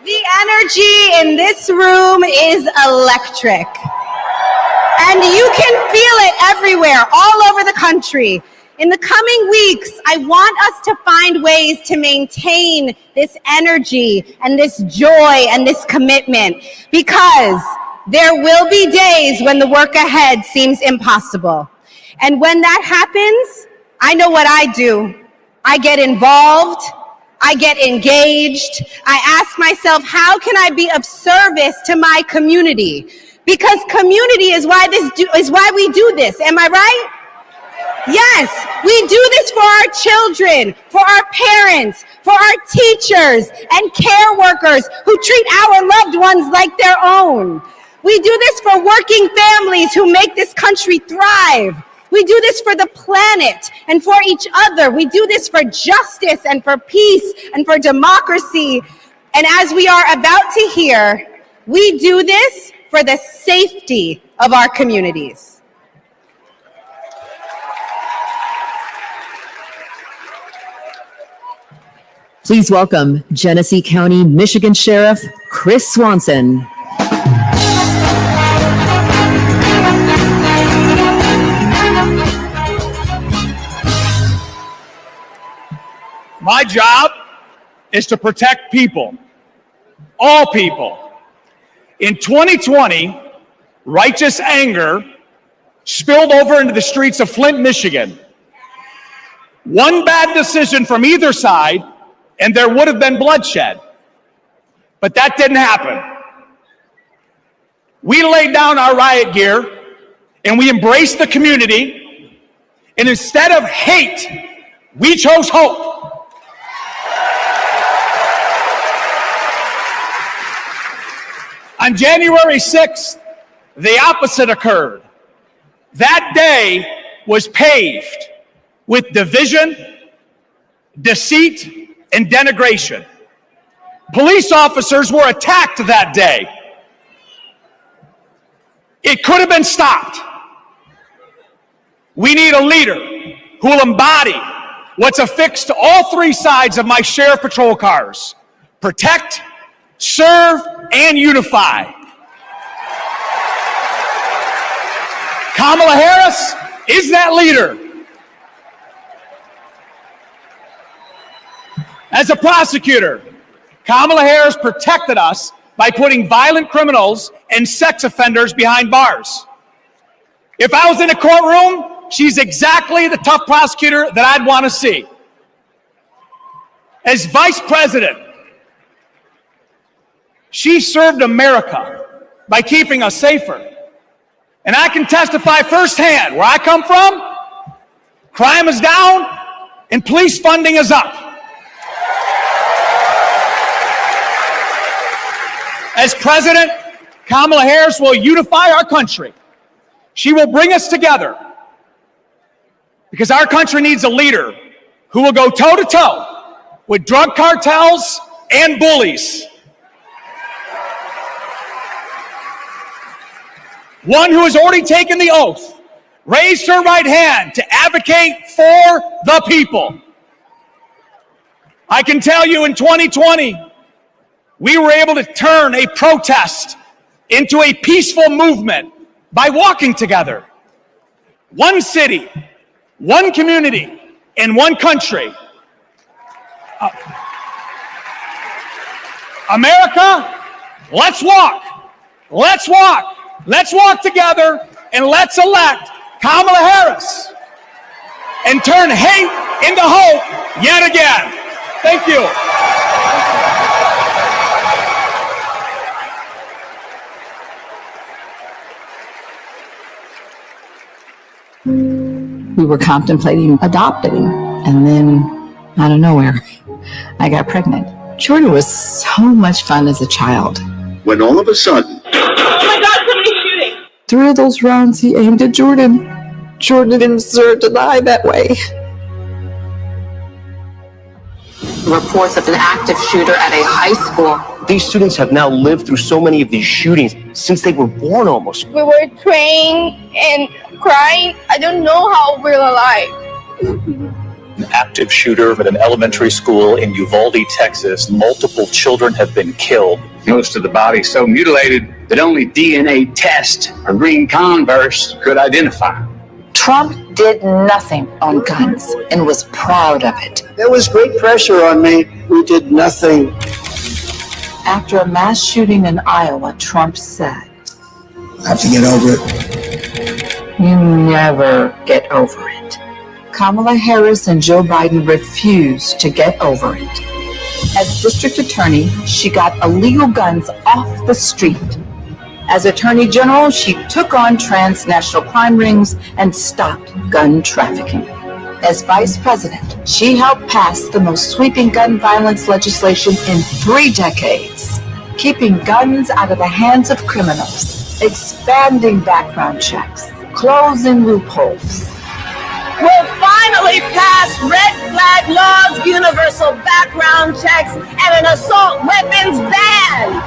The energy in this room is electric. And you can feel it everywhere, all over the country. In the coming weeks, I want us to find ways to maintain this energy and this joy and this commitment, because there will be days when the work ahead seems impossible. And when that happens, I know what I do. I get involved. I get engaged. I ask myself, how can I be of service to my community? Because community is why we do this. Am I right? Yes, we do this for our children, for our parents, for our teachers and care workers who treat our loved ones like their own. We do this for working families who make this country thrive. We do this for the planet and for each other. We do this for justice and for peace and for democracy. And as we are about to hear, we do this for the safety of our communities. Please welcome Genesee County, Michigan Sheriff Chris Swanson. My job is to protect people, all people. In 2020, righteous anger spilled over into the streets of Flint, Michigan. One bad decision from either side, and there would have been bloodshed. But that didn't happen. We laid down our riot gear, and we embraced the community, and instead of hate, we chose hope. On January 6th, the opposite occurred. That day was paved with division, deceit, and denigration. Police officers were attacked that day. It could have been stopped. We need a leader who will embody what's affixed to all three sides of my sheriff patrol cars: protect, serve, and unify. Kamala Harris is that leader. As a prosecutor, Kamala Harris protected us by putting violent criminals and sex offenders behind bars. If I was in a courtroom, she's exactly the tough prosecutor that I'd want to see. As vice president, she served America by keeping us safer. And I can testify firsthand, where I come from, crime is down and police funding is up. As President, Kamala Harris will unify our country. She will bring us together because our country needs a leader who will go toe-to-toe with drug cartels and bullies. One who has already taken the oath, raised her right hand to advocate for the people. I can tell you in 2020, we were able to turn a protest into a peaceful movement by walking together. One city, one community, and one country. America, let's walk. Let's walk. Let's walk together and let's elect Kamala Harris and turn hate into hope yet again. Thank you. We were contemplating adopting, and then out of nowhere, I got pregnant. Jordan was so much fun as a child. When all of a sudden, oh my God, somebody's shooting! 3 of those rounds he aimed at Jordan. Jordan didn't deserve to die that way. Reports of an active shooter at a high school. These students have now lived through so many of these shootings since they were born almost. We were praying and crying. I don't know how we're alive. An active shooter at an elementary school in Uvalde, Texas. Multiple children have been killed. Most of the body so mutilated that only DNA test or green Converse could identify. Trump did nothing on guns and was proud of it. There was great pressure on me. We did nothing. After a mass shooting in Iowa, Trump said, I have to get over it. "You never get over it." Kamala Harris and Joe Biden refused to get over it. As district attorney, she got illegal guns off the street. As Attorney General, she took on transnational crime rings and stopped gun trafficking. As Vice President, she helped pass the most sweeping gun violence legislation in 3 decades, keeping guns out of the hands of criminals, expanding background checks, closing loopholes. We'll finally pass red flag laws, universal background checks, and an assault weapons ban.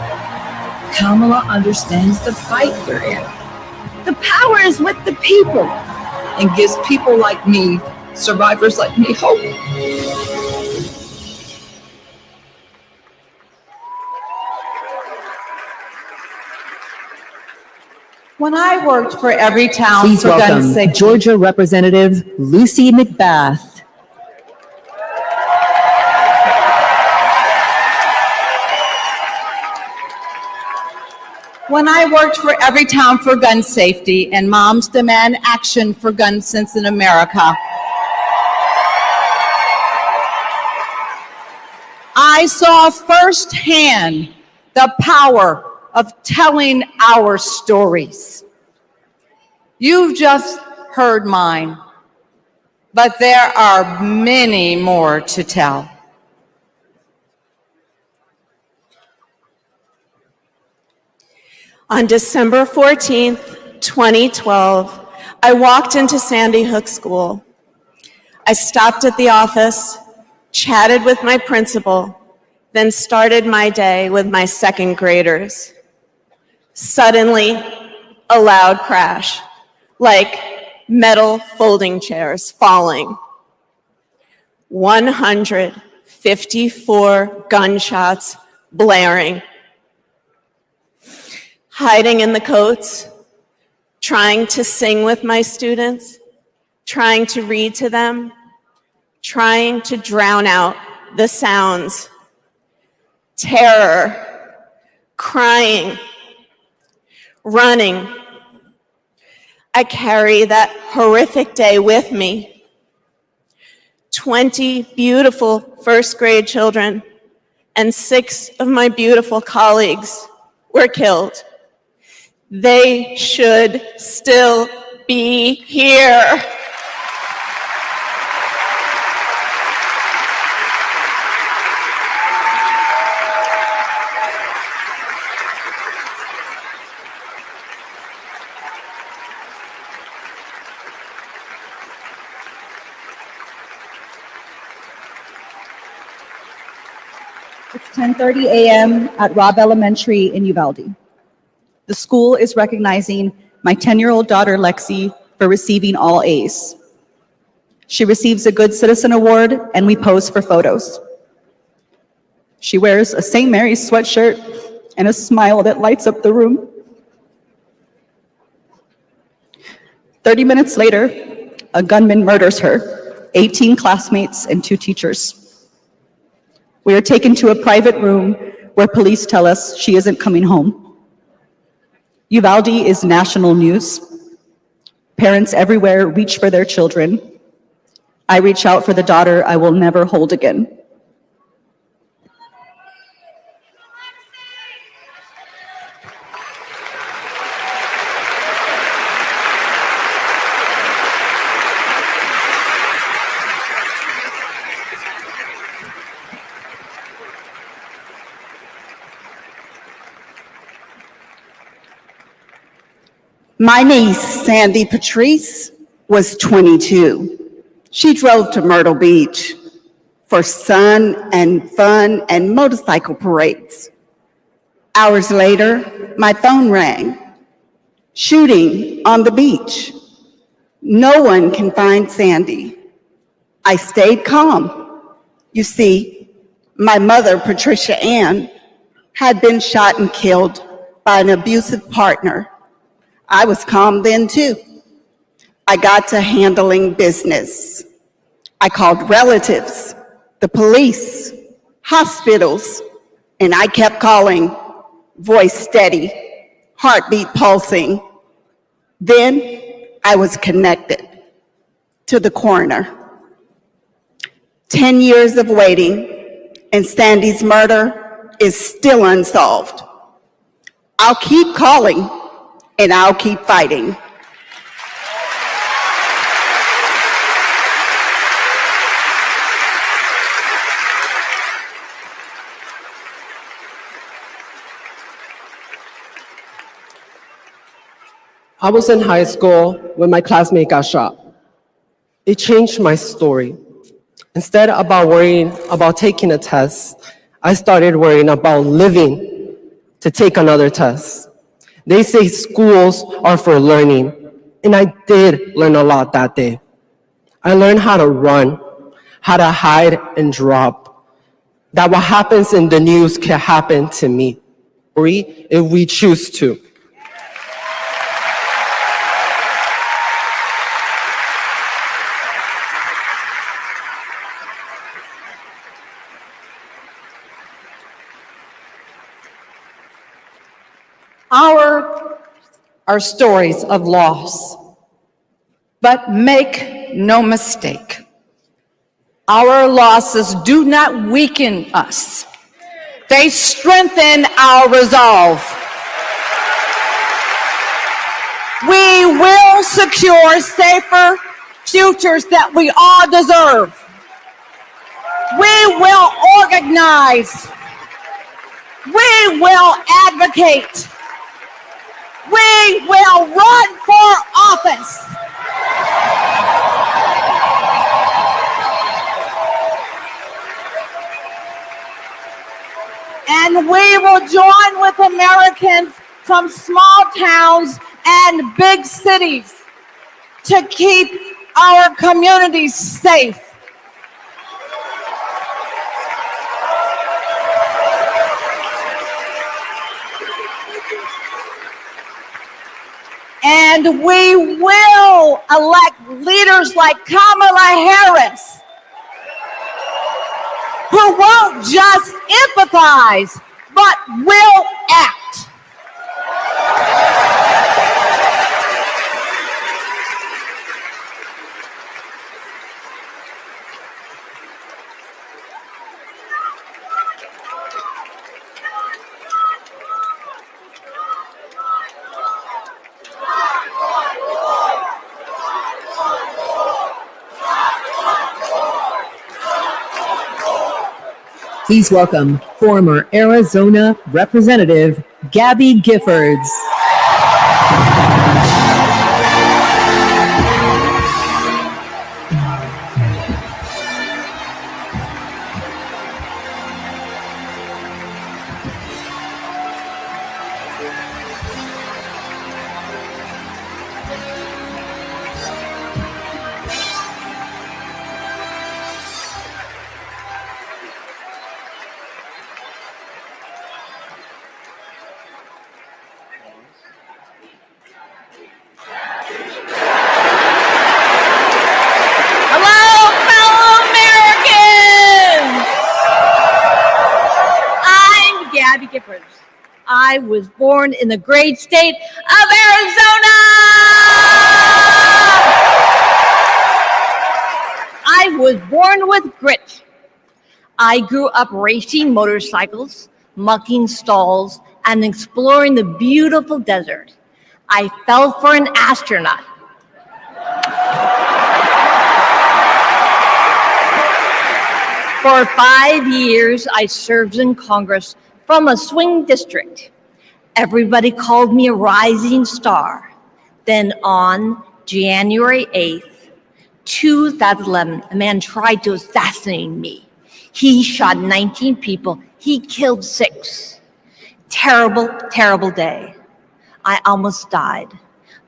Kamala understands the fight we're in. The power is with the people. And gives people like me, survivors like me, hope. When I worked for Every Town Please for Gun welcome Safety. Georgia Representative Lucy McBath. When I worked for Every Town for Gun Safety and Moms Demand Action for Gun Sense in America, I saw firsthand the power of telling our stories. You've just heard mine, but there are many more to tell. On December 14th, 2012, I walked into Sandy Hook School. I stopped at the office, chatted with my principal, then started my day with my second graders. Suddenly, a loud crash, like metal folding chairs falling. 154 gunshots blaring. Hiding in the coats, trying to sing with my students, trying to read to them, trying to drown out the sounds. Terror, crying, running. I carry that horrific day with me. 20 beautiful first grade children and 6 of my beautiful colleagues were killed. They should still be here. It's 10:30 a.m. at Robb Elementary in Uvalde. The school is recognizing my 10-year-old daughter, Lexi, for receiving all A's. She receives a Good Citizen Award, and we pose for photos. She wears a St. Mary's sweatshirt and a smile that lights up the room. 30 minutes later, a gunman murders her, 18 classmates, and 2 teachers. We are taken to a private room where police tell us she isn't coming home. Uvalde is national news. Parents everywhere reach for their children. I reach out for the daughter I will never hold again. My niece, Sandy Patrice, was 22. She drove to Myrtle Beach for sun and fun and motorcycle parades. Hours later, my phone rang. Shooting on the beach. No one can find Sandy. I stayed calm. You see, my mother, Patricia Ann, had been shot and killed by an abusive partner. I was calm then too. I got to handling business. I called relatives, the police, hospitals, and I kept calling, voice steady, heartbeat pulsing. Then I was connected to the coroner. 10 years of waiting, and Sandy's murder is still unsolved. I'll keep calling, and I'll keep fighting. I was in high school when my classmate got shot. It changed my story. Instead of worrying about taking a test, I started worrying about living to take another test. They say schools are for learning, and I did learn a lot that day. I learned how to run, how to hide and drop, that what happens in the news can happen to me, if we choose to. Are stories of loss. But make no mistake, our losses do not weaken us. They strengthen our resolve. We will secure safer futures that we all deserve. We will organize. We will advocate. We will run for office. And we will join with Americans from small towns and big cities to keep our communities safe. And we will elect leaders like Kamala Harris, who won't just empathize, but will act. Please welcome former Arizona Representative Gabby Giffords. I was born in the great state of Arizona. I was born with grit. I grew up racing motorcycles, mucking stalls, and exploring the beautiful desert. I fell for an astronaut. For 5 years, I served in Congress from a swing district. Everybody called me a rising star. Then on January 8th, 2011, a man tried to assassinate me. He shot 19 people. He killed 6. Terrible, terrible day. I almost died,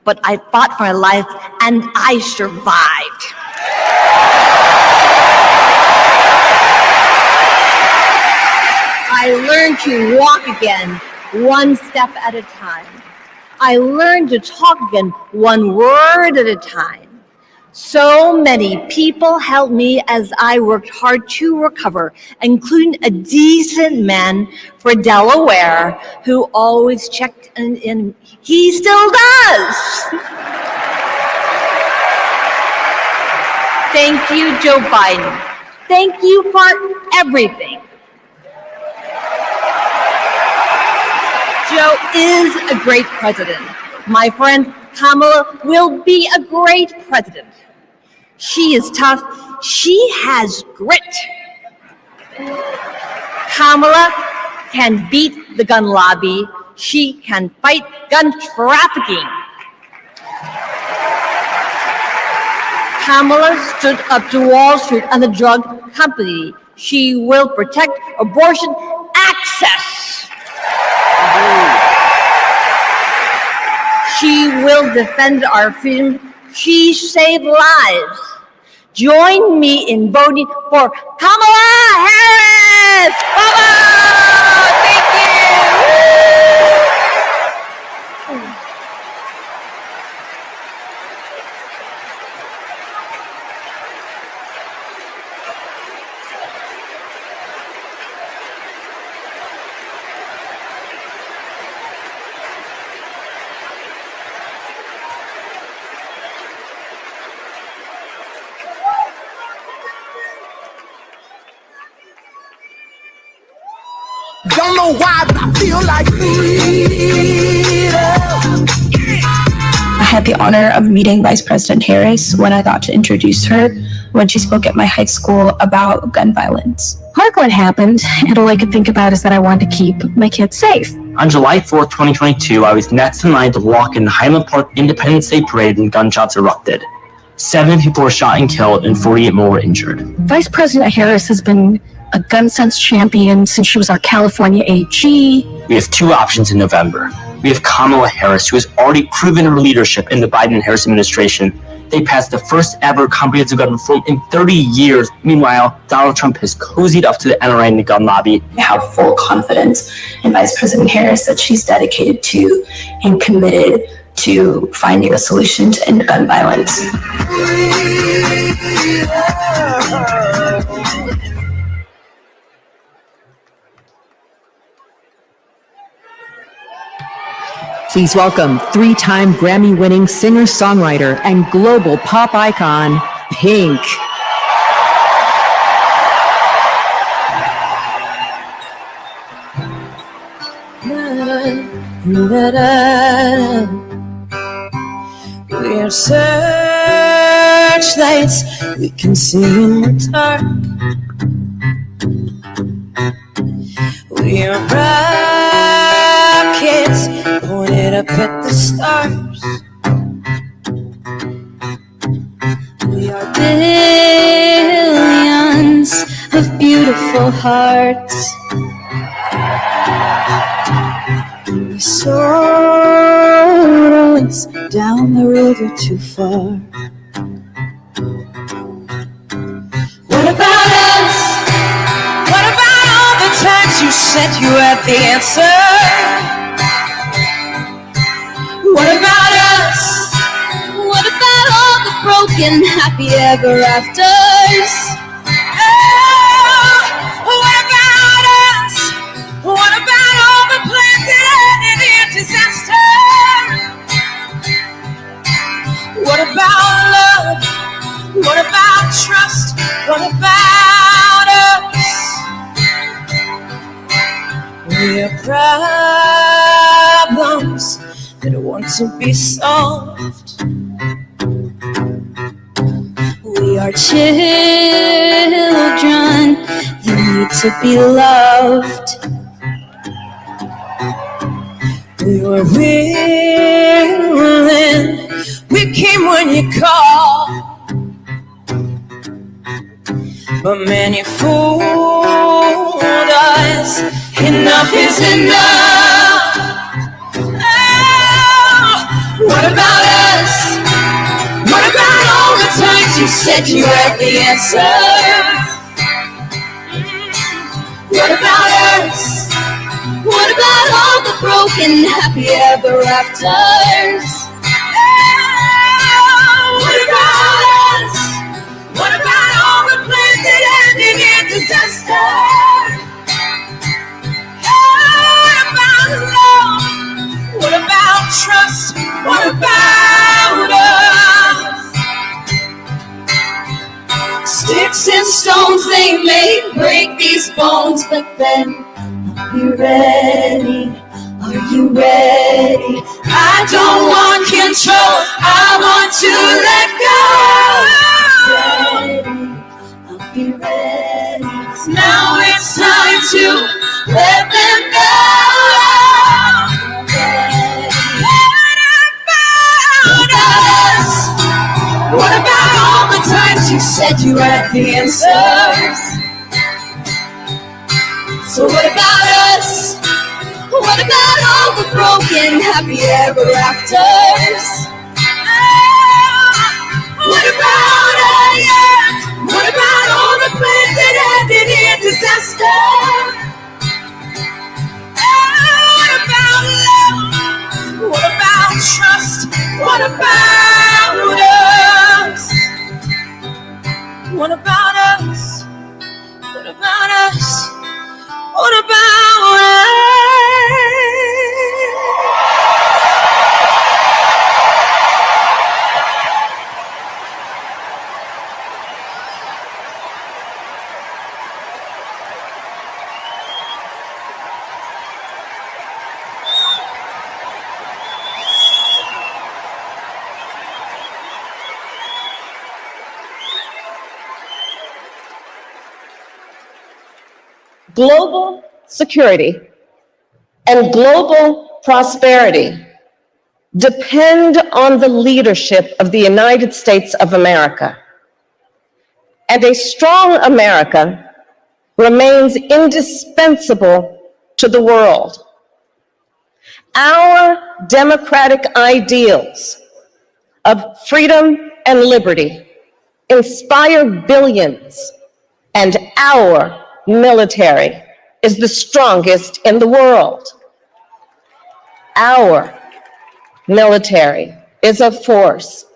but I fought for my life and I survived. I learned to walk again, one step at a time. I learned to talk again, one word at a time. So many people helped me as I worked hard to recover, including a decent man for Delaware who always checked in. He still does. Thank you, Joe Biden. Thank you for everything. Joe is a great president. My friend Kamala will be a great president. She is tough. She has grit. Kamala can beat the gun lobby. She can fight gun trafficking. Kamala stood up to Wall Street and the drug company. She will protect abortion access. She will defend our freedom. She saved lives. Join me in voting for Kamala Harris. Bravo! Thank you. Don't know why, but I feel like I had the honor of meeting Vice President Harris when I got to introduce her when she spoke at my high school about gun violence. Like what happened, and all I could think about is that I wanted to keep my kids safe. On July 4th, 2022, I was next in line to walk in the Highland Park Independence Day Parade when gunshots erupted. 7 people were shot and killed, and 48 more were injured. Vice President Harris has been a gun sense champion since she was our California AG. We have 2 options in November. We have Kamala Harris, who has already proven her leadership in the Biden-Harris administration. They passed the first ever comprehensive gun reform in 30 years. Meanwhile, Donald Trump has cozied up to the NRA and the gun lobby. I have full confidence in Vice President Harris that she's dedicated to and committed to finding a solution to end gun violence. Please welcome 3-time Grammy-winning singer-songwriter and global pop icon, Pink. We're searchlights we can see in the dark. are rockets pointed up at the stars. We are billions of beautiful hearts. We sorrows down the river too far. What about us? What about all the times you said you had the answer? What about us? What about all the broken happy ever afters? Oh, what about us? What about all the plans that ended in disaster? What about love? What about trust? What about us? We are problems that want to be solved. We are children that need to be loved. We were willing, we came when you called. But many fooled us. Enough is enough. Oh, what about us? What about all the times you said you had the answer? What about us? What about all the broken happy ever afters? Oh, what about us? What about all the plans that ended in disaster? What about love? What about trust? What about us? Sticks and stones, they may break these bones, but then are you ready? Are you ready? I don't want control, I want to let go. I'll be ready. Now it's time to let them go. What about us? What about all the times you said you had the answers? So what about us? What about all the broken happy ever afters? What about us? What about all the plans that ended in disaster? What about love? What about trust? What about us? What about us? What about us? What about us? Global security and global prosperity depend on the leadership of the United States of America. And a strong America remains indispensable to the world. Our democratic ideals of freedom and liberty inspire billions, and our military is the strongest in the world. Our military is a force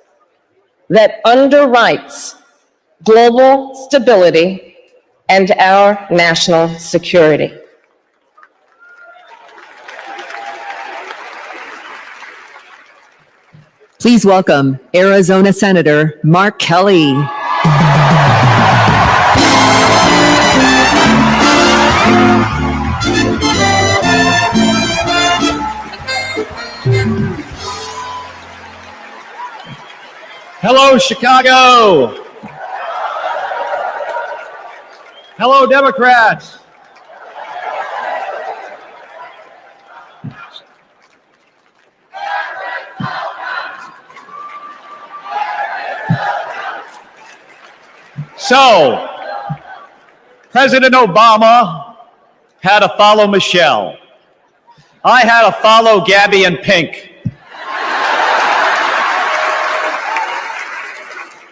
that underwrites global stability and our national security. Please welcome Arizona Senator Mark Kelly. Hello, Chicago. Hello, Democrats. So, President Obama had to follow Michelle. I had to follow Gabby and Pink.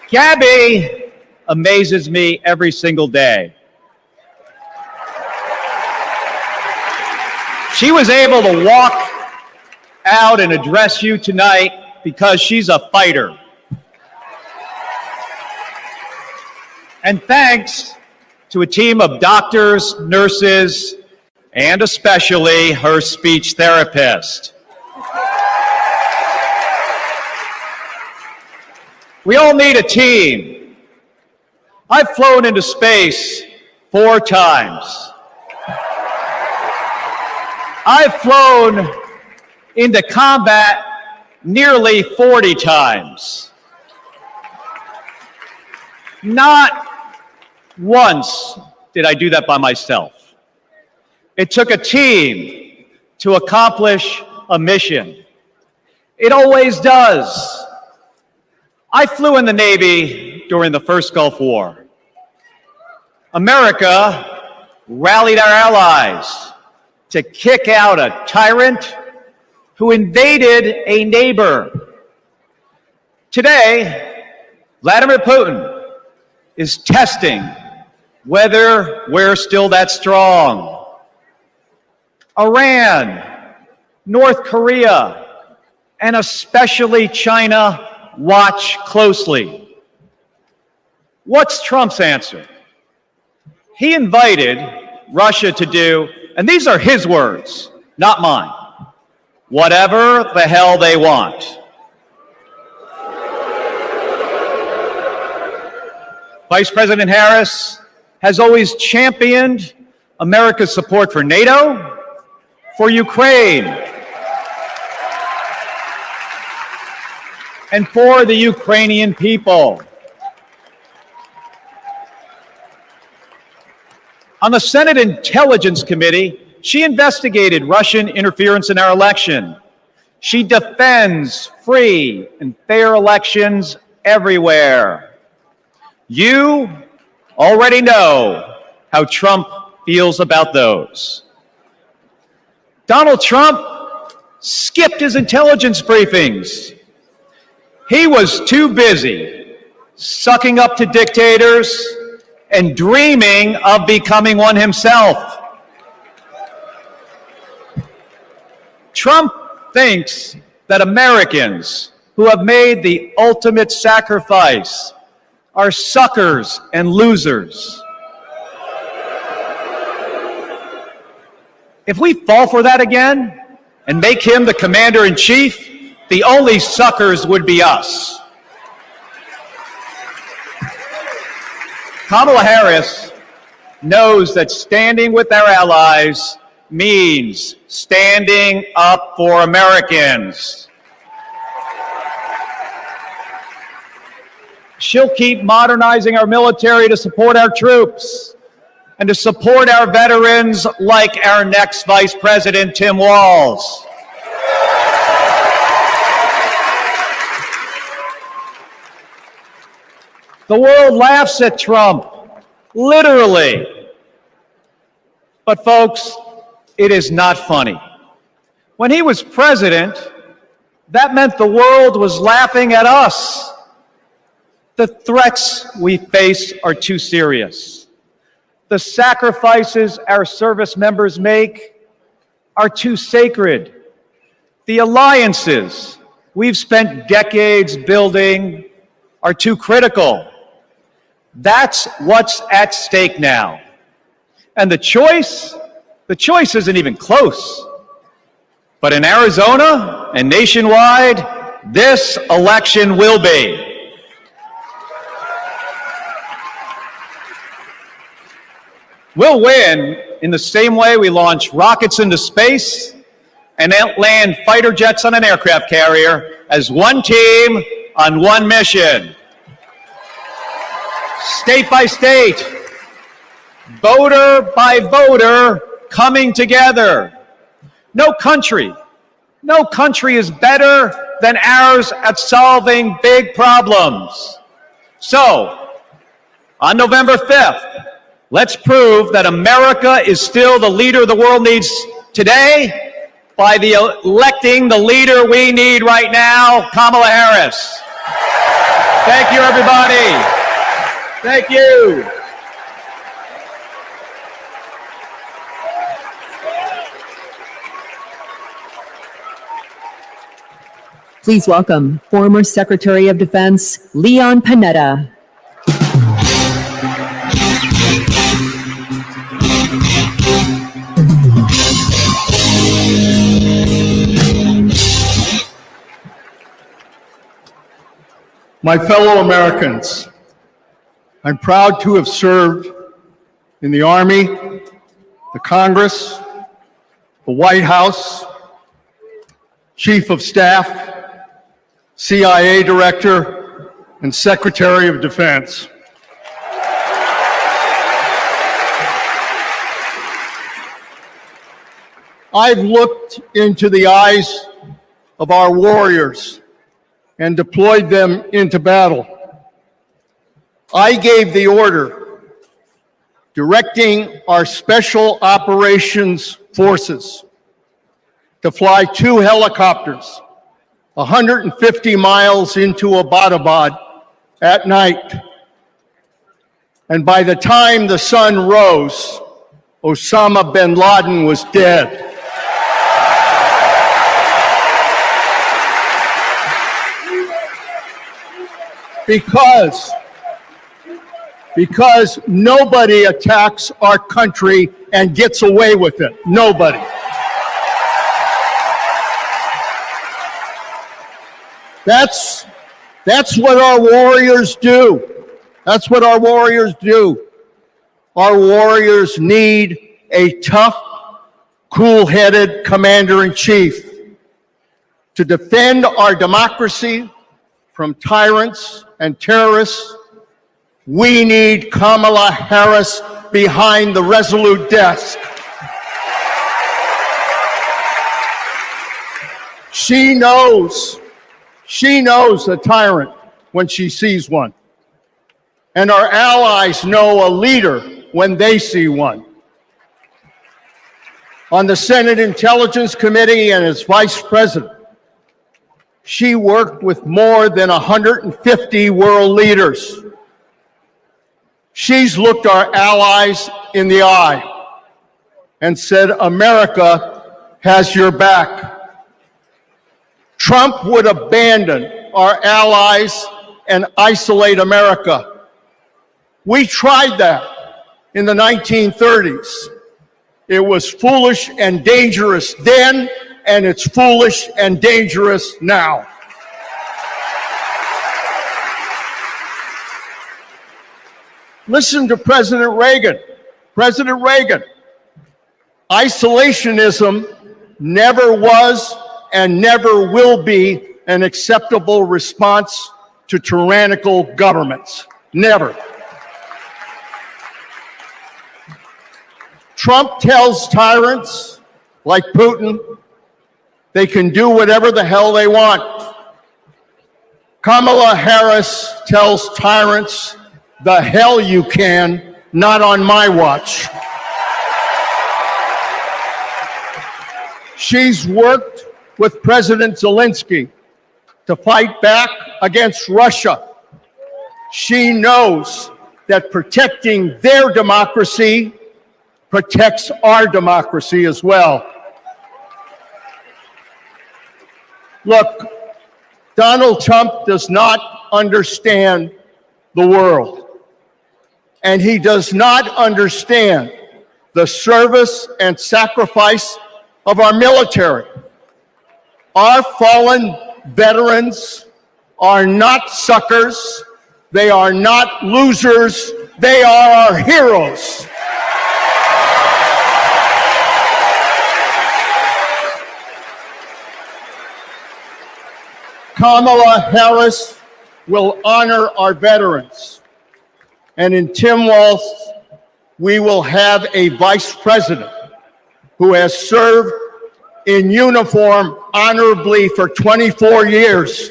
Gabby amazes me every single day. She was able to walk out and address you tonight because she's a fighter. And thanks to a team of doctors, nurses, and especially her speech therapist. We all need a team. I've flown into space 4 times. I've flown into combat nearly 40 times. Not once did I do that by myself. It took a team to accomplish a mission. It always does. I flew in the Navy during the first Gulf War. America rallied our allies to kick out a tyrant who invaded a neighbor. Today, Vladimir Putin is testing whether we're still that strong. Iran, North Korea, and especially China watch closely. What's Trump's answer? He invited Russia to do, and these are his words, not mine, whatever the hell they want. Vice President Harris has always championed America's support for NATO, for Ukraine, and for the Ukrainian people. On the Senate Intelligence Committee, she investigated Russian interference in our election. She defends free and fair elections everywhere. You already know how Trump feels about those. Donald Trump skipped his intelligence briefings. He was too busy sucking up to dictators and dreaming of becoming one himself. Trump thinks that Americans who have made the ultimate sacrifice are suckers and losers. If we fall for that again and make him the commander-in-chief, the only suckers would be us. Kamala Harris knows that standing with our allies means standing up for Americans. She'll keep modernizing our military to support our troops and to support our veterans like our next Vice President, Tim Walz. The world laughs at Trump, literally. But folks, it is not funny. When he was president, that meant the world was laughing at us. The threats we face are too serious. The sacrifices our service members make are too sacred. The alliances we've spent decades building are too critical. That's what's at stake now. And the choice isn't even close. But in Arizona and nationwide, this election will be. We'll win in the same way we launch rockets into space and land fighter jets on an aircraft carrier as one team on one mission. State by state, voter by voter, coming together. No country is better than ours at solving big problems. So, On November 5th, let's prove that America is still the leader the world needs today by electing the leader we need right now, Kamala Harris. Thank you, everybody. Thank you. Please welcome former Secretary of Defense Leon Panetta. My fellow Americans, I'm proud to have served in the Army, the Congress, the White House, Chief of Staff, CIA Director, and Secretary of Defense. I've looked into the eyes of our warriors and deployed them into battle. I gave the order directing our Special Operations Forces to fly 2 helicopters 150 miles into Abbottabad at night. And by the time the sun rose, Osama bin Laden was dead. Because nobody attacks our country and gets away with it. Nobody. That's what our warriors do. That's what our warriors do. Our warriors need a tough, cool-headed commander-in-chief to defend our democracy from tyrants and terrorists. We need Kamala Harris behind the resolute desk. She knows a tyrant when she sees one. And our allies know a leader when they see one. On the Senate Intelligence Committee and as Vice President, she worked with more than 150 world leaders. She's looked our allies in the eye and said, America has your back. Trump would abandon our allies and isolate America. We tried that in the 1930s. It was foolish and dangerous then, and it's foolish and dangerous now. Listen to President Reagan. President Reagan. Isolationism never was and never will be an acceptable response to tyrannical governments. Never. Trump tells tyrants like Putin they can do whatever the hell they want. Kamala Harris tells tyrants, the hell you can, not on my watch. She's worked with President Zelensky to fight back against Russia. She knows that protecting their democracy protects our democracy as well. Look, Donald Trump does not understand the world, and he does not understand the service and sacrifice of our military. Our fallen veterans are not suckers. They are not losers. They are our heroes. Kamala Harris will honor our veterans. And in Tim Walz, we will have a vice president who has served in uniform honorably for 24 years.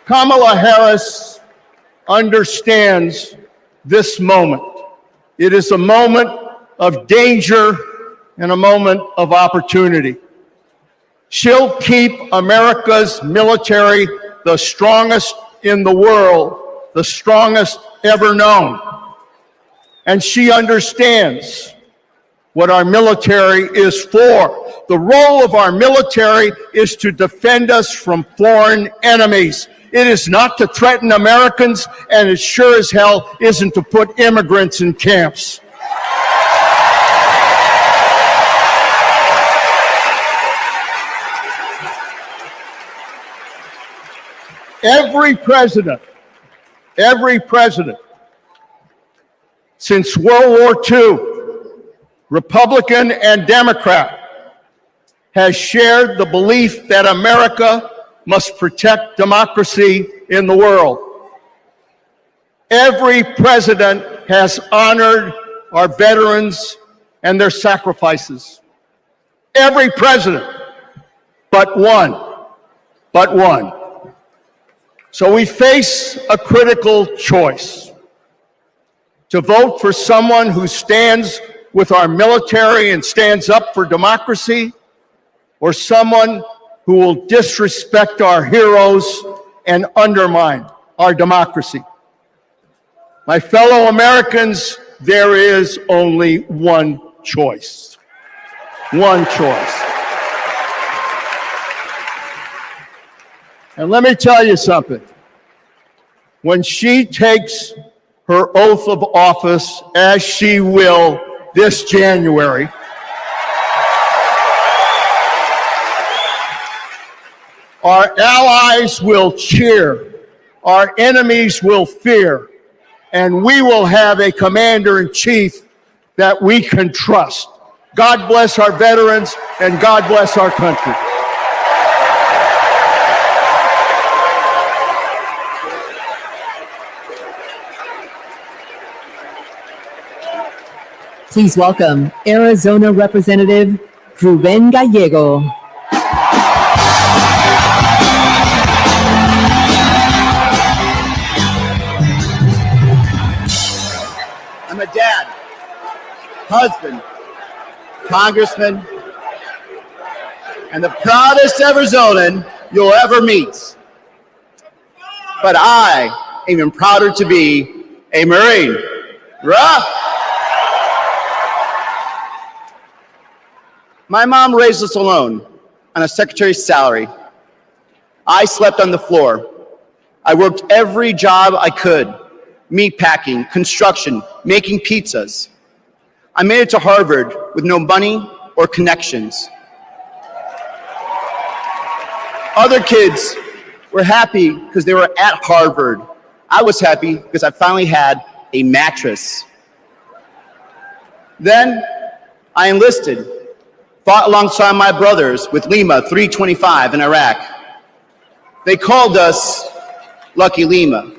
Kamala Harris understands this moment. It is a moment of danger and a moment of opportunity. She'll keep America's military the strongest in the world, the strongest ever known. And she understands what our military is for. The role of our military is to defend us from foreign enemies. It is not to threaten Americans, and it sure as hell isn't to put immigrants in camps. Every president since World War II, Republican and Democrat, has shared the belief that America must protect democracy in the world. Every president has honored our veterans and their sacrifices. Every president, but one. So we face a critical choice: to vote for someone who stands with our military and stands up for democracy, or someone who will disrespect our heroes and undermine our democracy. My fellow Americans, there is only one choice. One choice. And let me tell you something. When she takes her oath of office, as she will this January, our allies will cheer, our enemies will fear, and we will have a commander-in-chief that we can trust. God bless our veterans, and God bless our country. Please welcome Arizona Representative Ruben Gallego. I'm a dad, husband, congressman, and the proudest Arizonan you'll ever meet. But I am even prouder to be a Marine. Rah! My mom raised us alone on a secretary's salary. I slept on the floor. I worked every job I could: meat packing, construction, making pizzas. I made it to Harvard with no money or connections. Other kids were happy because they were at Harvard. I was happy because I finally had a mattress. Then I enlisted, fought alongside my brothers with Lima 325 in Iraq. They called us Lucky Lima,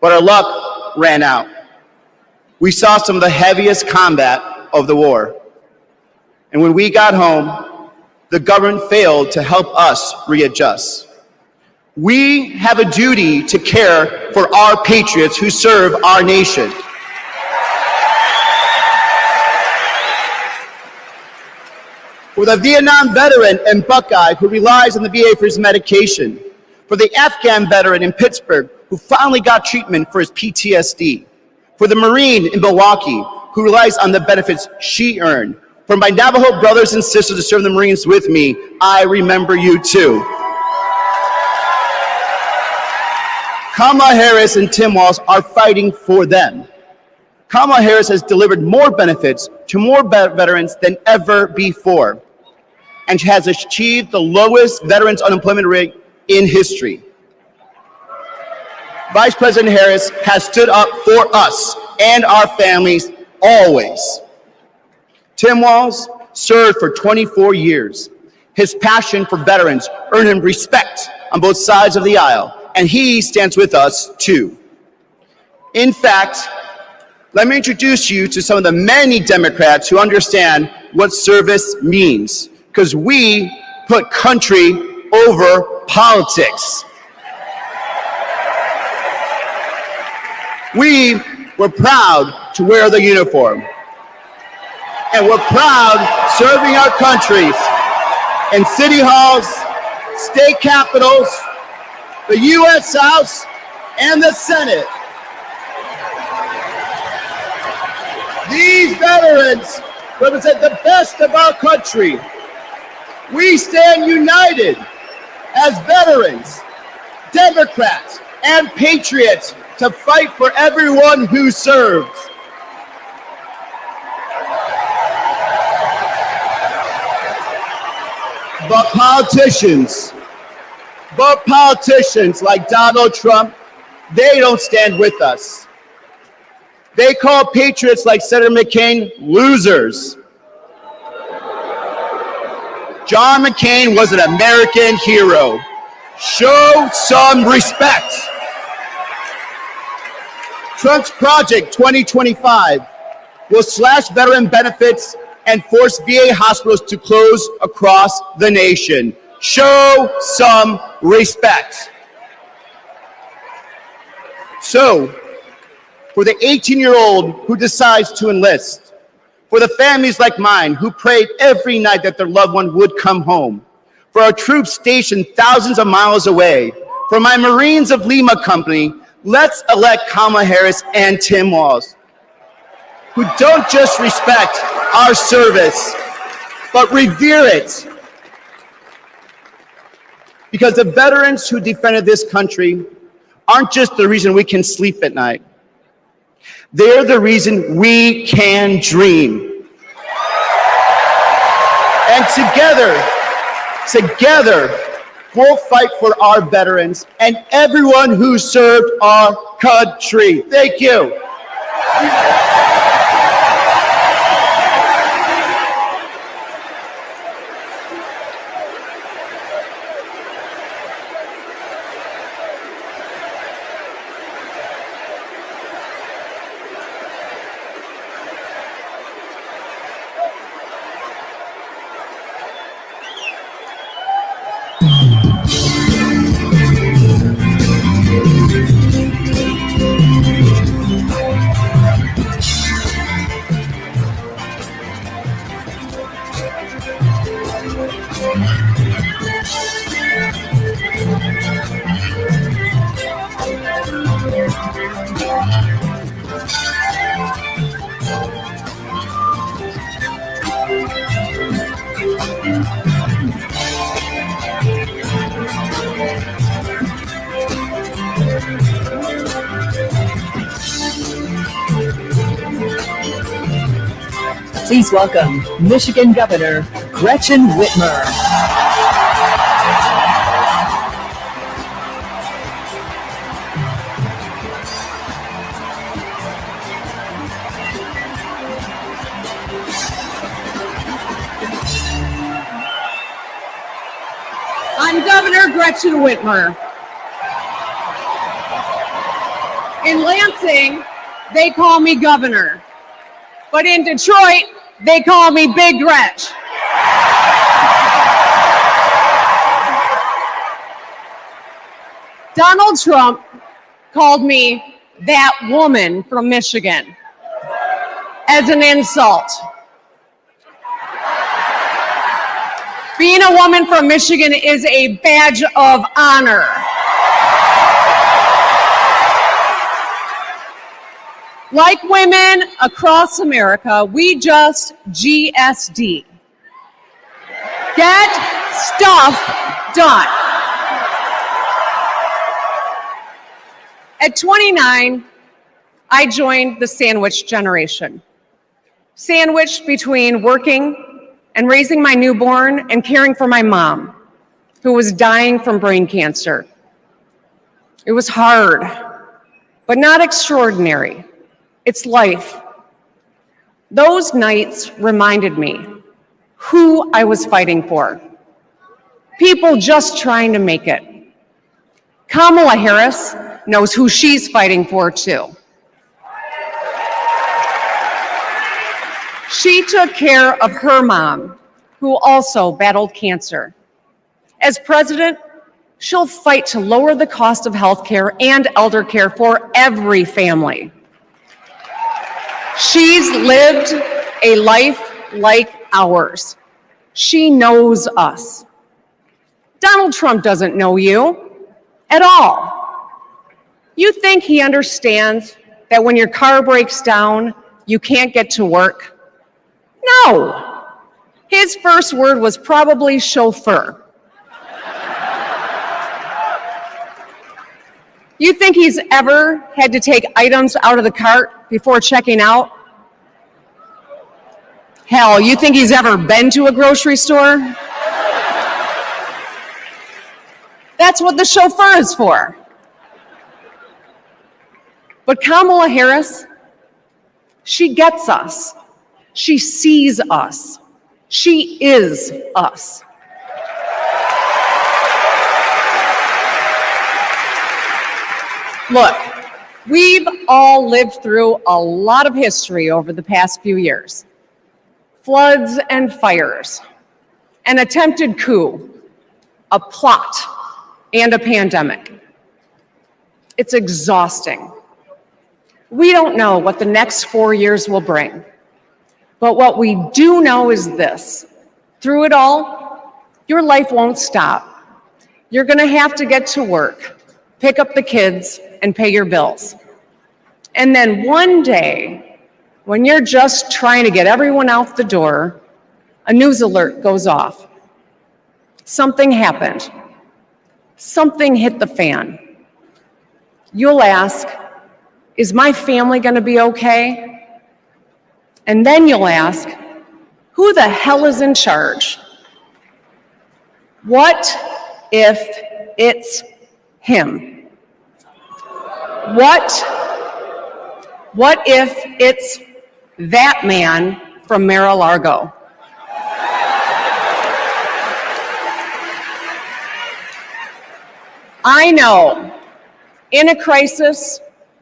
but our luck ran out. We saw some of the heaviest combat of the war. And when we got home, the government failed to help us readjust. We have a duty to care for our patriots who serve our nation. For the Vietnam veteran and Buckeye who relies on the VA for his medication. For the Afghan veteran in Pittsburgh who finally got treatment for his PTSD. For the Marine in Milwaukee who relies on the benefits she earned. For my Navajo brothers and sisters who serve the Marines with me, I remember you too. Kamala Harris and Tim Walz are fighting for them. Kamala Harris has delivered more benefits to more veterans than ever before, and has achieved the lowest veterans unemployment rate in history. Vice President Harris has stood up for us and our families always. Tim Walz served for 24 years. His passion for veterans earned him respect on both sides of the aisle, and he stands with us too. In fact, let me introduce you to some of the many Democrats who understand what service means, because we put country over politics. We were proud to wear the uniform. And we're proud serving our countries in city halls, state capitals, the U.S. House, and the Senate. These veterans represent the best of our country. We stand united as veterans, Democrats, and patriots to fight for everyone who serves. But politicians like Donald Trump, they don't stand with us. They call patriots like Senator McCain losers. John McCain was an American hero. Show some respect. Trump's Project 2025 will slash veteran benefits and force VA hospitals to close across the nation. Show some respect. So, for the 18-year-old who decides to enlist, for the families like mine who prayed every night that their loved one would come home, for our troops stationed thousands of miles away, for my Marines of Lima Company, let's elect Kamala Harris and Tim Walz, who don't just respect our service, but revere it. Because the veterans who defended this country aren't just the reason we can sleep at night. They're the reason we can dream. And together, we'll fight for our veterans and everyone who served our country. Thank you. Please welcome Michigan Governor Gretchen Whitmer. I'm Governor Gretchen Whitmer. In Lansing, they call me governor. But in Detroit, they call me Big Gretch. Donald Trump called me that woman from Michigan as an insult. Being a woman from Michigan is a badge of honor. Like women across America, we just GSD. Get stuff done. At 29, I joined the sandwich generation. Sandwiched between working and raising my newborn and caring for my mom, who was dying from brain cancer. It was hard, but not extraordinary. It's life. Those nights reminded me who I was fighting for. People just trying to make it. Kamala Harris knows who she's fighting for too. She took care of her mom, who also battled cancer. As president, She'll fight to lower the cost of health care and elder care for every family. She's lived a life like ours. She knows us. Donald Trump doesn't know you at all. You think he understands that when your car breaks down, you can't get to work? No. His first word was probably chauffeur. You think he's ever had to take items out of the cart before checking out? Hell, you think he's ever been to a grocery store? That's what the chauffeur is for. But Kamala Harris, she gets us. She sees us. She is us. Look, we've all lived through a lot of history over the past few years. Floods and fires, an attempted coup, a plot, and a pandemic. It's exhausting. We don't know what the next 4 years will bring, but what we do know is this. Through it all, your life won't stop. You're gonna have to get to work, pick up the kids, and pay your bills. And then one day, when you're just trying to get everyone out the door, a news alert goes off. Something happened. Something hit the fan. You'll ask, is my family going to be okay? And then you'll ask, who the hell is in charge? What if it's him? What if it's that man from Mar-a-Lago? I know, in a crisis,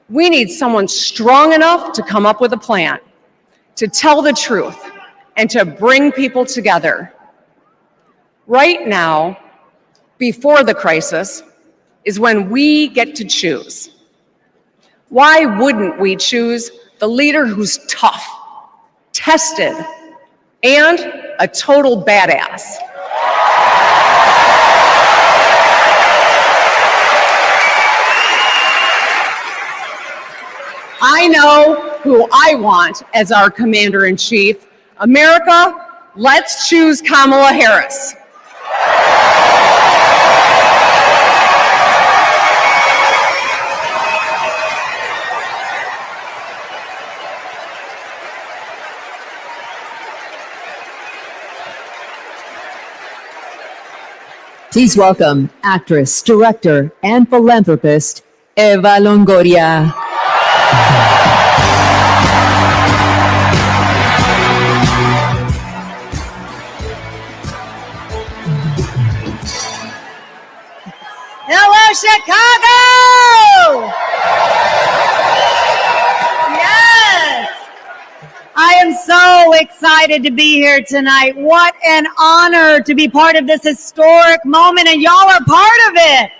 we need someone strong enough to come up with a plan, to tell the truth, and to bring people together. Right now, before the crisis, is when we get to choose. Why wouldn't we choose the leader who's tough, tested, and a total badass? I know who I want as our commander-in-chief. America, let's choose Kamala Harris. Please welcome actress, director, and philanthropist, Eva Longoria. Hello, Chicago! Yes! I am so excited to be here tonight. What an honor to be part of this historic moment, and y'all are part of it.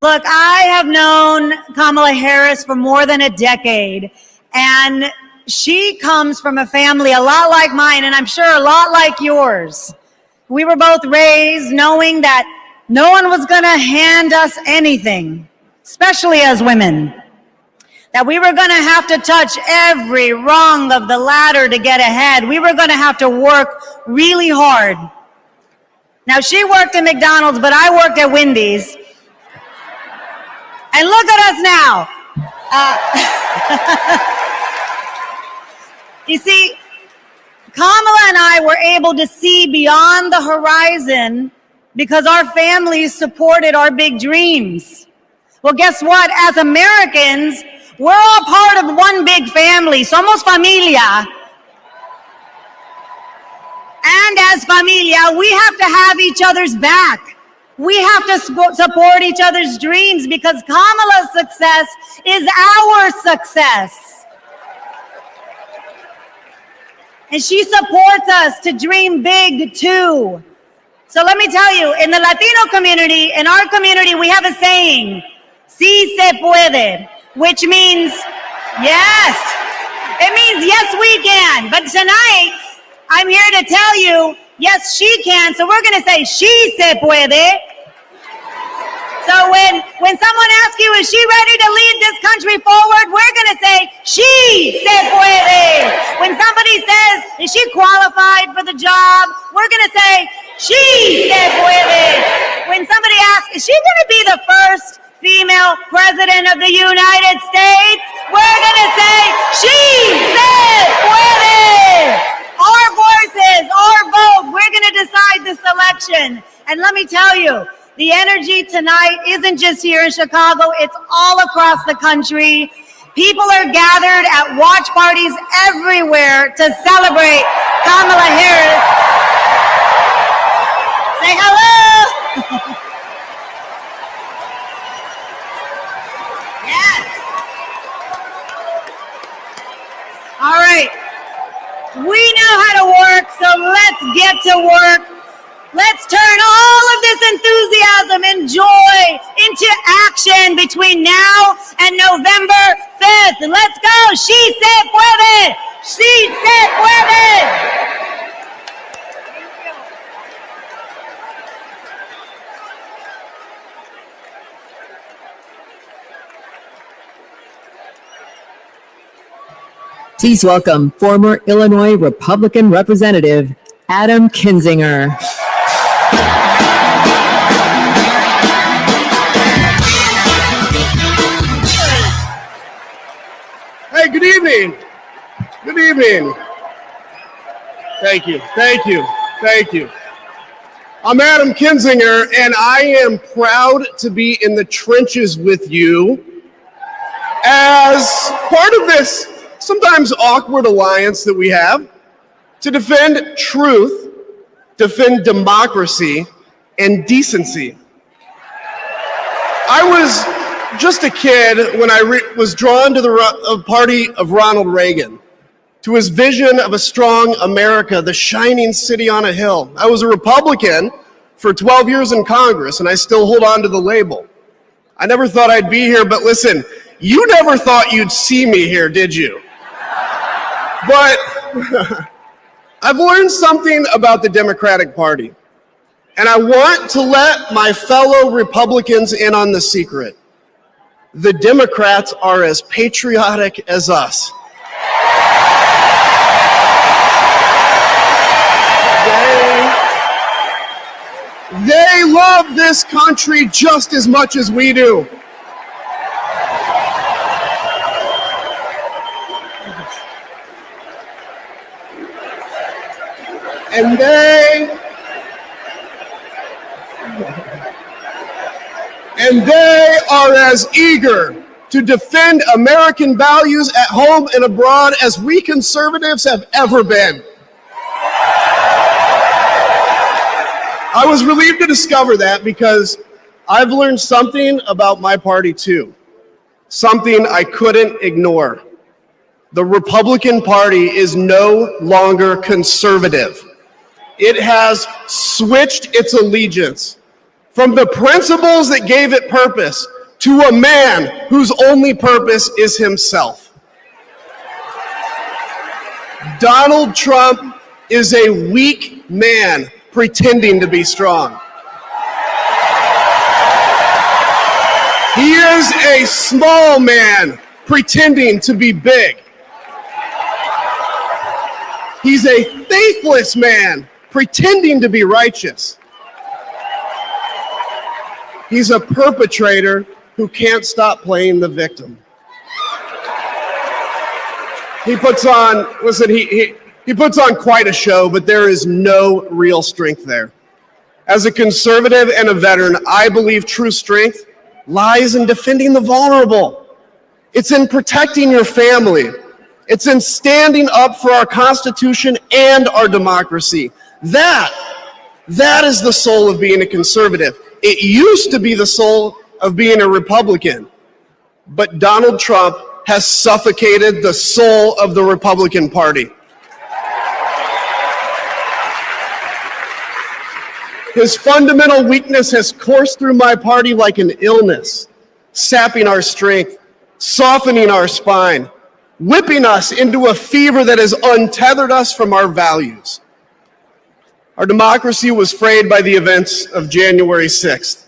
Look, I have known Kamala Harris for more than a decade, and she comes from a family a lot like mine, and I'm sure a lot like yours. We were both raised knowing that no one was going to hand us anything, especially as women. That we were going to have to touch every rung of the ladder to get ahead. We were going to have to work really hard. Now, she worked at McDonald's, but I worked at Wendy's. And look at us now. You see, Kamala and I were able to see beyond the horizon because our families supported our big dreams. Well, guess what? As Americans, we're all part of one big family. Somos familia. And as familia, we have to have each other's back. We have to support each other's dreams because Kamala's success is our success. And she supports us to dream big too. So let me tell you, in the Latino community, in our community, we have a saying, sí se puede, which means yes. It means yes, we can. But tonight, I'm here to tell you, yes, she can. So we're going to say, she se puede. So when someone asks you, is she ready to lead this country forward? We're going to say, she se puede. When somebody says, is she qualified for the job? We're going to say, she se puede. When somebody asks, is she going to be the first female president of the United States? We're going to say, she se puede. Our voices, our vote, we're going to decide this election. And let me tell you, the energy tonight isn't just here in Chicago, it's all across the country. People are gathered at watch parties everywhere to celebrate Kamala Harris. Say hello. Yes. All right. We know how to work, so let's get to work. Let's turn all of this enthusiasm and joy into action between now and November 5th. Let's go. She se puede. She se puede. Please welcome former Illinois Republican Representative Adam Kinzinger. Hey, good evening. Good evening. Thank you. Thank you. Thank you. I'm Adam Kinzinger, and I am proud to be in the trenches with you as part of this sometimes awkward alliance that we have to defend truth, defend democracy, and decency. I was just a kid when I was drawn to the party of Ronald Reagan, to his vision of a strong America, the shining city on a hill. I was a Republican for 12 years in Congress, and I still hold on to the label. I never thought I'd be here, but listen, you never thought you'd see me here, did you? But I've learned something about the Democratic Party, and I want to let my fellow Republicans in on the secret. The Democrats are as patriotic as us. They love this country just as much as we do. And they are as eager to defend American values at home and abroad as we conservatives have ever been. I was relieved to discover that because I've learned something about my party too, something I couldn't ignore. The Republican Party is no longer conservative. It has switched its allegiance from the principles that gave it purpose to a man whose only purpose is himself. Donald Trump is a weak man pretending to be strong. He is a small man pretending to be big. He's a faithless man pretending to be righteous. He's a perpetrator who can't stop playing the victim. He puts on, listen, he puts on quite a show, but there is no real strength there. As a conservative and a veteran, I believe true strength lies in defending the vulnerable. It's in protecting your family. It's in standing up for our Constitution and our democracy. That is the soul of being a conservative. It used to be the soul of being a Republican, but Donald Trump has suffocated the soul of the Republican Party. His fundamental weakness has coursed through my party like an illness, sapping our strength, softening our spine, whipping us into a fever that has untethered us from our values. Our democracy was frayed by the events of January 6th,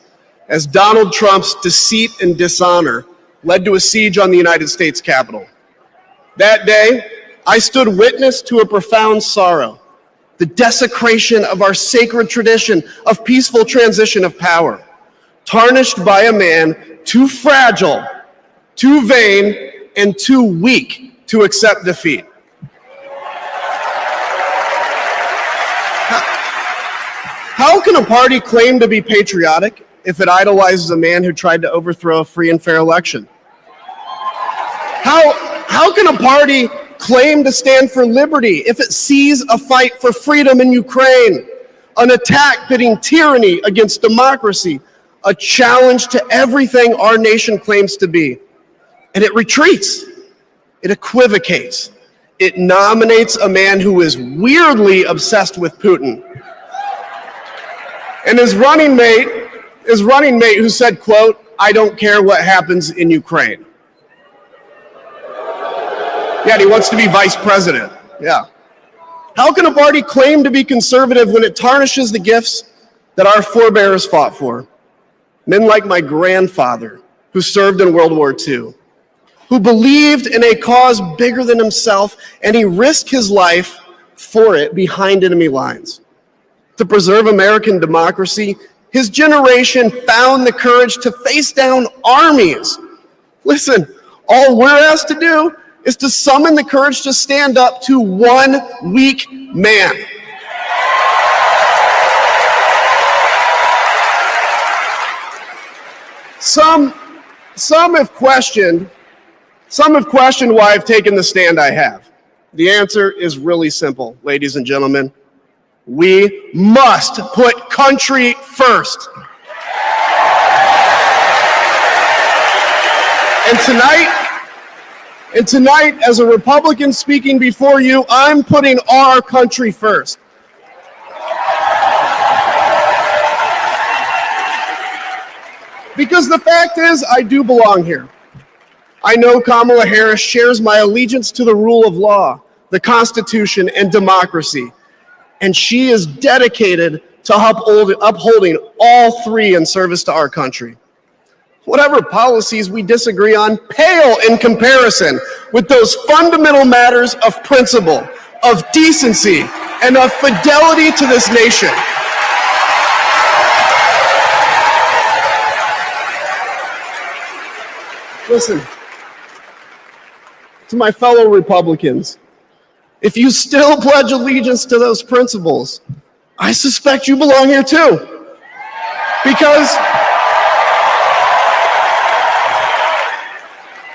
as Donald Trump's deceit and dishonor led to a siege on the United States Capitol. That day, I stood witness to a profound sorrow, the desecration of our sacred tradition of peaceful transition of power, tarnished by a man too fragile, too vain, and too weak to accept defeat. How can a party claim to be patriotic if it idolizes a man who tried to overthrow a free and fair election? How can a party claim to stand for liberty if it sees a fight for freedom in Ukraine, an attack pitting tyranny against democracy, a challenge to everything our nation claims to be, and it retreats, it equivocates, it nominates a man who is weirdly obsessed with Putin, and his running mate who said, quote, "I don't care what happens in Ukraine." Yeah, and he wants to be vice president. Yeah. How can a party claim to be conservative when it tarnishes the gifts that our forebears fought for? Men like my grandfather, who served in World War II, who believed in a cause bigger than himself, and he risked his life for it behind enemy lines. To preserve American democracy, his generation found the courage to face down armies. Listen, all we're asked to do is to summon the courage to stand up to one weak man. Some have questioned why I've taken the stand I have. The answer is really simple, ladies and gentlemen. We must put country first. And tonight, as a Republican speaking before you, I'm putting our country first. Because the fact is, I do belong here. I know Kamala Harris shares my allegiance to the rule of law, the Constitution, and democracy. And she is dedicated to upholding all three in service to our country. Whatever policies we disagree on pale in comparison with those fundamental matters of principle, of decency, and of fidelity to this nation. Listen, to my fellow Republicans, if you still pledge allegiance to those principles, I suspect you belong here too.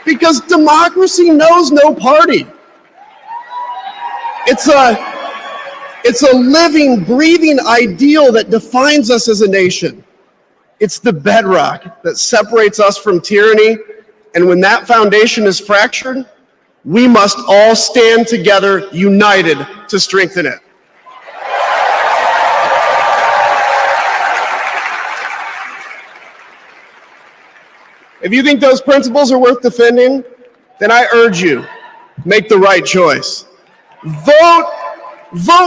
Because democracy knows no party. It's a living, breathing ideal that defines us as a nation. It's the bedrock that separates us from tyranny, and when that foundation is fractured, we must all stand together, united, to strengthen it. If you think those principles are worth defending, then I urge you, make the right choice. Vote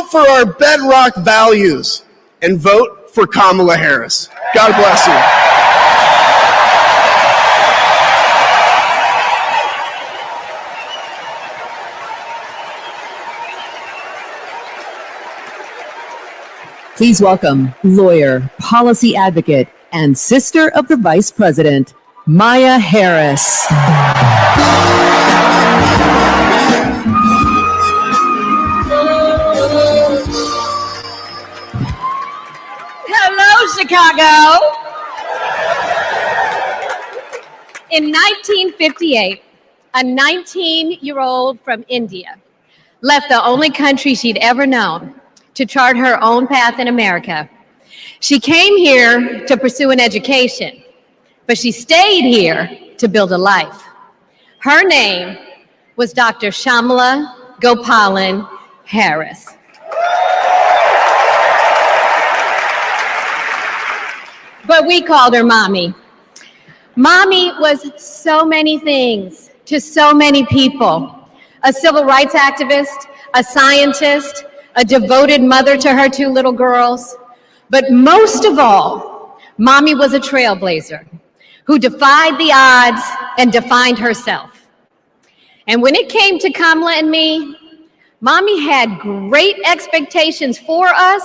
for our bedrock values and vote for Kamala Harris. God bless you. Please welcome lawyer, policy advocate, and sister of the Vice President, Maya Harris. Hello, Chicago. In 1958, a 19-year-old from India left the only country she'd ever known to chart her own path in America. She came here to pursue an education, but she stayed here to build a life. Her name was Dr. Shyamala Gopalan Harris. but we called her Mommy. Mommy was so many things to so many people. A civil rights activist, a scientist, a devoted mother to her 2 little girls. But most of all, Mommy was a trailblazer who defied the odds and defined herself. And when it came to Kamala and me, Mommy had great expectations for us,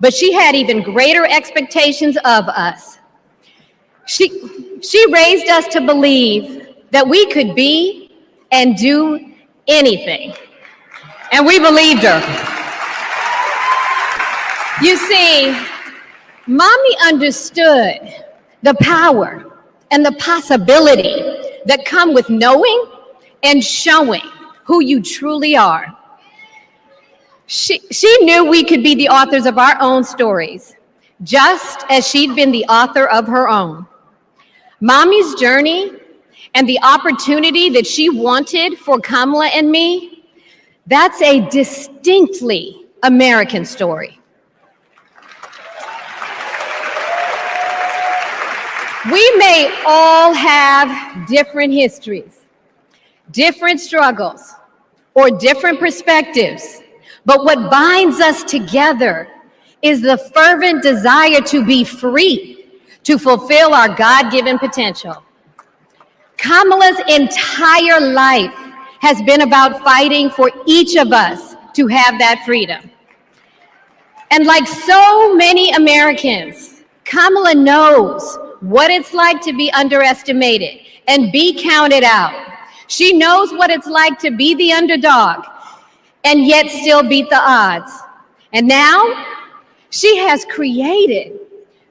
but she had even greater expectations of us. She raised us to believe that we could be and do anything. And we believed her. You see, Mommy understood the power and the possibility that come with knowing and showing who you truly are. She knew we could be the authors of our own stories, just as she'd been the author of her own. Mommy's journey and the opportunity that she wanted for Kamala and me, that's a distinctly American story. We may all have different histories, different struggles, or different perspectives, but what binds us together is the fervent desire to be free, to fulfill our God-given potential. Kamala's entire life has been about fighting for each of us to have that freedom. And like so many Americans, Kamala knows what it's like to be underestimated and be counted out. She knows what it's like to be the underdog and yet still beat the odds. And now she has created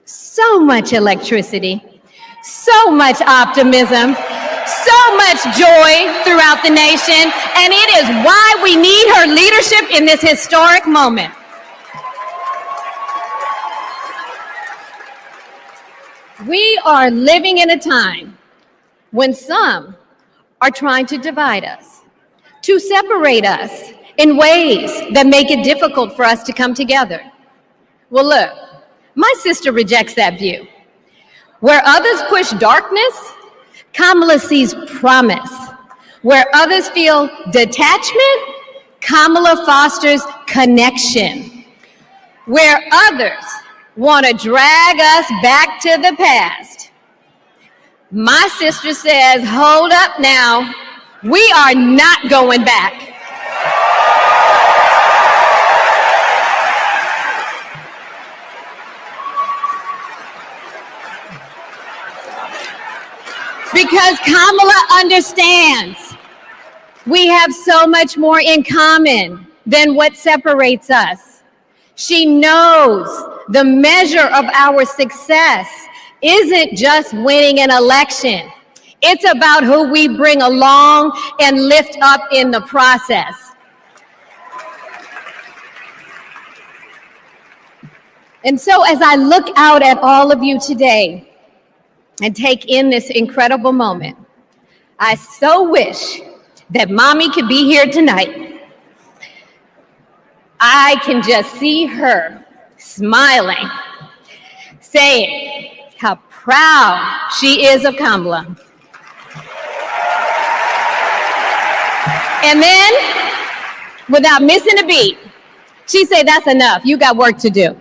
so much electricity, so much optimism, so much joy throughout the nation, and it is why we need her leadership in this historic moment. We are living in a time when some are trying to divide us, to separate us in ways that make it difficult for us to come together. Well, look, my sister rejects that view. Where others push darkness, Kamala sees promise. Where others feel detachment, Kamala fosters connection. Where others want to drag us back to the past, my sister says, hold up now, we are not going back. Because Kamala understands we have so much more in common than what separates us. She knows the measure of our success isn't just winning an election. It's about who we bring along and lift up in the process. And so as I look out at all of you today and take in this incredible moment, I so wish that Mommy could be here tonight. I can just see her smiling, saying how proud she is of Kamala. And then, without missing a beat, she say, that's enough, you got work to do.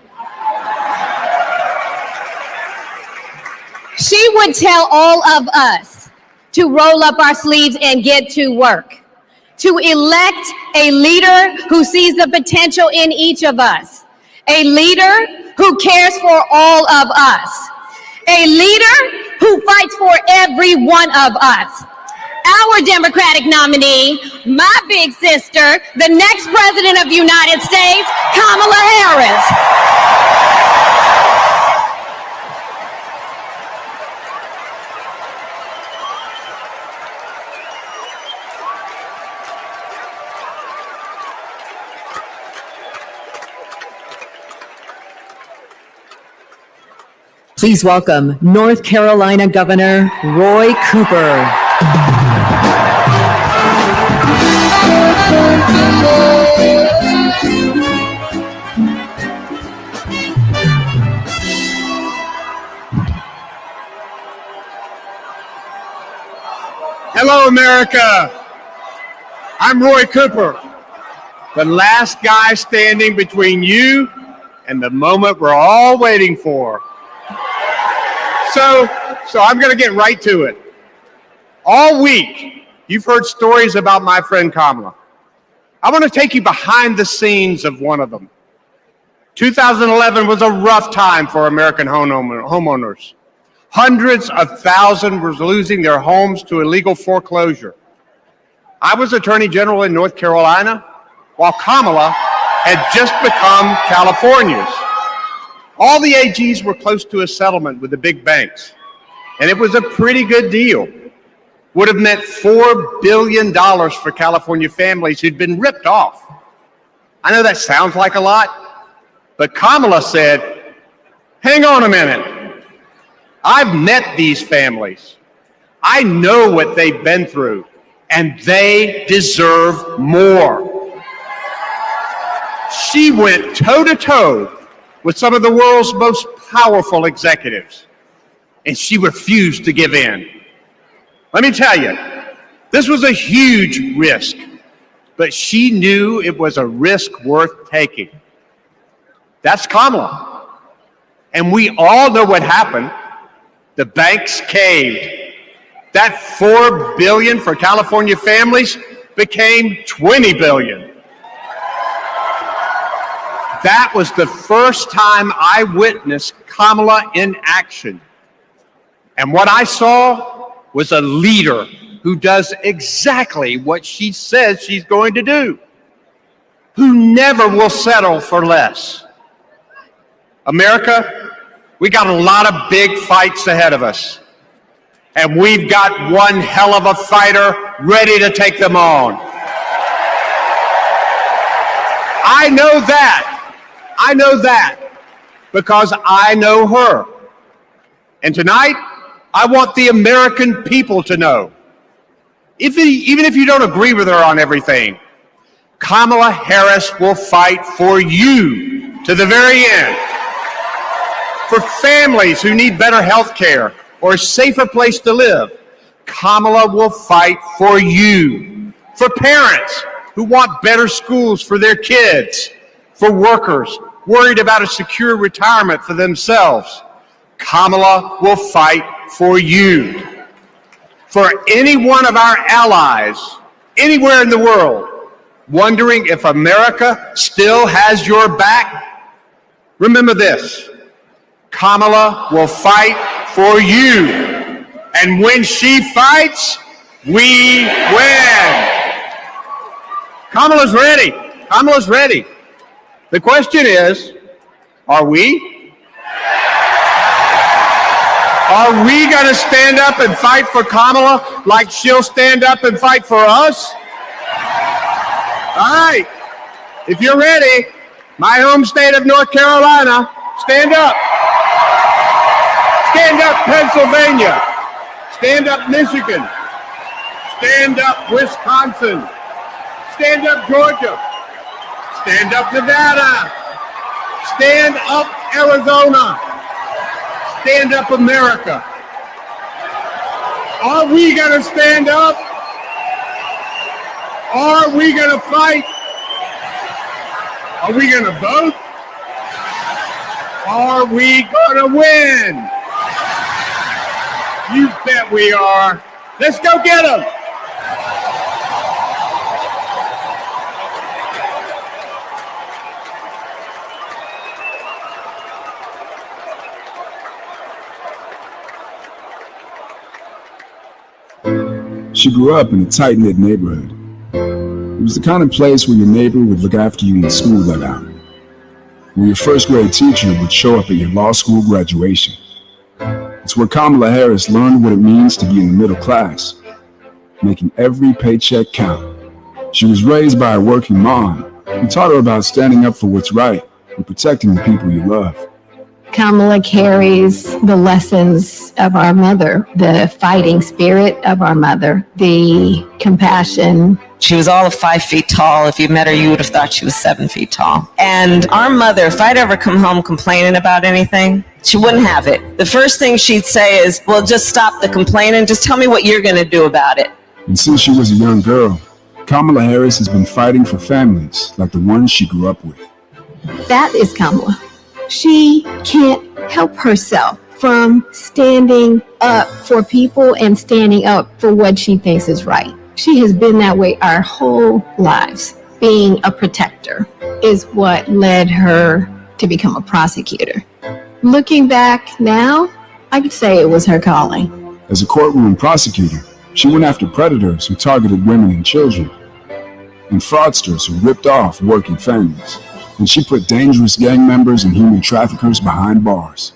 She would tell all of us to roll up our sleeves and get to work, to elect a leader who sees the potential in each of us, a leader who cares for all of us, a leader who fights for every one of us. Our Democratic nominee, my big sister, the next President of the United States, Kamala Harris. Please welcome North Carolina Governor Roy Cooper. Hello, America. I'm Roy Cooper, the last guy standing between you and the moment we're all waiting for. So I'm going to get right to it. All week, you've heard stories about my friend Kamala. I want to take you behind the scenes of one of them. 2011 was a rough time for American homeowners. Hundreds of thousands were losing their homes to illegal foreclosure. I was Attorney General in North Carolina, while Kamala had just become California's. All the AGs were close to a settlement with the big banks, and it was a pretty good deal. Would have meant $4 billion for California families who'd been ripped off. I know that sounds like a lot, but Kamala said, hang on a minute. I've met these families. I know what they've been through, and they deserve more. She went toe-to-toe with some of the world's most powerful executives, and she refused to give in. Let me tell you, this was a huge risk, but she knew it was a risk worth taking. That's Kamala. And we all know what happened. The banks caved. That $4 billion for California families became $20 billion. That was the first time I witnessed Kamala in action. And what I saw was a leader who does exactly what she says she's going to do, who never will settle for less. America, we got a lot of big fights ahead of us, and we've got one hell of a fighter ready to take them on. I know that because I know her. And tonight, I want the American people to know, even if you don't agree with her on everything, Kamala Harris will fight for you to the very end. For families who need better health care or a safer place to live, Kamala will fight for you. For parents who want better schools for their kids, for workers worried about a secure retirement for themselves, Kamala will fight for you. For any one of our allies anywhere in the world wondering if America still has your back, remember this. Kamala will fight for you. And when she fights, we win. Kamala's ready. Kamala's ready. The question is, are we? Are we going to stand up and fight for Kamala like she'll stand up and fight for us? All right. If you're ready, my home state of North Carolina, stand up. Stand up, Pennsylvania. Stand up, Michigan. Stand up, Wisconsin. Stand up, Georgia. Stand up, Nevada. Stand up, Arizona. Stand up, America. Are we going to stand up? Are we going to fight? Are we going to vote? Are we going to win? You bet we are. Let's go get them. She grew up in a tight-knit neighborhood. It was the kind of place where your neighbor would look after you when school let out, where your first grade teacher would show up at your law school graduation. It's where Kamala Harris learned what it means to be in the middle class, making every paycheck count. She was raised by a working mom who taught her about standing up for what's right and protecting the people you love. Kamala carries the lessons of our mother, the fighting spirit of our mother, the compassion. She was all of 5 feet tall. If you met her, you would have thought she was 7 feet tall. And our mother, if I'd ever come home complaining about anything, she wouldn't have it. The first thing she'd say is, well, just stop the complaining. Just tell me what you're going to do about it. And since she was a young girl, Kamala Harris has been fighting for families like the ones she grew up with. That is Kamala. She can't help herself from standing up for people and standing up for what she thinks is right. She has been that way our whole lives. Being a protector is what led her to become a prosecutor. Looking back now, I could say it was her calling. As a courtroom prosecutor, she went after predators who targeted women and children, and fraudsters who ripped off working families. And she put dangerous gang members and human traffickers behind bars.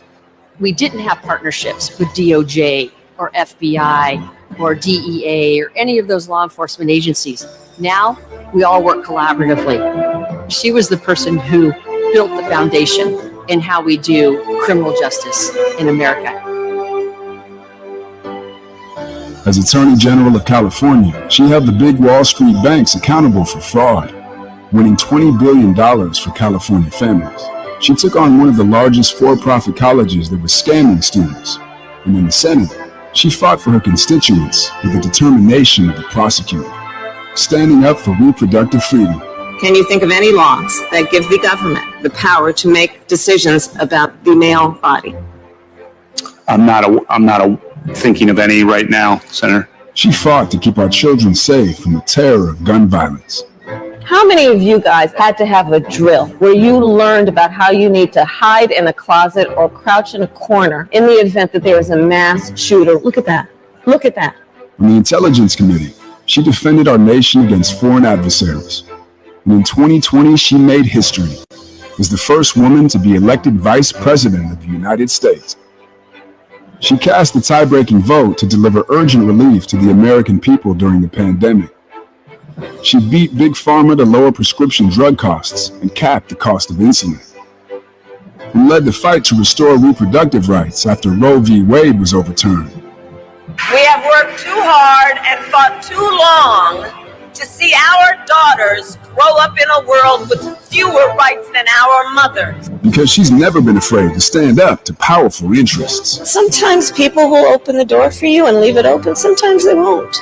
We didn't have partnerships with DOJ or FBI or DEA or any of those law enforcement agencies. Now, we all work collaboratively. She was the person who built the foundation in how we do criminal justice in America. As Attorney General of California, she held the big Wall Street banks accountable for fraud, winning $20 billion for California families. She took on one of the largest for-profit colleges that was scamming students. And in the Senate, she fought for her constituents with the determination of a prosecutor, standing up for reproductive freedom. Can you think of any laws that give the government the power to make decisions about the male body? I'm not thinking of any right now, Senator. She fought to keep our children safe from the terror of gun violence. How many of you guys had to have a drill where you learned about how you need to hide in a closet or crouch in a corner in the event that there is a mass shooter? Look at that. Look at that. On the Intelligence Committee, she defended our nation against foreign adversaries. And in 2020, she made history as the first woman to be elected Vice President of the United States. She cast the tie-breaking vote to deliver urgent relief to the American people during the pandemic. She beat Big Pharma to lower prescription drug costs and cap the cost of insulin, and led the fight to restore reproductive rights after Roe v. Wade was overturned. We have worked too hard and fought too long to see our daughters grow up in a world with fewer rights than our mothers. Because she's never been afraid to stand up to powerful interests. Sometimes people will open the door for you and leave it open. Sometimes they won't.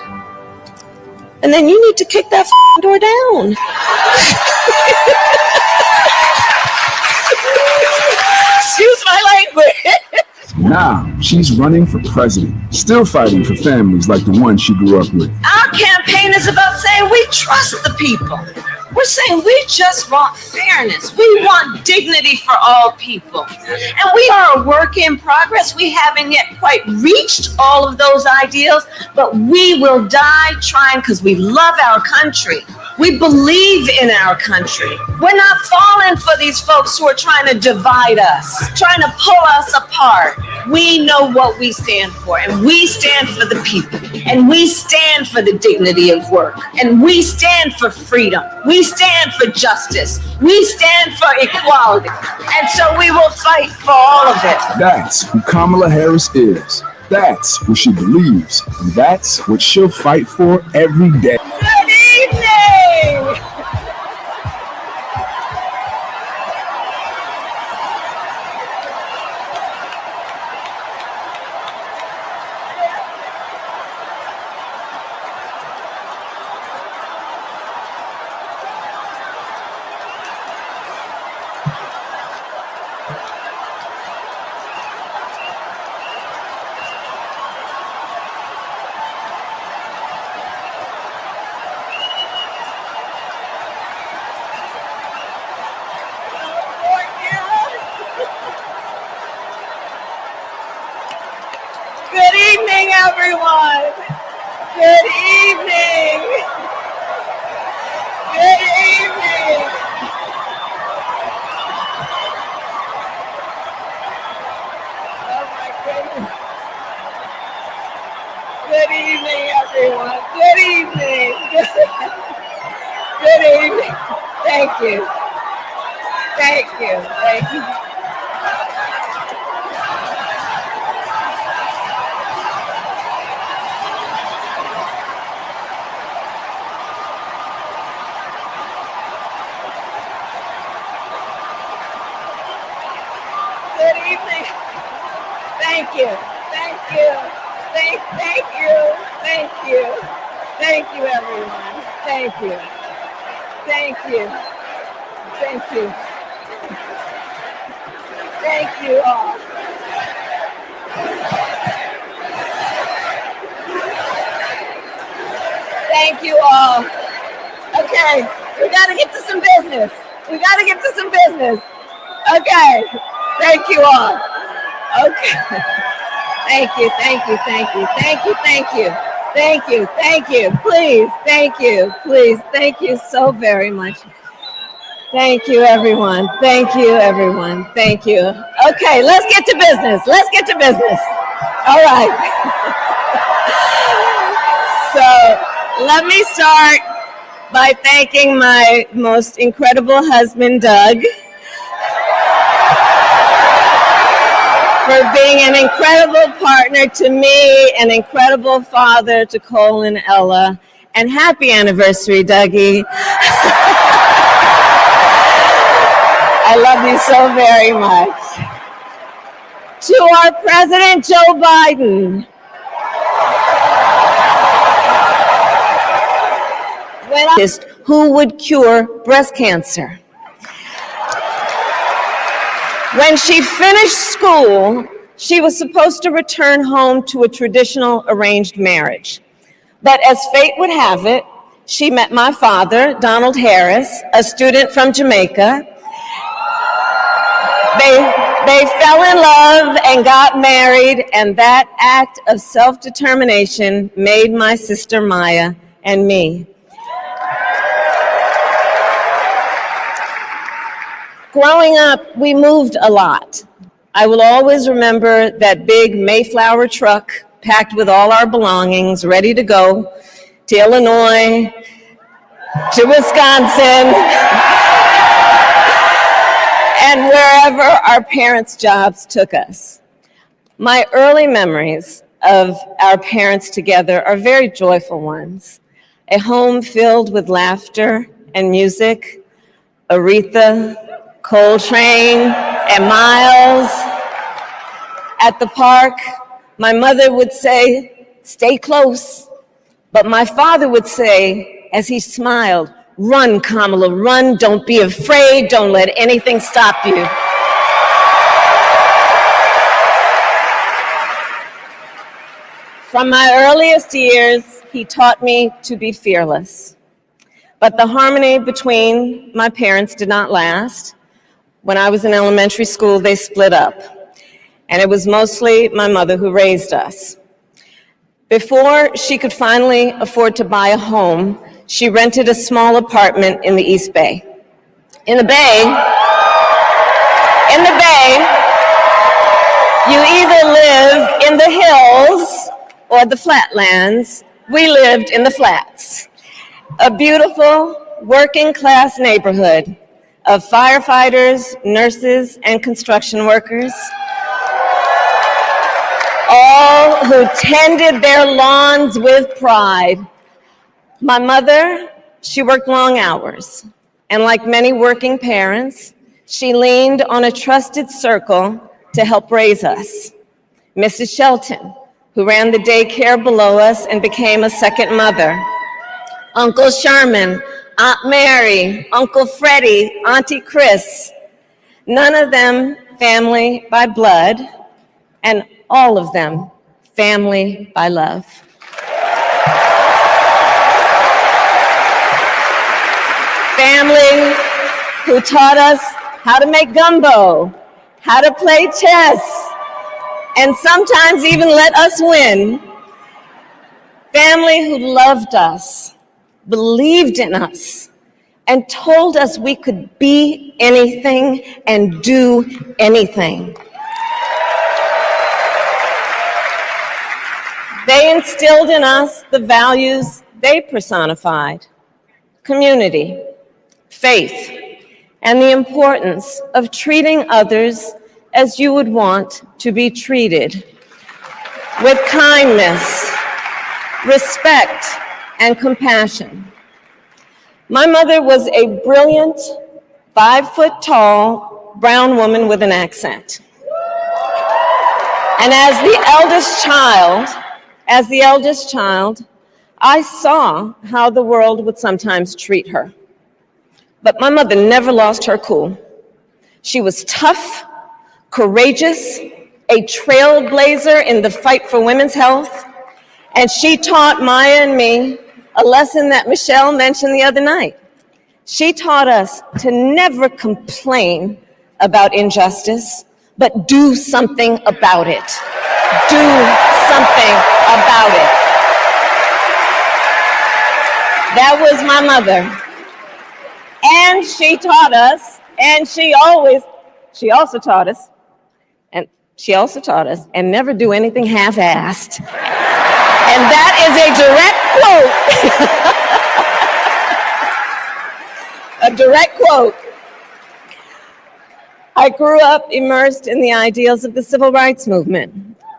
And then you need to kick that door down. Excuse my language. Now, she's running for president, still fighting for families like the one she grew up with. Our campaign is about saying we trust the people. We're saying we just want fairness. We want dignity for all people. And we are a work in progress. We haven't yet quite reached all of those ideals, but we will die trying because we love our country. We believe in our country. We're not falling for these folks who are trying to divide us, trying to pull us apart. We know what we stand for, and we stand for the people, and we stand for the dignity of work, and we stand for freedom. We stand for justice. We stand for equality. And so we will fight for all of it. That's who Kamala Harris is. That's what she believes. And that's what she'll fight for every day. Good evening! Good evening, everyone. Good evening. Good evening. Oh my goodness. Good evening, everyone. Good evening. Good evening. Thank you. Thank you. Thank you. Good evening. Thank you. Thank you. Thank you. Thank you. Thank you, everyone. Thank you. Thank you. Thank you. Thank you all. Thank you all. Okay, we got to get to some business. We got to get to some business. Okay, thank you all. Okay. Thank you, thank you, thank you, thank you, thank you. Thank you, thank you, please, thank you, please, thank you so very much. Thank you, everyone. Thank you, everyone. Thank you. Okay, let's get to business. Let's get to business. All right. So let me start by thanking my most incredible husband, Doug, for being an incredible partner to me, an incredible father to Cole and Ella, and happy anniversary, Dougie. I love you so very much. To our President Joe Biden, when I asked who would cure breast cancer. When she finished school, she was supposed to return home to a traditional arranged marriage. But as fate would have it, she met my father, Donald Harris, a student from Jamaica. They fell in love and got married, and that act of self-determination made my sister Maya and me. Growing up, we moved a lot. I will always remember that big Mayflower truck packed with all our belongings, ready to go to Illinois, to Wisconsin, and wherever our parents' jobs took us. My early memories of our parents together are very joyful ones. A home filled with laughter and music, Aretha, Coltrane, and Miles. At the park, my mother would say, "Stay close." But my father would say, as he smiled, "Run, Kamala, run. Don't be afraid. Don't let anything stop you." From my earliest years, he taught me to be fearless. But the harmony between my parents did not last. When I was in elementary school, they split up, and it was mostly my mother who raised us. Before she could finally afford to buy a home, she rented a small apartment in the East Bay. In the Bay, you either live in the hills or the flatlands. We lived in the flats, a beautiful working-class neighborhood of firefighters, nurses, and construction workers, all who tended their lawns with pride. My mother, she worked long hours, and like many working parents, she leaned on a trusted circle to help raise us. Mrs. Shelton, who ran the daycare below us and became a second mother. Uncle Sherman, Aunt Mary, Uncle Freddie, Auntie Chris, none of them family by blood, and all of them family by love. Family who taught us how to make gumbo, how to play chess, and sometimes even let us win. Family who loved us, believed in us, and told us we could be anything and do anything. They instilled in us the values they personified: community, faith, and the importance of treating others as you would want to be treated, with kindness, respect, and compassion. My mother was a brilliant, 5-foot-tall brown woman with an accent. And as the eldest child, I saw how the world would sometimes treat her. But my mother never lost her cool. She was tough, courageous, a trailblazer in the fight for women's health, and she taught Maya and me a lesson that Michelle mentioned the other night. She taught us to never complain about injustice, but do something about it. Do something about it. That was my mother. And she taught us, and she also taught us, and never do anything half-assed. And that is a direct quote. A direct quote. I grew up immersed in the ideals of the civil rights movement.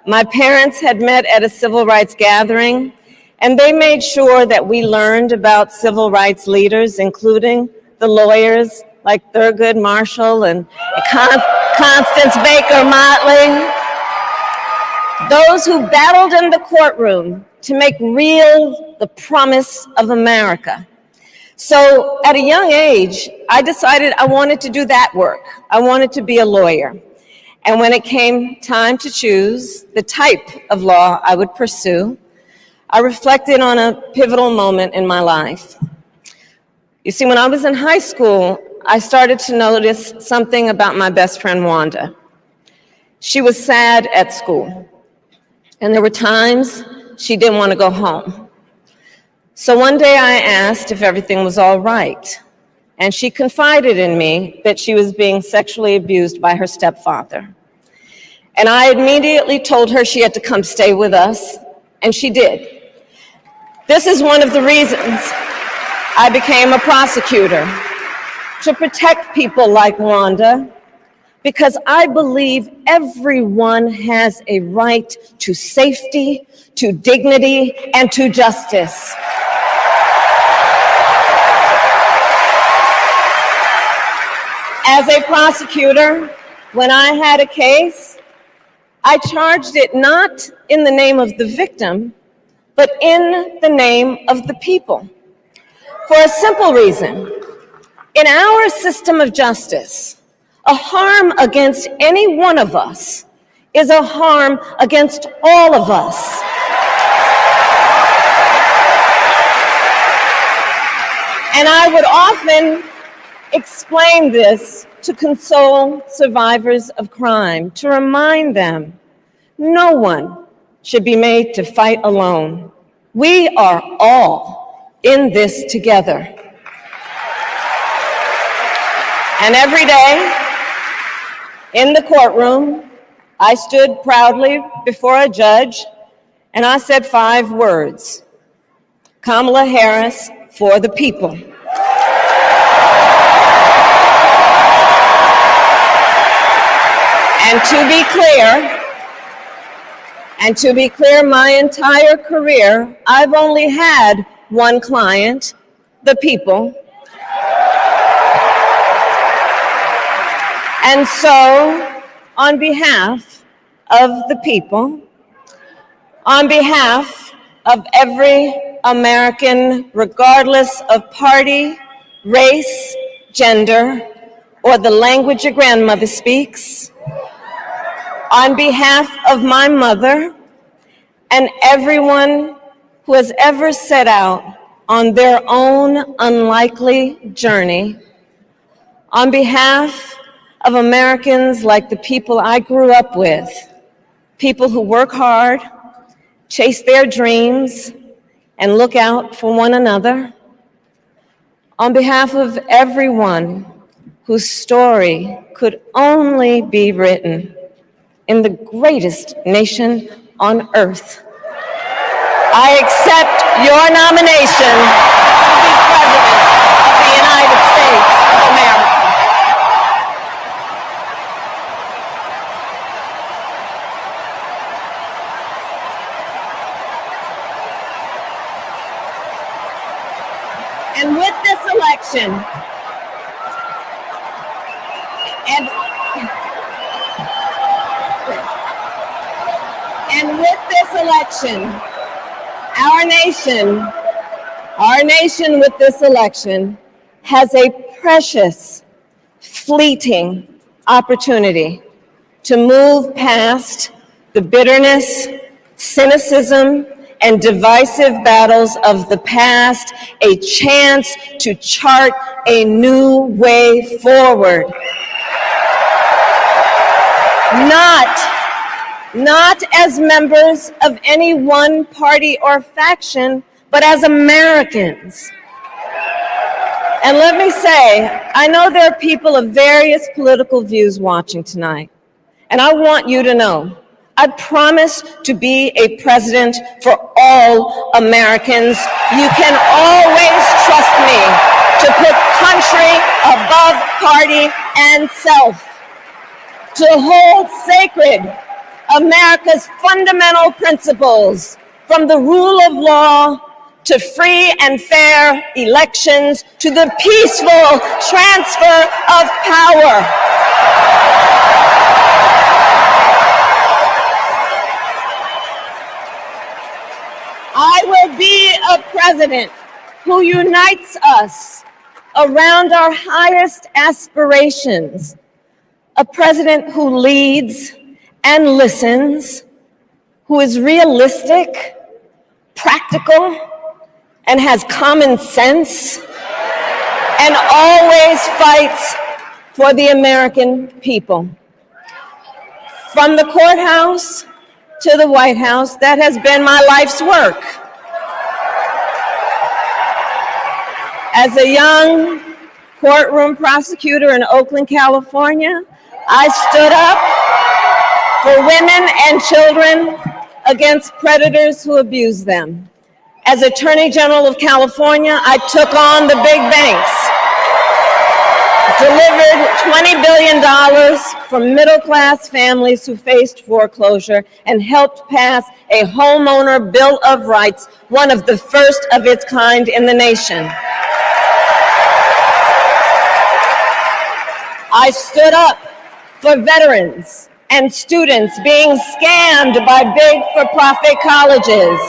My parents had met at a civil rights gathering, and they made sure that we learned about civil rights leaders, including the lawyers like Thurgood Marshall and Constance Baker Motley, those who battled in the courtroom to make real the promise of America. So at a young age, I decided I wanted to do that work. I wanted to be a lawyer. And when it came time to choose the type of law I would pursue, I reflected on a pivotal moment in my life. You see, when I was in high school, I started to notice something about my best friend, Wanda. She was sad at school, and there were times she didn't want to go home. So one day I asked if everything was all right, and she confided in me that she was being sexually abused by her stepfather. And I immediately told her she had to come stay with us, and she did. This is one of the reasons I became a prosecutor, to protect people like Wanda, because I believe everyone has a right to safety, to dignity, and to justice. As a prosecutor, when I had a case, I charged it not in the name of the victim, but in the name of the people. For a simple reason. In our system of justice, a harm against any one of us is a harm against all of us. And I would often explain this to console survivors of crime, to remind them no one should be made to fight alone. We are all in this together. And every day in the courtroom, I stood proudly before a judge and I said 5 words: Kamala Harris for the people. And to be clear, my entire career, I've only had one client, the people. And so, on behalf of the people, on behalf of every American, regardless of party, race, gender, or the language your grandmother speaks, on behalf of my mother and everyone who has ever set out on their own unlikely journey, on behalf of Americans like the people I grew up with, people who work hard, chase their dreams, and look out for one another, on behalf of everyone whose story could only be written in the greatest nation on earth, I accept your nomination to be President of the United States of America. And with this election, Our nation with this election has a precious, fleeting opportunity to move past the bitterness, cynicism, and divisive battles of the past, a chance to chart a new way forward. Not as members of any one party or faction, but as Americans. And let me say, I know there are people of various political views watching tonight, and I want you to know, I promise to be a president for all Americans. You can always trust me to put country above party and self, to hold sacred America's fundamental principles, from the rule of law to free and fair elections to the peaceful transfer of power. I will be a president who unites us around our highest aspirations, a president who leads and listens, who is realistic, practical, and has common sense, and always fights for the American people. From the courthouse to the White House, that has been my life's work. As a young courtroom prosecutor in Oakland, California, I stood up for women and children against predators who abuse them. As Attorney General of California, I took on the big banks, delivered $20 billion from middle-class families who faced foreclosure, and helped pass a homeowner Bill of Rights, one of the first of its kind in the nation. I stood up for veterans and students being scammed by big for-profit colleges,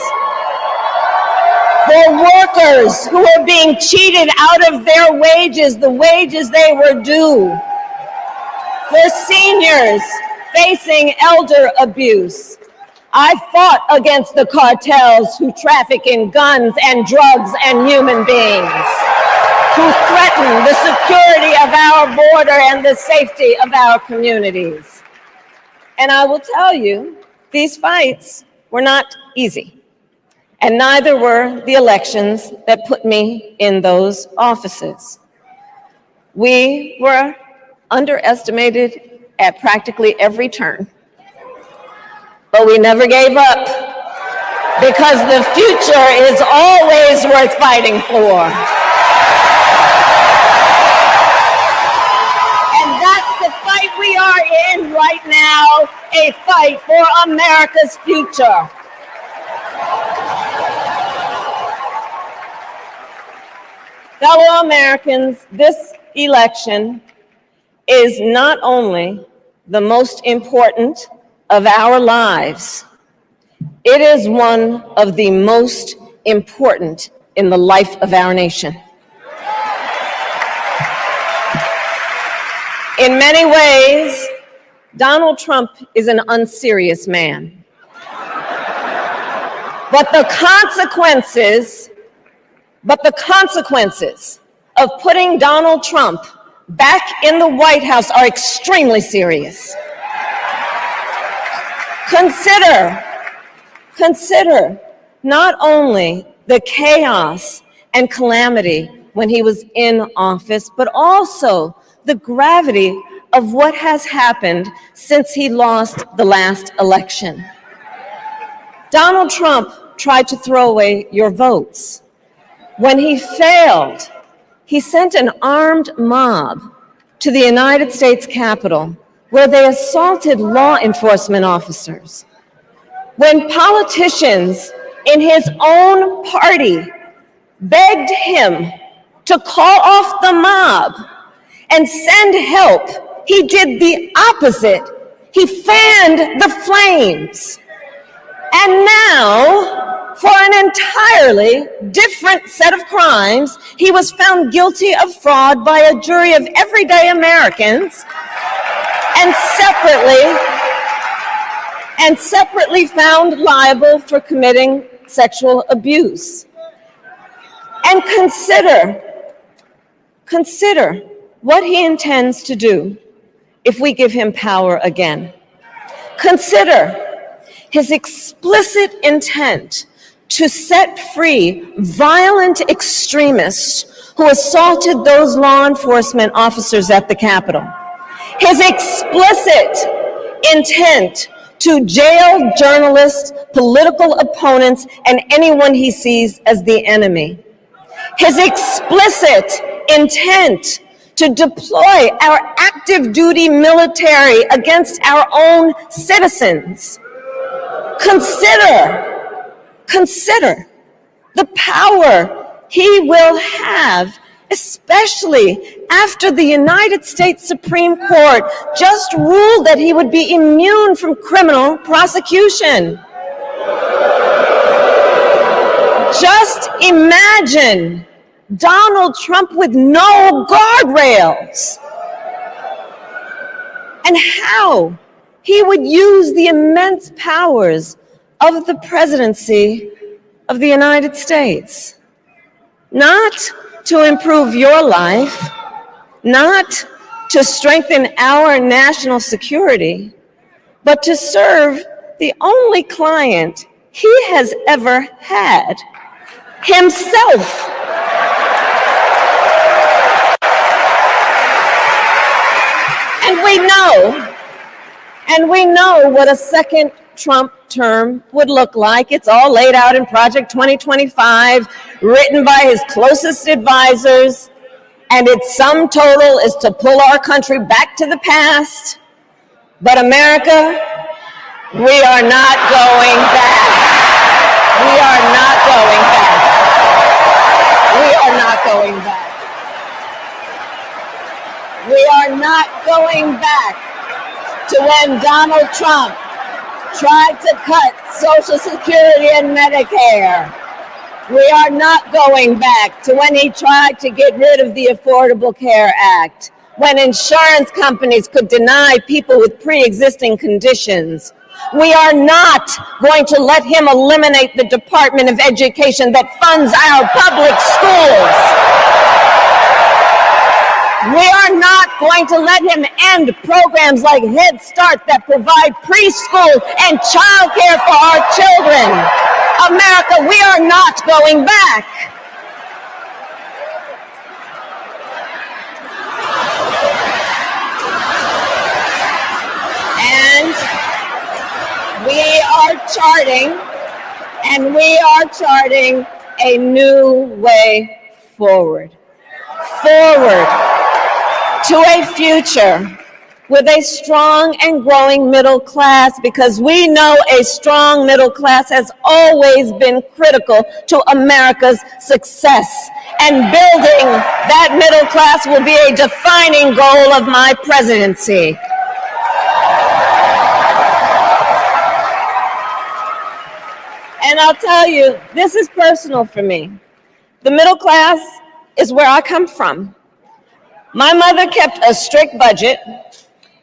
for workers who are being cheated out of their wages, the wages they were due, for seniors facing elder abuse. I fought against the cartels who traffic in guns and drugs and human beings, who threaten the security of our border and the safety of our communities. And I will tell you, these fights were not easy, and neither were the elections that put me in those offices. We were underestimated at practically every turn, but we never gave up, because the future is always worth fighting for. And that's the fight we are in right now, a fight for America's future. Fellow Americans, this election is not only the most important of our lives, it is one of the most important in the life of our nation. In many ways, Donald Trump is an unserious man. But the consequences of putting Donald Trump back in the White House are extremely serious. Consider not only the chaos and calamity when he was in office, but also the gravity of what has happened since he lost the last election. Donald Trump tried to throw away your votes. When he failed, he sent an armed mob to the United States Capitol, where they assaulted law enforcement officers. When politicians in his own party begged him to call off the mob and send help, he did the opposite. He fanned the flames. And now, for an entirely different set of crimes, he was found guilty of fraud by a jury of everyday Americans and separately found liable for committing sexual abuse. And consider what he intends to do if we give him power again. Consider his explicit intent to set free violent extremists who assaulted those law enforcement officers at the Capitol. His explicit intent to jail journalists, political opponents, and anyone he sees as the enemy. His explicit intent to deploy our active duty military against our own citizens. Consider the power he will have, especially after the United States Supreme Court just ruled that he would be immune from criminal prosecution. Just imagine Donald Trump with no guardrails, and how he would use the immense powers of the presidency of the United States, not to improve your life, not to strengthen our national security, but to serve the only client he has ever had, himself. And we know what a second Trump term would look like. It's all laid out in Project 2025, written by his closest advisors, and its sum total is to pull our country back to the past. But America, we are not going back. We are not going back. We are not going back. We are not going back to when Donald Trump tried to cut Social Security and Medicare. We are not going back to when he tried to get rid of the Affordable Care Act, when insurance companies could deny people with pre-existing conditions. We are not going to let him eliminate the Department of Education that funds our public schools. We are not going to let him end programs like Head Start that provide preschool and childcare for our children. America, we are not going back. And we are charting a new way forward. To a future with a strong and growing middle class, because we know a strong middle class has always been critical to America's success. And building that middle class will be a defining goal of my presidency. And I'll tell you, this is personal for me. The middle class is where I come from. My mother kept a strict budget.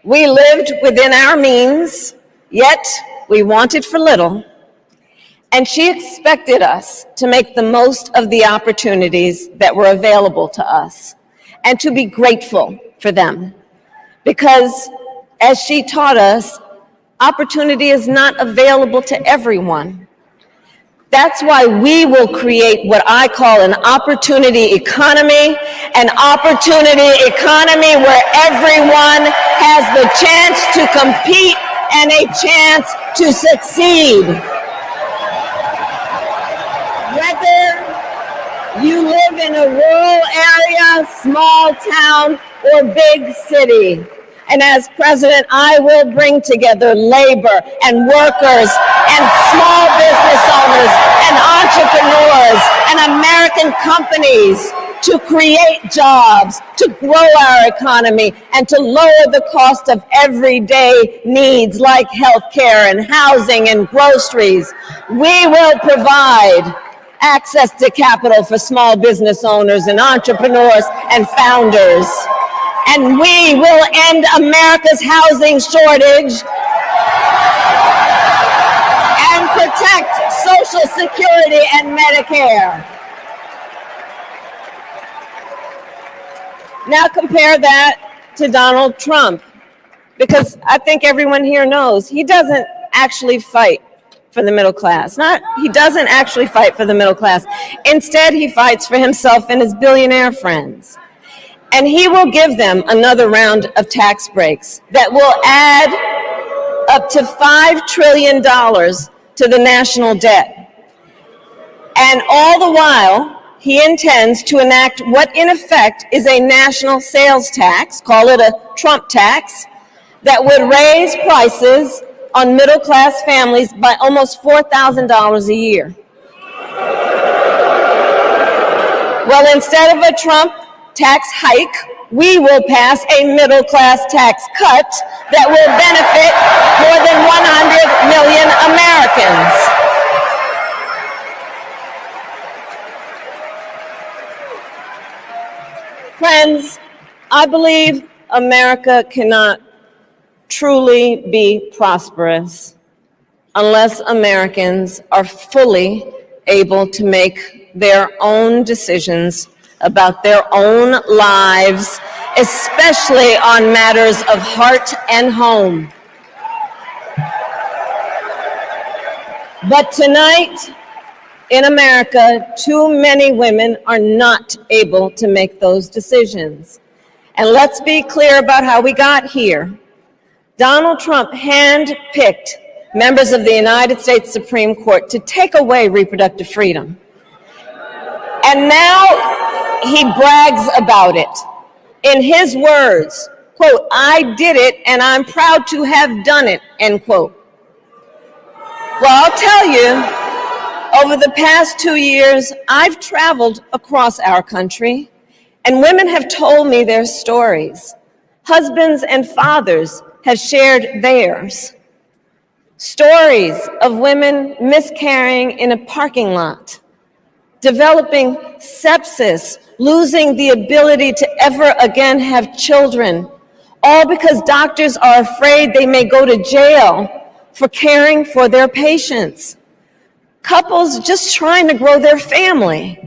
We lived within our means, yet we wanted for little. And she expected us to make the most of the opportunities that were available to us and to be grateful for them. Because as she taught us, opportunity is not available to everyone. That's why we will create what I call an opportunity economy where everyone has the chance to compete and a chance to succeed. Whether you live in a rural area, small town, or big city. And as president, I will bring together labor and workers and small business owners and entrepreneurs and American companies to create jobs, to grow our economy, and to lower the cost of everyday needs like healthcare and housing and groceries. We will provide access to capital for small business owners and entrepreneurs and founders. And we will end America's housing shortage and protect Social Security and Medicare. Now compare that to Donald Trump, because I think everyone here knows he doesn't actually fight for the middle class. He doesn't actually fight for the middle class. Instead, he fights for himself and his billionaire friends. And he will give them another round of tax breaks that will add up to $5 trillion to the national debt. And all the while, he intends to enact what in effect is a national sales tax, call it a Trump tax, that would raise prices on middle-class families by almost $4,000 a year. Well, instead of a Trump tax hike, we will pass a middle-class tax cut that will benefit more than 100 million Americans. Friends, I believe America cannot truly be prosperous unless Americans are fully able to make their own decisions about their own lives, especially on matters of heart and home. But tonight, in America, too many women are not able to make those decisions. And let's be clear about how we got here. Donald Trump handpicked members of the United States Supreme Court to take away reproductive freedom. And now he brags about it. In his words, quote, "I did it and I'm proud to have done it," end quote. Well, I'll tell you, over the past 2 years, I've traveled across our country, and women have told me their stories. Husbands and fathers have shared theirs. Stories of women miscarrying in a parking lot, developing sepsis, losing the ability to ever again have children, all because doctors are afraid they may go to jail for caring for their patients. Couples just trying to grow their family,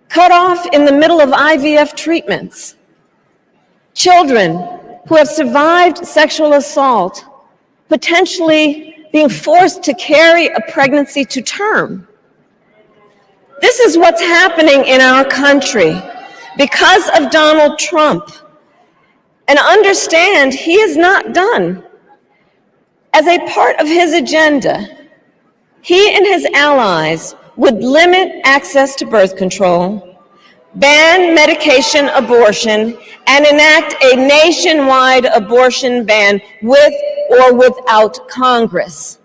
cut off in the middle of IVF treatments. Children who have survived sexual assault, potentially being forced to carry a pregnancy to term. This is what's happening in our country because of Donald Trump. And understand, he is not done. As a part of his agenda, he and his allies would limit access to birth control, ban medication abortion, and enact a nationwide abortion ban with or without Congress.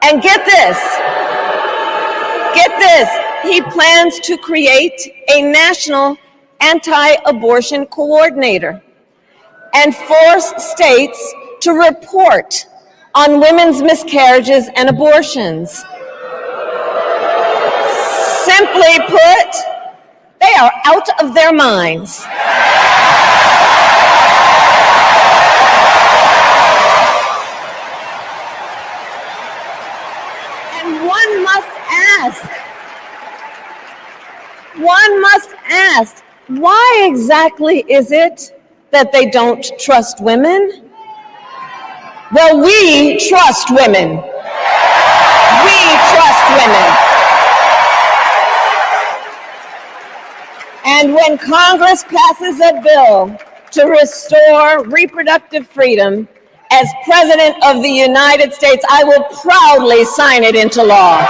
And get this, he plans to create a national anti-abortion coordinator and force states to report on women's miscarriages and abortions. Simply put, they are out of their minds. And one must ask, why exactly is it that they don't trust women? Well, we trust women. We trust women. And when Congress passes a bill to restore reproductive freedom, as President of the United States, I will proudly sign it into law.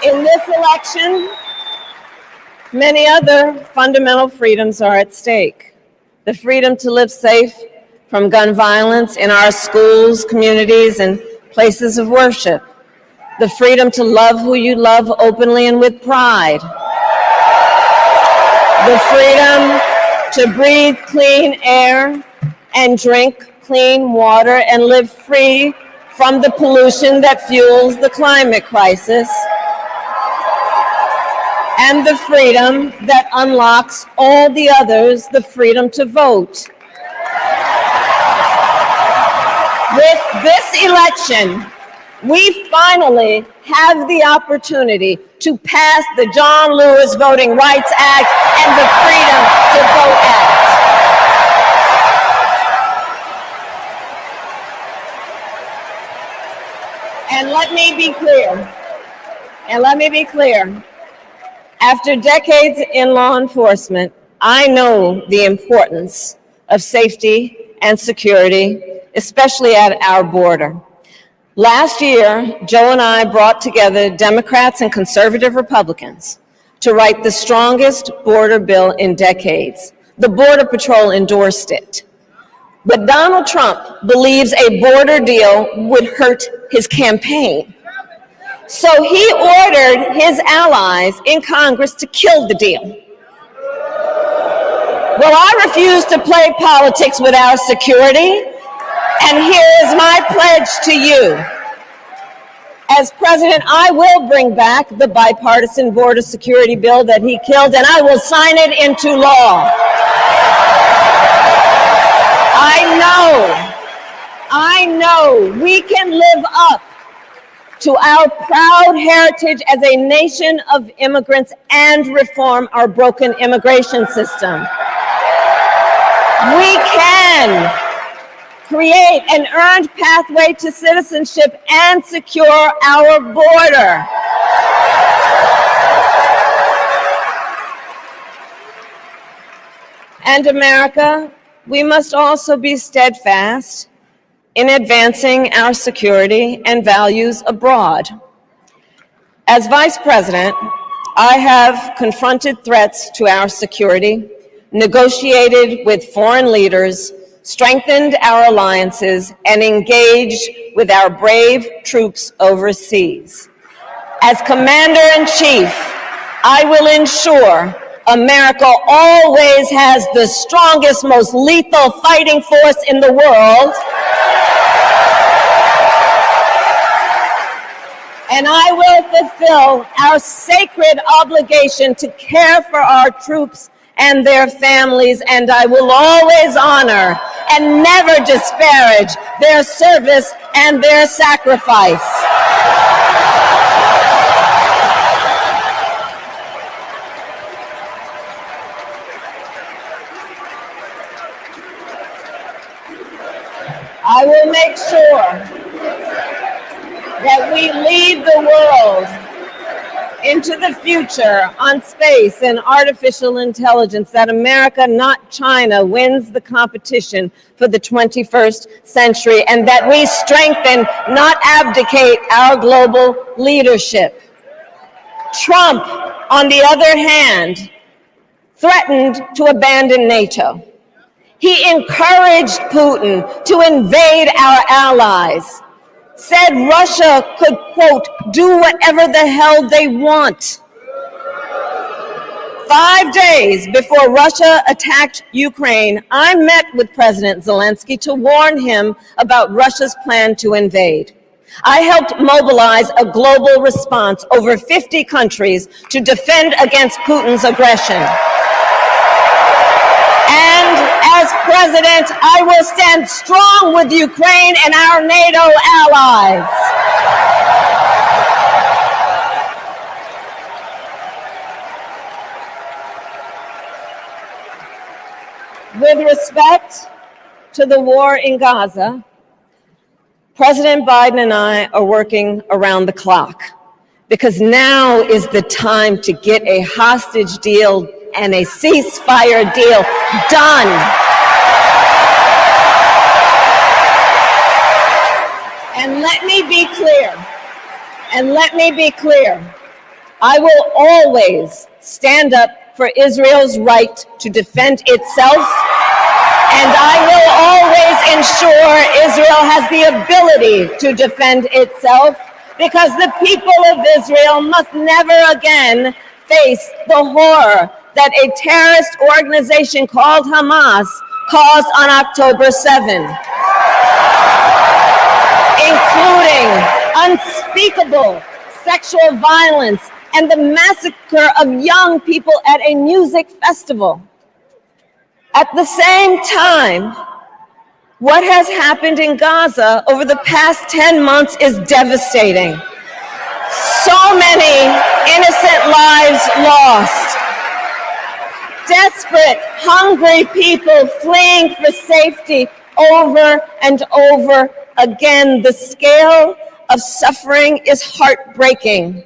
In this election, many other fundamental freedoms are at stake. The freedom to live safe from gun violence in our schools, communities, and places of worship. The freedom to love who you love openly and with pride. The freedom to breathe clean air and drink clean water and live free from the pollution that fuels the climate crisis. And the freedom that unlocks all the others, the freedom to vote. With this election, we finally have the opportunity to pass the John Lewis Voting Rights Act and the Freedom to Vote Act. And let me be clear. After decades in law enforcement, I know the importance of safety and security, especially at our border. Last year, Joe and I brought together Democrats and conservative Republicans to write the strongest border bill in decades. The Border Patrol endorsed it. But Donald Trump believes a border deal would hurt his campaign. So he ordered his allies in Congress to kill the deal. Well, I refuse to play politics with our security, and here is my pledge to you. As president, I will bring back the bipartisan border security bill that he killed, and I will sign it into law. I know we can live up to our proud heritage as a nation of immigrants and reform our broken immigration system. We can create an earned pathway to citizenship and secure our border. And America, we must also be steadfast in advancing our security and values abroad. As Vice President, I have confronted threats to our security, negotiated with foreign leaders, strengthened our alliances, and engaged with our brave troops overseas. As Commander-in-Chief, I will ensure America always has the strongest, most lethal fighting force in the world. And I will fulfill our sacred obligation to care for our troops and their families, and I will always honor and never disparage their service and their sacrifice. I will make sure that we lead the world into the future on space and artificial intelligence, that America, not China, wins the competition for the 21st century, and that we strengthen, not abdicate, our global leadership. Trump, on the other hand, threatened to abandon NATO. He encouraged Putin to invade our allies, said Russia could, quote, do whatever the hell they want. 5 days before Russia attacked Ukraine, I met with President Zelensky to warn him about Russia's plan to invade. I helped mobilize a global response, over 50 countries, to defend against Putin's aggression. And as president, I will stand strong with Ukraine and our NATO allies. With respect to the war in Gaza, President Biden and I are working around the clock, because now is the time to get a hostage deal and a ceasefire deal done. And let me be clear, I will always stand up for Israel's right to defend itself And I will always ensure Israel has the ability to defend itself, because the people of Israel must never again face the horror that a terrorist organization called Hamas caused on October 7, including unspeakable sexual violence and the massacre of young people at a music festival. At the same time, what has happened in Gaza over the past 10 months is devastating. So many innocent lives lost. Desperate, hungry people fleeing for safety over and over again. The scale of suffering is heartbreaking.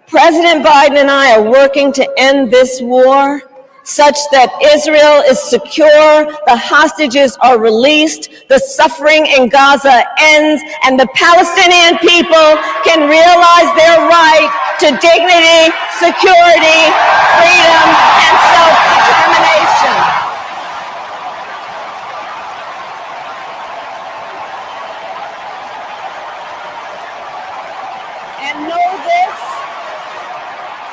President Biden and I are working to end this war such that Israel is secure, the hostages are released, the suffering in Gaza ends, and the Palestinian people can realize their right to dignity, security, freedom, and self-determination. And know this,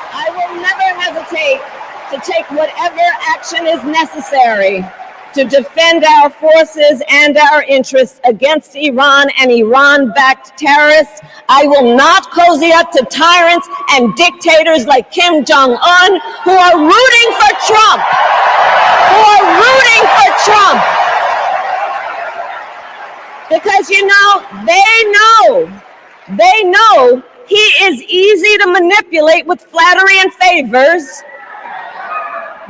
I will never hesitate to take whatever action is necessary to defend our forces and our interests against Iran and Iran-backed terrorists. I will not cozy up to tyrants and dictators like Kim Jong-un, who are rooting for Trump, Because, you know, they know he is easy to manipulate with flattery and favors.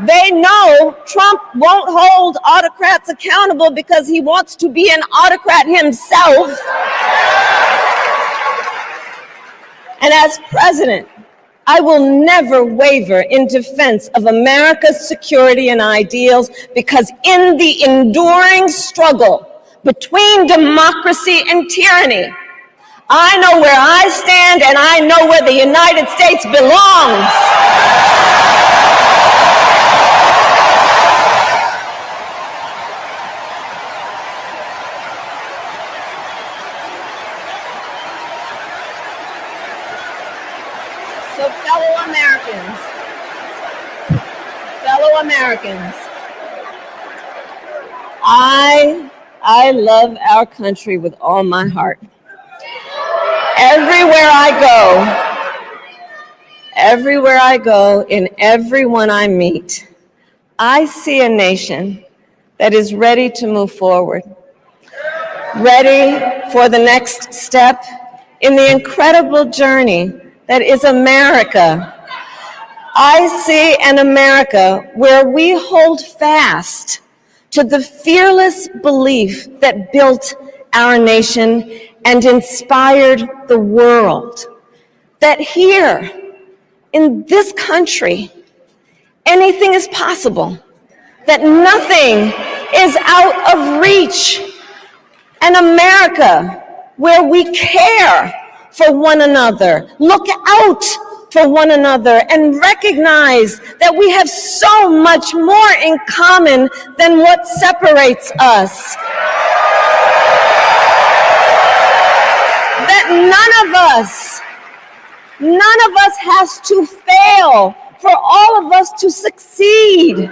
They know Trump won't hold autocrats accountable because he wants to be an autocrat himself. And as president, I will never waver in defense of America's security and ideals, because in the enduring struggle between democracy and tyranny, I know where I stand and I know where the United States belongs. So fellow Americans, I love our country with all my heart. Everywhere I go, in everyone I meet, I see a nation that is ready to move forward, ready for the next step in the incredible journey that is America. I see an America where we hold fast to the fearless belief that built our nation and inspired the world, that here in this country, anything is possible, that nothing is out of reach. An America where we care for one another, look out for one another, and recognize that we have so much more in common than what separates us. That none of us has to fail for all of us to succeed. And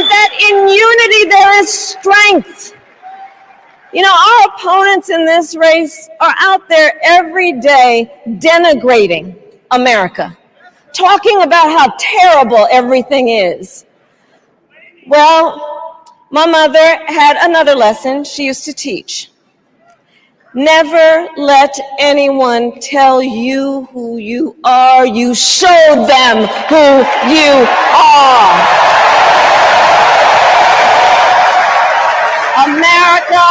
that in unity there is strength. You know, our opponents in this race are out there every day denigrating America, talking about how terrible everything is. Well, my mother had another lesson she used to teach. Never let anyone tell you who you are. You show them who you are. America,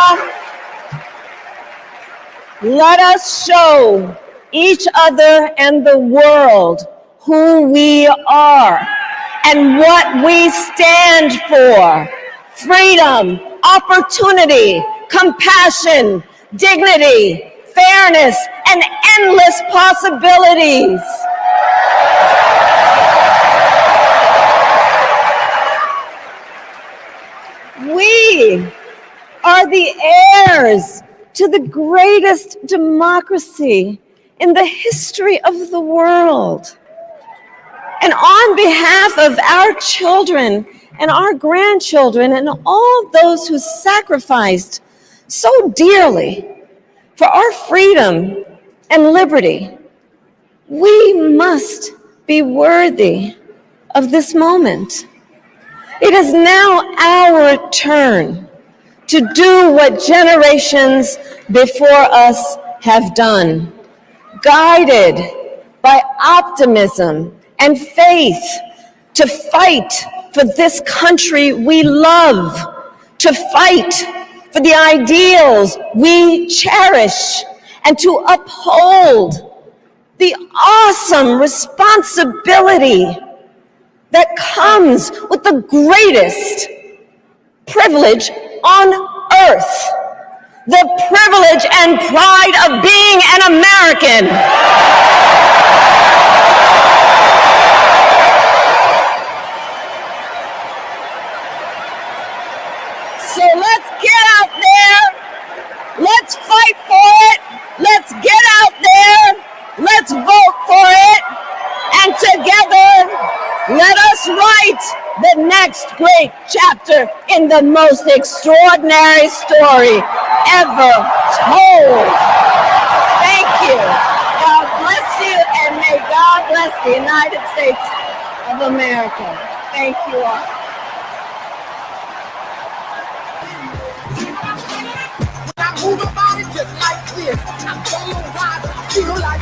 let us show each other and the world who we are and what we stand for. Freedom, opportunity, compassion, dignity, fairness, and endless possibilities. we are the heirs to the greatest democracy in the history of the world. And on behalf of our children and our grandchildren and all those who sacrificed so dearly for our freedom and liberty, we must be worthy of this moment. It is now our turn to do what generations before us have done, guided by optimism and faith, to fight for this country we love, to fight for the ideals we cherish, and to uphold the awesome responsibility that comes with the greatest privilege on earth, the privilege and pride of being an American. So let's get out there, let's fight for it, let's get out there, let's vote for it, and together, let us write the next great chapter in the most extraordinary story ever told. Thank you. God bless you, and may God bless the United States of America. Thank you all. I move about it just like this. I don't know why, but I feel like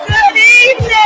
Good evening.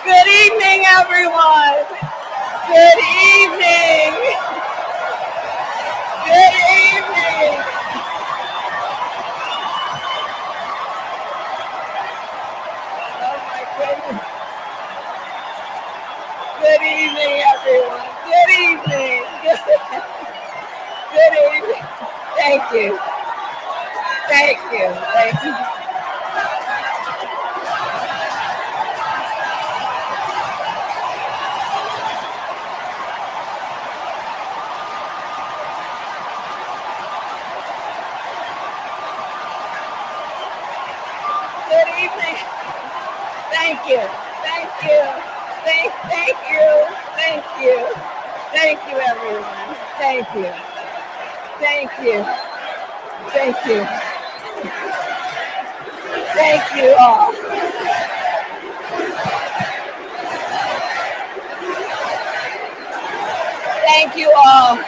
Good evening, everyone. Good evening. Good evening. Oh my goodness. Good evening, everyone. Good evening. Good evening. Thank you. Thank you. Thank you. Good evening. Thank you. Thank you. Thank you. Thank you. Thank you, everyone. Thank you. Thank you. Thank you. Thank you all. Thank you all.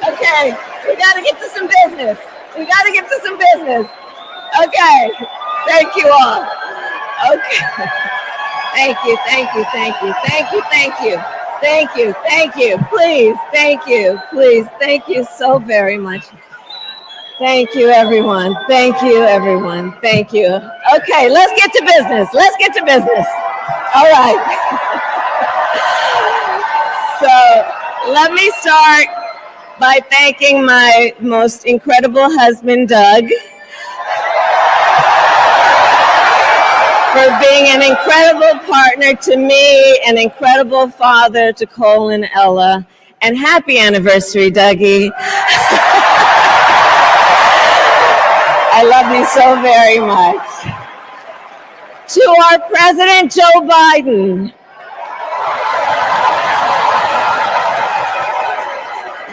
Okay, we got to get to some business. We got to get to some business. Okay, thank you all. Okay. Thank you, thank you, thank you, thank you, thank you, thank you, thank you, please, thank you, please, thank you so very much. Thank you, everyone. Thank you, everyone. Thank you. Okay, let's get to business. Let's get to business. All right. So let me start by thanking my most incredible husband, Doug, for being an incredible partner to me, an incredible father to Cole and Ella, and happy anniversary, Dougie. I love you so very much. to our President Joe Biden.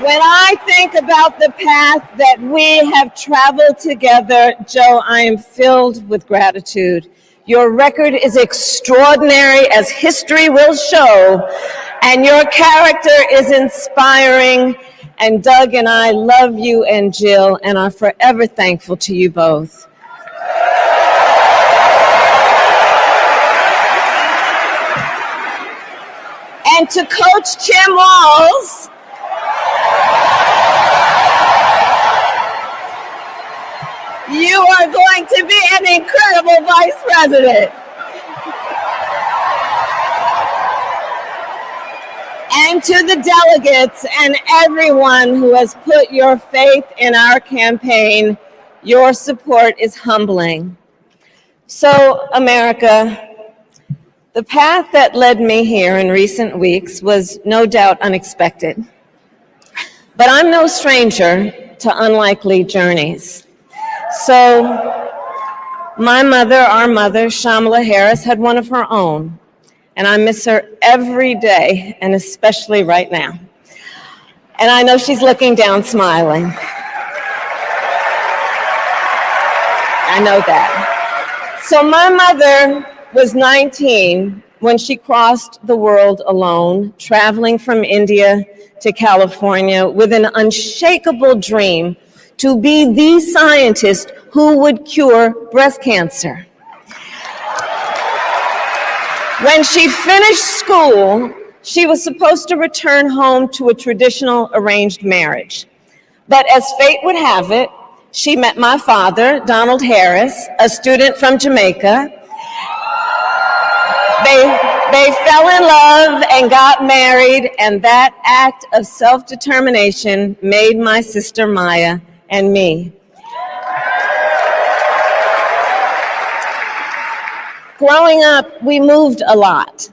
When I think about the path that we have traveled together, Joe, I am filled with gratitude. Your record is extraordinary, as history will show, and your character is inspiring. And Doug and I love you and Jill and are forever thankful to you both. And to Coach Tim Walz, you are going to be an incredible vice president. And to the delegates and everyone who has put your faith in our campaign, your support is humbling. So, America, the path that led me here in recent weeks was no doubt unexpected. But I'm no stranger to unlikely journeys. So, my mother, our mother, Kamala Harris, had one of her own. And I miss her every day, and especially right now. And I know she's looking down smiling. I know that. So my mother was 19 when she crossed the world alone, traveling from India to California with an unshakable dream to be the scientist who would cure breast cancer. When she finished school, she was supposed to return home to a traditional arranged marriage. But as fate would have it, she met my father, Donald Harris, a student from Jamaica. They fell in love and got married, and that act of self-determination made my sister Maya and me. Growing up, we moved a lot.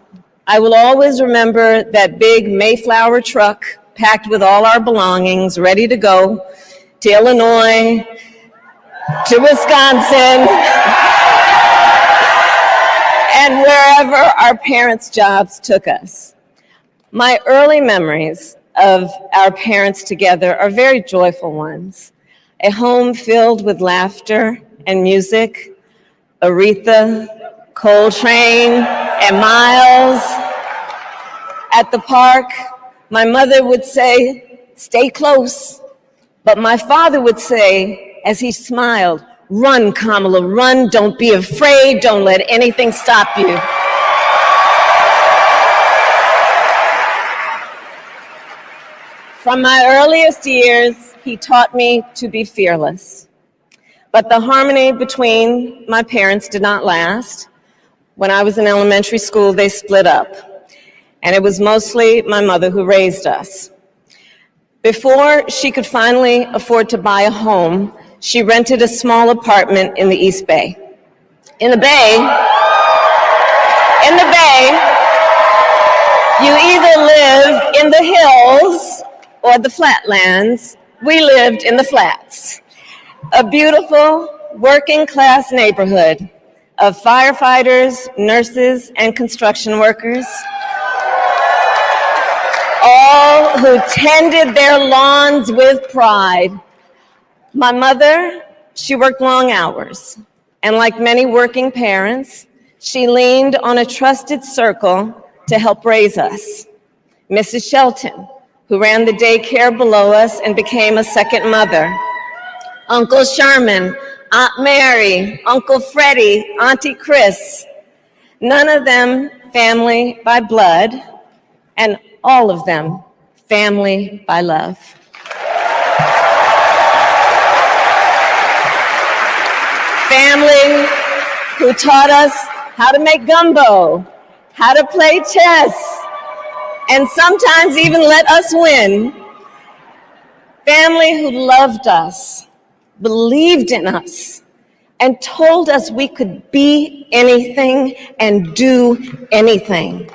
I will always remember that big Mayflower truck packed with all our belongings, ready to go to Illinois, to Wisconsin, and wherever our parents' jobs took us. My early memories of our parents together are very joyful ones. A home filled with laughter and music, Aretha, Coltrane, and Miles. At the park, my mother would say, "Stay close." But my father would say, as he smiled, "Run, Kamala, run. Don't be afraid. Don't let anything stop you." From my earliest years, he taught me to be fearless. But the harmony between my parents did not last. When I was in elementary school, they split up, and it was mostly my mother who raised us. Before she could finally afford to buy a home, she rented a small apartment in the East Bay. In the Bay, you either live in the hills or the flatlands. We lived in the flats, a beautiful working-class neighborhood of firefighters, nurses, and construction workers, all who tended their lawns with pride. My mother, she worked long hours, and like many working parents, she leaned on a trusted circle to help raise us. Mrs. Shelton, who ran the daycare below us and became a second mother. Uncle Sherman, Aunt Mary, Uncle Freddie, Auntie Chris. None of them family by blood, and all of them family by love. Family who taught us how to make gumbo, how to play chess, and sometimes even let us win. Family who loved us, believed in us, and told us we could be anything and do anything.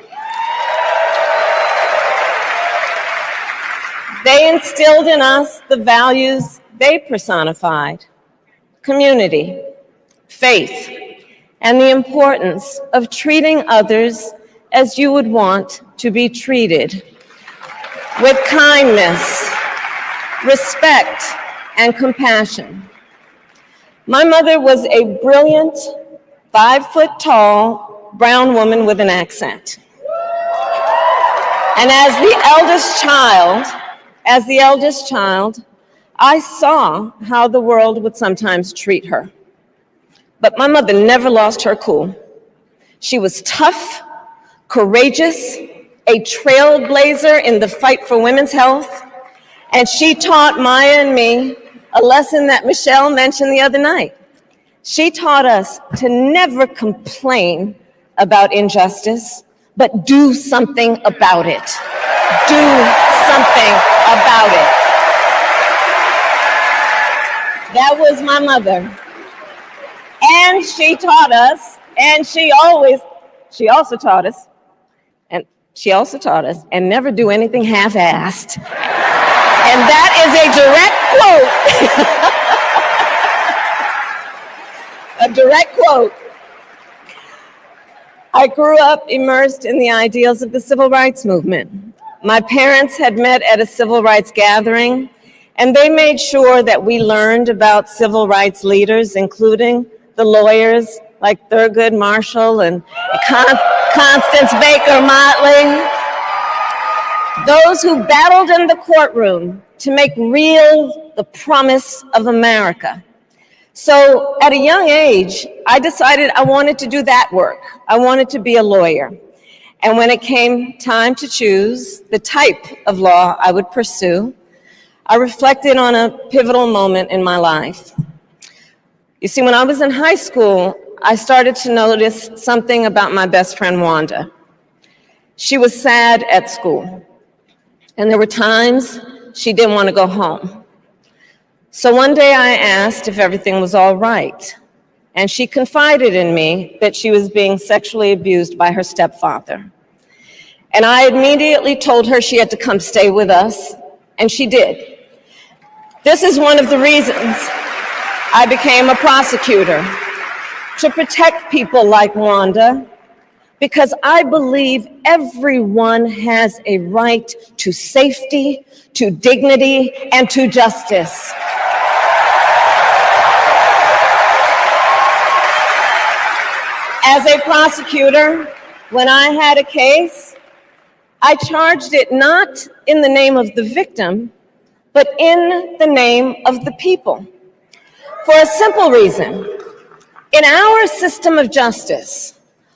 They instilled in us the values they personified: community, faith, and the importance of treating others as you would want to be treated, with kindness, respect, and compassion. My mother was a brilliant, 5-foot-tall brown woman with an accent. And as the eldest child, I saw how the world would sometimes treat her. But my mother never lost her cool. She was tough, courageous, a trailblazer in the fight for women's health, and she taught Maya and me a lesson that Michelle mentioned the other night. She taught us to never complain about injustice, but do something about it. Do something about it. That was my mother. And she taught us, and she also taught us, and never do anything half-assed. And that is a direct quote. A direct quote. I grew up immersed in the ideals of the civil rights movement. My parents had met at a civil rights gathering, and they made sure that we learned about civil rights leaders, including the lawyers like Thurgood Marshall and Constance Baker Motley, those who battled in the courtroom to make real the promise of America. So at a young age, I decided I wanted to do that work. I wanted to be a lawyer. And when it came time to choose the type of law I would pursue, I reflected on a pivotal moment in my life. You see, when I was in high school, I started to notice something about my best friend, Wanda. She was sad at school, and there were times she didn't want to go home. So one day I asked if everything was all right, and she confided in me that she was being sexually abused by her stepfather. And I immediately told her she had to come stay with us, and she did. This is one of the reasons I became a prosecutor, to protect people like Wanda, because I believe everyone has a right to safety, to dignity, and to justice. As a prosecutor, when I had a case, I charged it not in the name of the victim, but in the name of the people. For a simple reason. In our system of justice,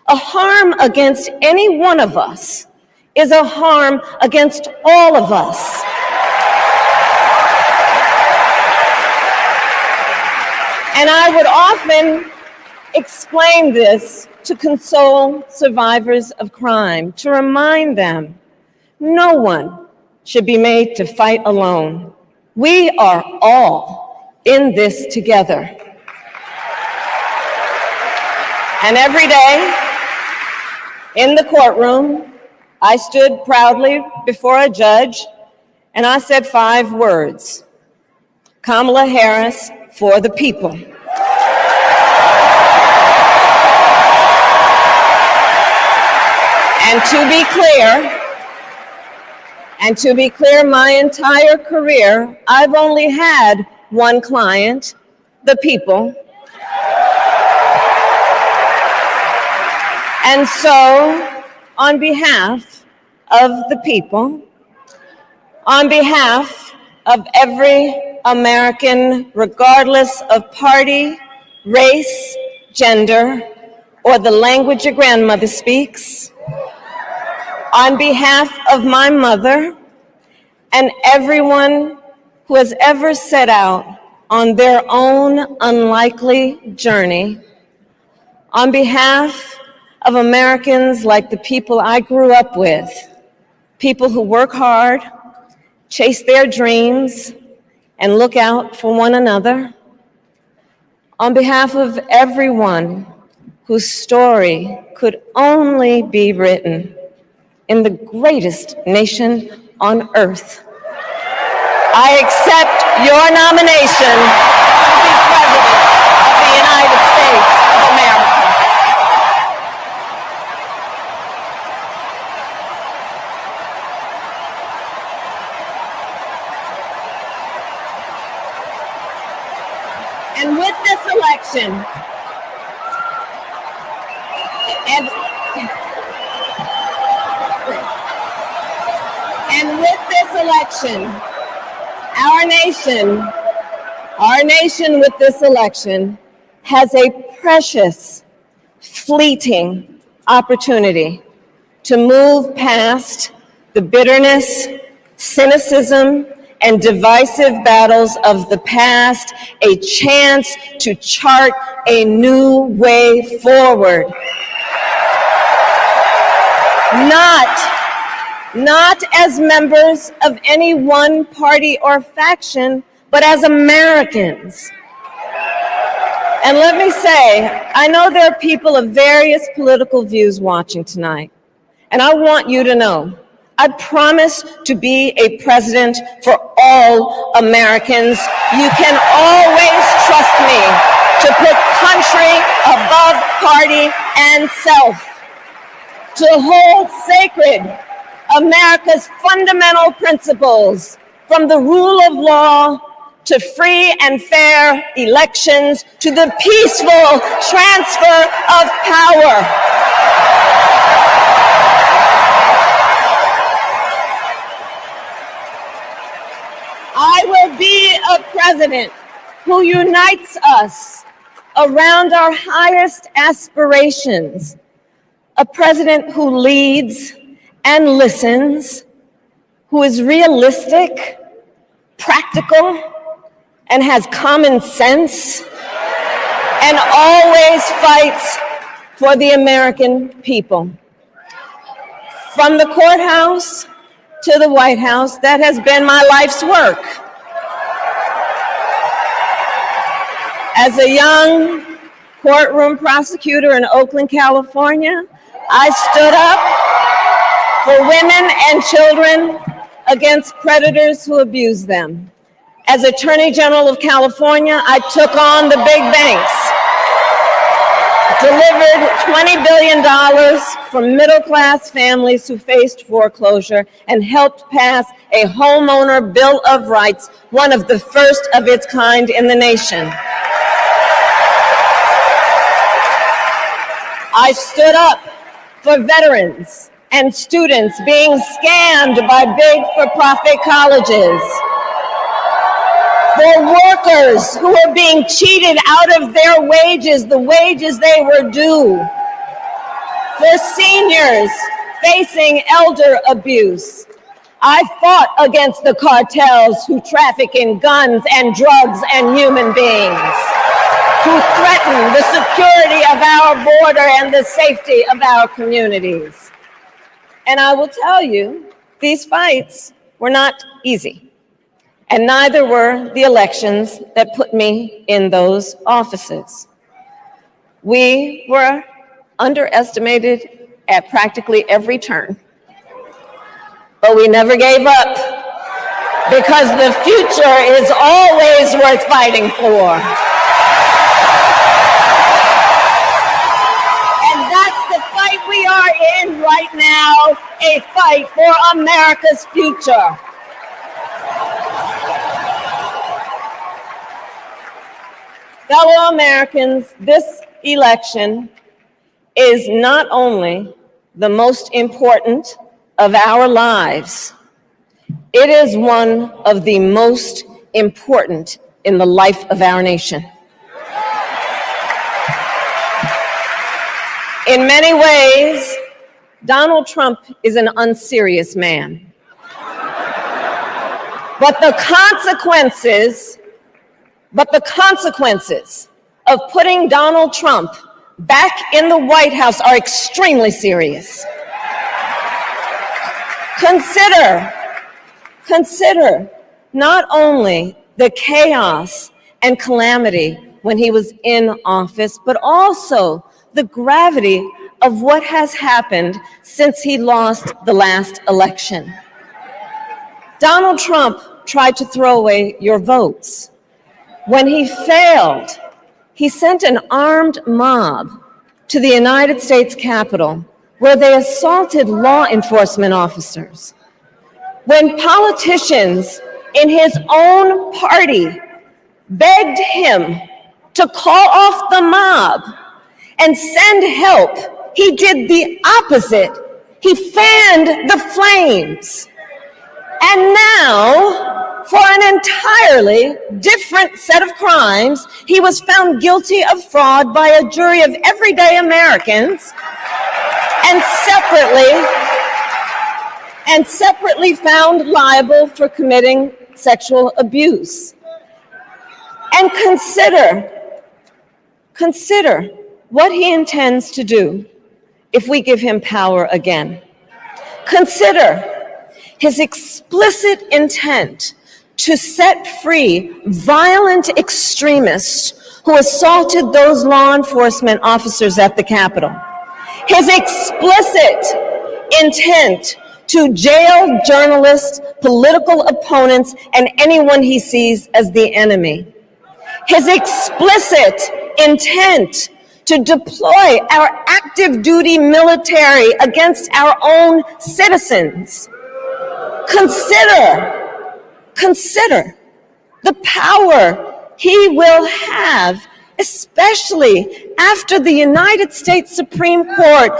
a harm against any one of us is a harm against all of us. And I would often explain this to console survivors of crime, to remind them, no one should be made to fight alone. We are all in this together. And every day in the courtroom, I stood proudly before a judge and I said 5 words: Kamala Harris for the people. And to be clear, my entire career, I've only had one client, the people. And so, on behalf of the people, on behalf of every American, regardless of party, race, gender, or the language your grandmother speaks, on behalf of my mother and everyone who has ever set out on their own unlikely journey, on behalf of Americans like the people I grew up with, people who work hard, chase their dreams, and look out for one another, on behalf of everyone whose story could only be written in the greatest nation on earth, I accept your nomination to be President of the United States of America. And with this election, our nation with this election has a precious, fleeting opportunity to move past the bitterness, cynicism, and divisive battles of the past, a chance to chart a new way forward. Not as members of any one party or faction, but as Americans. And let me say, I know there are people of various political views watching tonight, and I want you to know, I promise to be a president for all Americans. You can always trust me to put country above party and self, to hold sacred America's fundamental principles, from the rule of law to free and fair elections to the peaceful transfer of power. I will be a president who unites us around our highest aspirations, a president who leads and listens, who is realistic, practical, and has common sense, and always fights for the American people. From the courthouse to the White House, that has been my life's work. As a young courtroom prosecutor in Oakland, California, I stood up for women and children against predators who abuse them. As Attorney General of California, I took on the big banks, delivered $20 billion from middle-class families who faced foreclosure, and helped pass a homeowner Bill of Rights, one of the first of its kind in the nation. I stood up for veterans and students being scammed by big for-profit colleges, for workers who are being cheated out of their wages, the wages they were due, for seniors facing elder abuse. I fought against the cartels who traffic in guns and drugs and human beings, who threaten the security of our border and the safety of our communities. And I will tell you, these fights were not easy, and neither were the elections that put me in those offices. We were underestimated at practically every turn, but we never gave up, because the future is always worth fighting for. We are in right now, a fight for America's future. Fellow Americans, this election is not only the most important of our lives, it is one of the most important in the life of our nation. In many ways, Donald Trump is an unserious man. But the consequences of putting Donald Trump back in the White House are extremely serious. Consider not only the chaos and calamity when he was in office, but also the gravity of what has happened since he lost the last election. Donald Trump tried to throw away your votes. When he failed, he sent an armed mob to the United States Capitol, where they assaulted law enforcement officers. When politicians in his own party begged him to call off the mob and send help, he did the opposite. He fanned the flames. And now, for an entirely different set of crimes, he was found guilty of fraud by a jury of everyday Americans and separately found liable for committing sexual abuse. And consider what he intends to do if we give him power again. Consider his explicit intent to set free violent extremists who assaulted those law enforcement officers at the Capitol. His explicit intent to jail journalists, political opponents, and anyone he sees as the enemy. His explicit intent to deploy our active duty military against our own citizens. Consider the power he will have, especially after the United States Supreme Court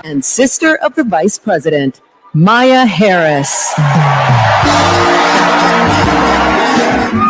and sister of the Vice President, Maya Harris.